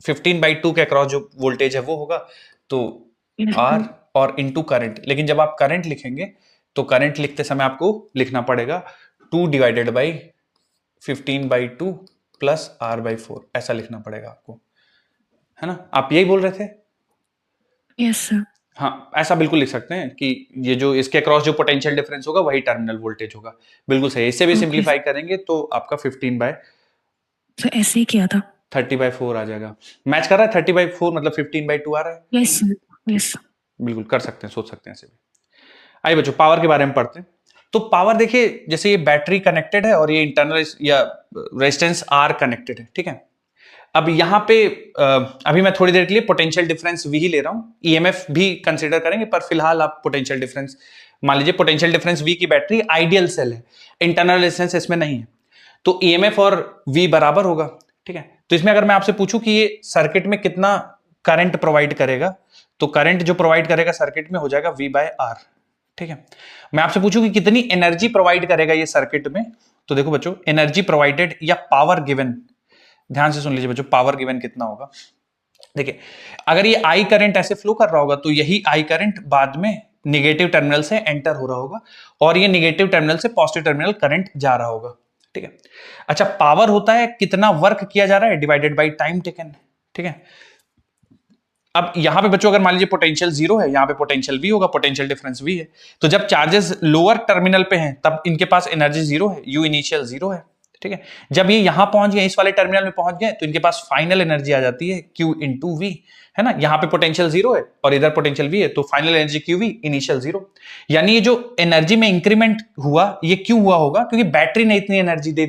[SPEAKER 1] 15/2 के क्रॉस जो वोल्टेज है वो होगा, तो
[SPEAKER 3] Yes,
[SPEAKER 1] R और इनटू करंट। लेकिन जब आप करंट लिखेंगे तो करंट लिखते समय आपको लिखना पड़ेगा 2 डिवाइडेड बाई 15/2 प्लस R/4, ऐसा लिखना पड़ेगा आपको, है ना? आप यही बोल रहे थे?
[SPEAKER 3] Yes sir.
[SPEAKER 1] हाँ, ऐसा बिल्कुल लिख सकते हैं कि ये जो इसके अक्रॉस जो पोटेंशियल डिफरेंस होगा वही टर्मिनल वोल्टेज होगा। बिल्कुल सही। इससे भी
[SPEAKER 3] Okay.
[SPEAKER 1] सिंप्लीफाई करेंगे तो आपका
[SPEAKER 3] सर ऐसे ही किया था।
[SPEAKER 1] 15/4 आ जाएगा। मैच कर रहा है? 30/4 मतलब 15/2 आ रहा है।
[SPEAKER 3] Yes sir, yes.
[SPEAKER 1] बिल्कुल कर सकते हैं, सोच सकते हैं ऐसे भी। आइए बच्चों, पावर के बारे में पढ़ते हैं। तो पावर देखिए, जैसे ये बैटरी कनेक्टेड है और ये इंटरनल या रेजिस्टेंस आर कनेक्टेड है, ठीक है। अब यहाँ पे अभी मैं थोड़ी देर के लिए पोटेंशियल डिफरेंस वी ही ले रहा हूं, ईएमएफ भी कंसीडर करेंगे, पर फिलहाल आप पोटेंशियल डिफरेंस मान लीजिए। पोटेंशियल डिफरेंस वी की बैटरी आइडियल सेल है, इंटरनल रेजिस्टेंस इसमें नहीं है, तो ईएमएफ और वी बराबर होगा, ठीक है। तो इसमें अगर मैं आपसे पूछूं कि ये सर्किट में कितना करंट प्रोवाइड करेगा, तो करंट जो प्रोवाइड करेगा सर्किट में हो जाएगा V/R, ठीक है। मैं आपसे पूछूं कि कितनी एनर्जी प्रोवाइड करेगा ये सर्किट में, तो देखो बच्चों, एनर्जी प्रोवाइडेड या पावर गिवन, ध्यान से सुन लीजिए बच्चों, पावर गिवन कितना होगा। देखिए, अगर ये आई करंट ऐसे फ्लो कर रहा होगा तो यही आई करंट बाद में निगेटिव टर्मिनल से एंटर हो रहा होगा और ये निगेटिव टर्मिनल से पॉजिटिव टर्मिनल करंट जा रहा होगा, ठीक है। अच्छा, पावर होता है कितना वर्क किया जा रहा है डिवाइडेड बाय टाइम टेकन, ठीक है। अब यहां पे बच्चों अगर मान लीजिए पोटेंशियल 0 है, यहां पे पोटेंशियल V होगा, पोटेंशियल डिफरेंस V है, तो जब चार्जेस लोअर टर्मिनल पे हैं तब इनके पास एनर्जी 0 है, U इनिशियल 0 है, ठीक है। जब ये यहां पहुंच गए, इस वाले टर्मिनल में पहुंच गए, तो इनके पास फाइनल एनर्जी आ जाती है Q इंटू V, है ना। यहां पे पोटेंशियल 0 है और इधर पोटेंशियल V है, तो फाइनल एनर्जी QV इनिशियल 0। यानी ये जो एनर्जी में इंक्रीमेंट हुआ, ये क्यों हुआ होगा? क्योंकि बैटरी ने इतनी एनर्जी दे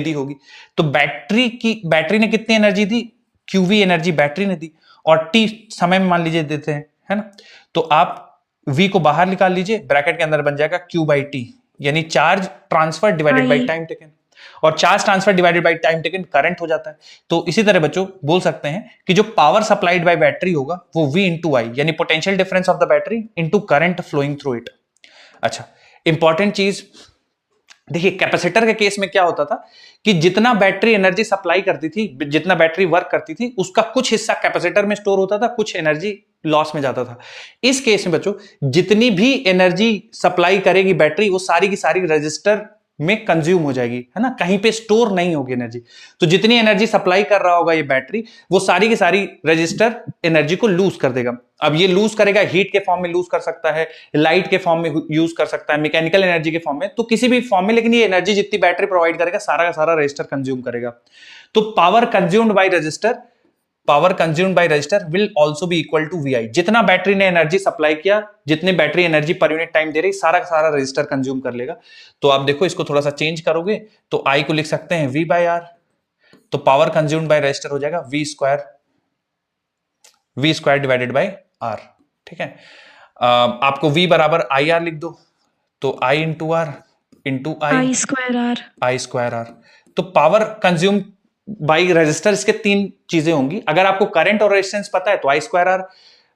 [SPEAKER 1] दी होगी। तो बैटरी ने कितनी एनर्जी दी? QV एनर्जी बैटरी ने दी, और T समय में मान लीजिए देते हैं, है ना। तो आप V को बाहर निकाल लीजिए, ब्रैकेट के अंदर बन जाएगा Q/T, यानी charge transfer divided by time taken, और charge transfer divided by time taken current हो जाता है। तो इसी तरह बच्चों बोल सकते हैं कि जो पावर सप्लाइड बाय बैटरी होगा वो V इंटू आई, यानी potential difference of the battery into current flowing through it. अच्छा, इंपॉर्टेंट चीज देखिए, कैपेसिटर के केस में क्या होता था कि जितना बैटरी एनर्जी सप्लाई करती थी, जितना बैटरी वर्क करती थी, उसका कुछ हिस्सा कैपेसिटर में स्टोर होता था, कुछ एनर्जी लॉस में जाता था। इस केस में बच्चों जितनी भी एनर्जी सप्लाई करेगी बैटरी, वो सारी की सारी रजिस्टर में कंज्यूम हो जाएगी, है ना, कहीं पे स्टोर नहीं होगी एनर्जी। तो जितनी एनर्जी सप्लाई कर रहा होगा ये बैटरी, वो सारी की सारी रजिस्टर एनर्जी को लूज कर देगा। अब ये लूज करेगा, हीट के फॉर्म में लूज कर सकता है, लाइट के फॉर्म में यूज कर सकता है, मैकेनिकल एनर्जी के फॉर्म में, तो किसी भी फॉर्म में, लेकिन ये एनर्जी जितनी बैटरी प्रोवाइड करेगा सारा का सारा रजिस्टर कंज्यूम करेगा। तो power consumed by register will also be equal to VI। जितना बैटरी ने एनर्जी सप्लाई किया, जितनी बैटरी एनर्जी पर यूनिट टाइम दे रही, सारा का सारा रजिस्टर कंज्यूम कर लेगा। तो आप देखो, इसको थोड़ा सा चेंज करोगे तो I को लिख सकते हैं V/R, तो पावर कंज्यूम्ड बाय रजिस्टर हो जाएगा V square divided by R, ठीक है। आपको V बराबर IR लिख दो, तो I into R into
[SPEAKER 5] I square R।
[SPEAKER 1] तो पावर कंज्यूम बाई रेजिस्टर, इसके तीन चीजें होंगी। अगर आपको करंट और रेजिस्टेंस पता है तो I square R,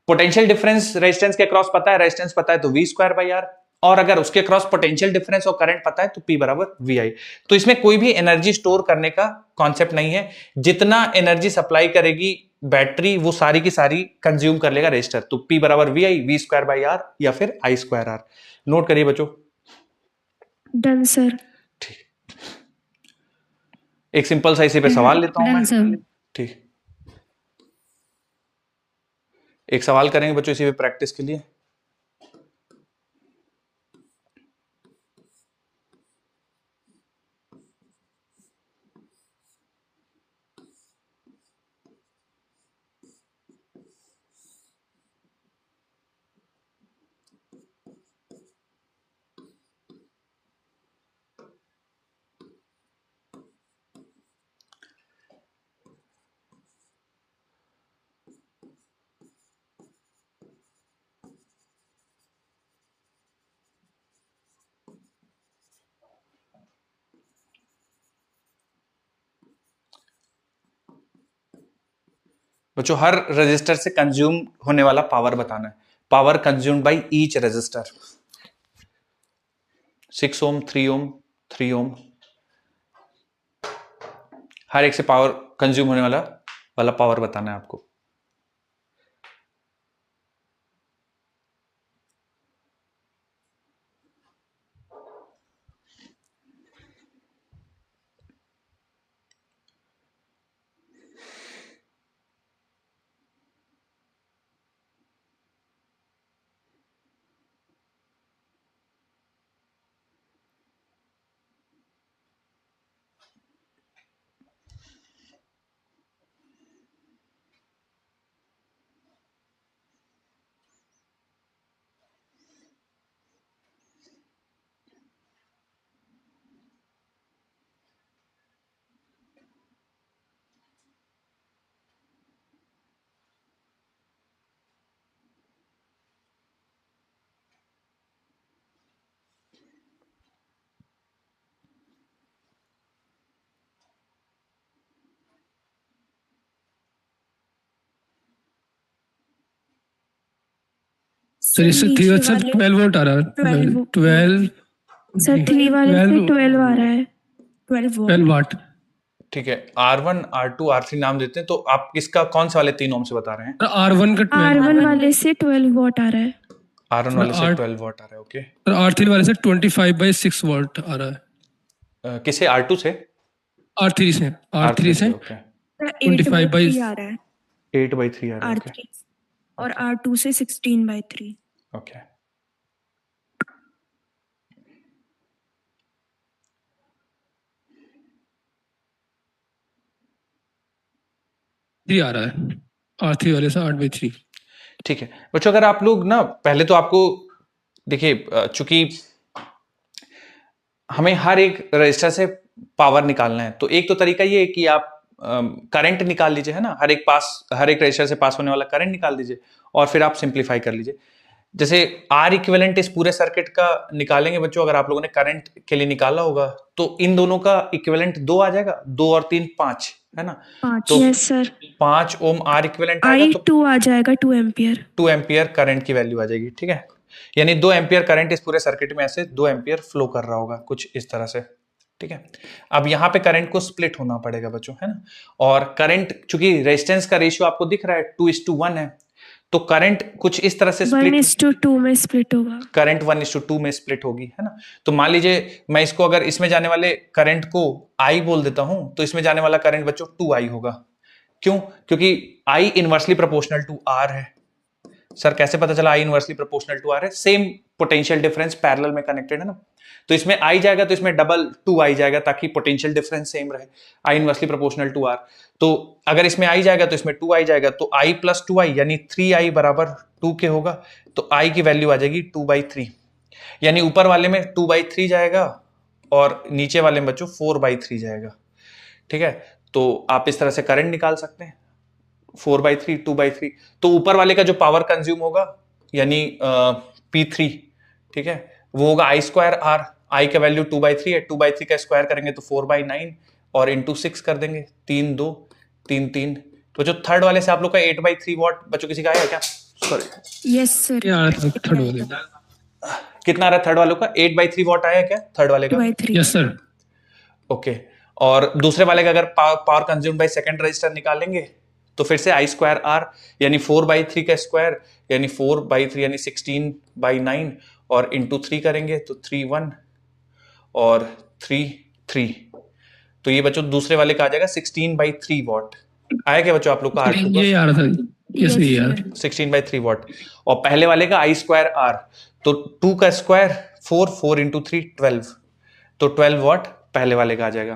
[SPEAKER 1] potential difference resistance के क्रॉस पता है, रेजिस्टेंस पता है तो V स्क्वायर बाई R, और अगर उसके क्रॉस पोटेंशियल डिफरेंस और करंट पता है तो P बराबर VI। तो इसमें कोई भी एनर्जी स्टोर करने का कॉन्सेप्ट नहीं है, जितना एनर्जी सप्लाई करेगी बैटरी वो सारी की सारी कंज्यूम कर लेगा रजिस्टर। तो P बराबर VI, V square by R या फिर I स्क्वायर R। नोट करिए बच्चों।
[SPEAKER 5] Done sir.
[SPEAKER 1] एक सिंपल सा इसी पे सवाल लेता हूं मैं, ठीक। एक सवाल करेंगे बच्चों इसी पे प्रैक्टिस के लिए। बच्चों हर रजिस्टर से कंज्यूम होने वाला पावर बताना है। Power consumed by each resistor, 6 ओम, 3 ओम, 3 ओम, हर एक से पावर कंज्यूम होने वाला पावर बताना है आपको।
[SPEAKER 2] सर इससे
[SPEAKER 5] नीचे
[SPEAKER 2] 3 सर
[SPEAKER 5] वाले
[SPEAKER 2] 12 वोल्ट आ रहा है
[SPEAKER 5] 12
[SPEAKER 2] 12
[SPEAKER 5] सर 3 वाले से
[SPEAKER 2] 12
[SPEAKER 5] 12 आ रहा है 12 वोल्ट
[SPEAKER 2] 12 वाट।
[SPEAKER 1] ठीक है, R1 R2 R3 नाम देते हैं, तो आप किसका कौन से वाले 3 ओम से बता रहे हैं?
[SPEAKER 2] सर R1 का 12
[SPEAKER 5] R1 वाले से 12 वॉट आ रहा है।
[SPEAKER 1] R1 वाले से 12 वॉट आ रहा है, ओके।
[SPEAKER 2] सर R3 वाले से 25/6 वोल्ट आ रहा है।
[SPEAKER 1] किसे, R2 से?
[SPEAKER 2] R3 से
[SPEAKER 1] ओके।
[SPEAKER 2] 25/3
[SPEAKER 5] आ रहा है
[SPEAKER 1] 8/3 आ रहा है, ओके
[SPEAKER 5] R3 और R2 से 16/3।
[SPEAKER 1] ओके।
[SPEAKER 2] आ रहा है R3 वाले से 8/3।
[SPEAKER 1] ठीक है बच्चों, अगर आप लोग ना, पहले तो आपको देखिए, चूंकि हमें हर एक रजिस्टर से पावर निकालना है, तो एक तो तरीका ये है कि आप करंट निकाल लीजिए, है ना, हर एक रजिस्टर से पास होने वाला करंट निकाल दीजिए और फिर आप सिंप्लीफाई कर लीजिए। जैसे आर इक्विवेलेंट इस पूरे सर्किट का निकालेंगे बच्चों, अगर आप लोगों ने करंट के लिए निकाला होगा तो इन दोनों का इक्विवेलेंट 2 आ जाएगा, 2 और 3 5, है ना।
[SPEAKER 5] 5
[SPEAKER 1] तो
[SPEAKER 5] yes sir.
[SPEAKER 1] 5 ohm R equivalent आएगा, तो
[SPEAKER 5] I2 आ जाएगा 2 एम्पियर।
[SPEAKER 1] 2 एम्पियर करंट की वैल्यू आ जाएगी, ठीक है। यानी 2 एम्पियर करंट इस पूरे सर्किट में ऐसे 2 एम्पियर फ्लो कर रहा होगा कुछ इस तरह से, ठीक है। अब यहाँ पे करंट को स्प्लिट होना पड़ेगा बच्चों, है ना। और करंट, चूंकि रेजिस्टेंस का रेशियो आपको दिख रहा है 2:1 है, तो करंट कुछ इस तरह से स्प्लिट,
[SPEAKER 5] 1:2 में स्प्लिट होगा।
[SPEAKER 1] करंट 1:2 में स्प्लिट होगी, है ना। तो मान लीजिए मैं इसको, अगर इसमें जाने वाले करंट को I बोल देता हूं, तो इसमें जाने वाला करंट बच्चों 2I होगा। क्यों? क्योंकि I inversely proportional to R है। सर कैसे पता चला I inversely proportional to R है? सेम पोटेंशियल डिफरेंस पैरेलल में कनेक्टेड है ना, तो इसमें I जाएगा तो इसमें डबल 2I जाएगा, ताकि पोटेंशियल डिफरेंस सेम रहे, I inversely proportional to R। तो अगर इसमें I जाएगा तो इसमें 2I जाएगा, तो I प्लस 2I यानी 3I बराबर 2 के होगा, तो I की वैल्यू आ जाएगी 2/3, यानी ऊपर वाले में 2/3 जाएगा और नीचे वाले में बच्चों 4/3 जाएगा, ठीक है। तो आप इस तरह से करंट निकाल सकते हैं, 4/3 2/3। तो ऊपर वाले का जो पावर कंज्यूम होगा यानी P3, ठीक है, वो होगा I²R। I का वैल्यू 2/3 है, 2/3 का स्क्वायर करेंगे तो 4/9 और इंटू 6 कर देंगे, 3 2 3 3। तो जो थर्ड वाले से आप लोग का 8/3 वॉट बच्चों किसी का आया क्या? Sorry
[SPEAKER 5] yes sir.
[SPEAKER 2] थर्ड वाले
[SPEAKER 1] कितना आ रहा है थर्ड वालों का? 8/3 वॉट आया क्या थर्ड वाले का?
[SPEAKER 5] 2/3
[SPEAKER 2] यस सर।
[SPEAKER 1] ओके। और दूसरे वाले का अगर power consume by second register निकालेंगे तो फिर से I²R यानी 4/3 का स्क्वायर यानी 4/3 यानी 16/9 और इंटू 3 करेंगे तो 3 1 और 3 3। तो ये बच्चों दूसरे वाले का आ जाएगा 16/3 वॉट। आया क्या बच्चों आप लोग का?
[SPEAKER 2] ये आ रहा था, यस ये यार
[SPEAKER 1] 16/3 वॉट। और पहले वाले का I²R, तो 2 का स्क्वायर 4 इंटू 3 12, तो 12 वॉट पहले वाले का आ जाएगा।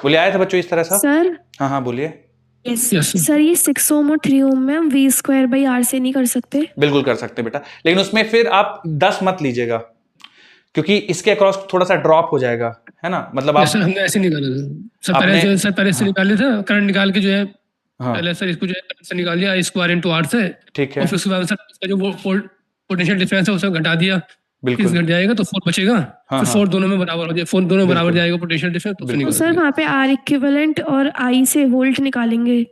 [SPEAKER 1] बोलिए आया था बच्चों इस तरह सा?
[SPEAKER 5] सर।
[SPEAKER 1] हाँ हाँ बोलिए।
[SPEAKER 5] Yes
[SPEAKER 2] Yes, sir.
[SPEAKER 5] सर, ये 6 ओम और 3 ओम में हम V²/R से नहीं कर सकते?
[SPEAKER 1] बिल्कुल कर सकते बेटा, लेकिन उसमें फिर आप 10 मत लीजिएगा, क्योंकि इसके अक्रॉस थोड़ा सा ड्रॉप हो जाएगा, है ना। मतलब आप
[SPEAKER 2] सर हमने ऐसे निकाला था सर,
[SPEAKER 1] आपने-
[SPEAKER 2] पहले से निकाल लिया था करंट निकाल के जो है,
[SPEAKER 1] हाँ
[SPEAKER 2] पहले सर इसको जो है करंट से निकाल दिया I² इंटू R से,
[SPEAKER 1] ठीक है,
[SPEAKER 2] और फिर उसके बाद सर इसका जो पोटेंशियल डिफरेंस है उसे घटा दिया, 6
[SPEAKER 1] बिल्कुल
[SPEAKER 2] घट जाएगा तो 4 बचेगा,
[SPEAKER 1] हाँ,
[SPEAKER 2] फिर
[SPEAKER 1] हाँ।
[SPEAKER 2] 4 दोनों में बराबर हो जाए, 4 दोनों में बराबर
[SPEAKER 1] बिल्कुल।
[SPEAKER 2] जाएगा पोटेंशियल डिफरेंस, तो
[SPEAKER 1] बिल्कुल।
[SPEAKER 5] तो सर वहाँ पे R इक्विवेलेंट और I से वोल्ट निकालेंगे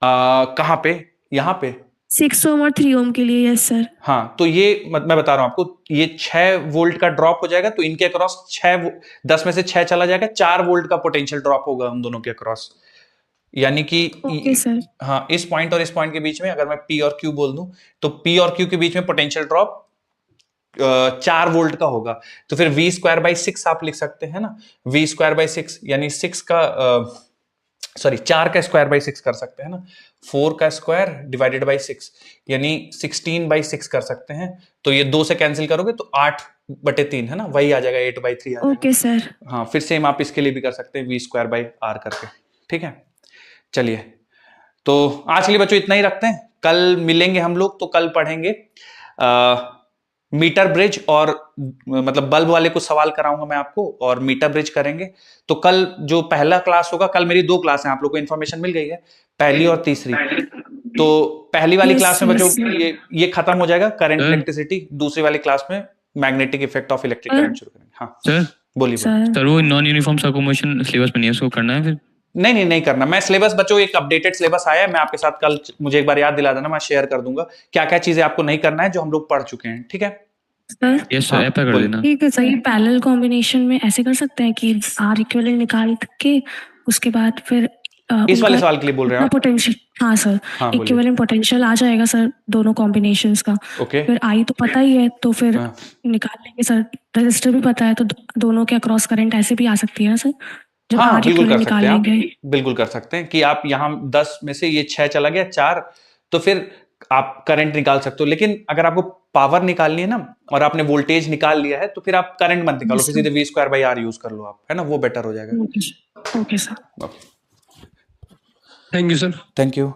[SPEAKER 1] कहाँ पे? यहाँ पे
[SPEAKER 5] 6 ओम और 3 ओम के लिए। Yes sir.
[SPEAKER 1] हाँ, तो ये मैं बता रहा हूँ आपको, ये 6 वोल्ट का ड्रॉप हो जाएगा, तो इनके अक्रॉस 10 में से 6 चला जाएगा, 4 वोल्ट का पोटेंशियल ड्रॉप होगा हम दोनों के अक्रॉस। यानी कि
[SPEAKER 5] ओके सर।
[SPEAKER 1] हाँ, इस पॉइंट और इस पॉइंट के बीच में अगर मैं P और Q बोल दूं, तो P और Q के बीच में पोटेंशियल ड्रॉप 4 वोल्ट का होगा, तो फिर V²/6 आप लिख सकते हैं ना। V²/6 यानी 4 का स्क्वायर/6 कर सकते हैं ना, 4 का स्क्वायर डिवाइडेड बाई 6 यानी 16/6 कर सकते हैं। तो ये 2 से कैंसिल करोगे तो 8/3 है ना, वही आ जाएगा, 8/3 आ जाएगा।
[SPEAKER 5] Okay sir.
[SPEAKER 1] हाँ, फिर सेम आप इसके लिए भी कर सकते हैं V²/R करके, ठीक है। चलिए, तो आज के लिए बच्चों इतना ही रखते हैं, कल मिलेंगे हम लोग, तो कल पढ़ेंगे मीटर ब्रिज, और मतलब बल्ब वाले कुछ सवाल कराऊंगा मैं आपको, और मीटर ब्रिज करेंगे। तो कल जो पहला क्लास होगा, कल मेरी 2 क्लास हैं, आप लोग को इन्फॉर्मेशन मिल गई है, पहली और तीसरी। तो पहली वाली क्लास में बच्चों ये खत्म हो जाएगा करंट इलेक्ट्रिसिटी, दूसरी वाली क्लास में magnetic effect of electric current शुरू करेंगे। हाँ
[SPEAKER 6] सर
[SPEAKER 1] बोलिए।
[SPEAKER 6] सर वो नॉन यूनिफॉर्म सर्कुलेशन सिलेबस में नहीं है, उसको करना है फिर?
[SPEAKER 1] नहीं करना। मैं सिलेबस बच्चों एक अपडेटेड सिलेबस आया है, मैं आपके साथ कल, मुझे एक बार याद दिला देना, मैं शेयर कर दूंगा क्या क्या चीजें आपको नहीं करना है जो हम लोग पढ़ चुके हैं, ठीक है?
[SPEAKER 3] सर
[SPEAKER 4] यस सर, ऐप पे कर
[SPEAKER 1] बोलिए।
[SPEAKER 4] देना।
[SPEAKER 3] ठीक है सर, ये पैरेलल कॉम्बिनेशन में ऐसे कर सकते हैं कि आर इक्विवेलेंट निकाल के उसके बाद फिर
[SPEAKER 1] इस वाले सवाल के लिए बोल रहे हैं आप?
[SPEAKER 3] पोटेंशियल, हाँ सर,
[SPEAKER 1] हाँ, बोलिए।
[SPEAKER 3] इक्विवेलेंट पोटेंशियल आ जाएगा सर दोनों कॉम्बिनेशंस का।
[SPEAKER 1] ओके।
[SPEAKER 3] फिर आई तो पता ही है, तो फिर
[SPEAKER 1] हाँ।
[SPEAKER 3] निकाल लेंगे सर। रजिस्टर भी पता है, तो दोनों के अक्रॉस करंट ऐसे भी आ सकती है ना सर, जब
[SPEAKER 1] हाँ,
[SPEAKER 3] आर
[SPEAKER 1] बिल्कुल कर
[SPEAKER 3] इक्विवेलेंट
[SPEAKER 1] सकते
[SPEAKER 3] निकाल
[SPEAKER 1] हैं आप,
[SPEAKER 3] लेंगे।
[SPEAKER 1] बिल्कुल कर सकते हैं कि आप यहाँ 10 में से ये 6 चला गया 4, तो फिर आप करंट निकाल सकते हो। लेकिन अगर आपको पावर निकालनी है ना और आपने वोल्टेज निकाल लिया है, तो फिर आप करंट मत निकालो, फिर सीधे v²/r यूज कर लो आप, है ना, वो बेटर हो जाएगा।
[SPEAKER 3] Okay sir.
[SPEAKER 1] Okay,
[SPEAKER 2] thank you sir.
[SPEAKER 1] Thank you.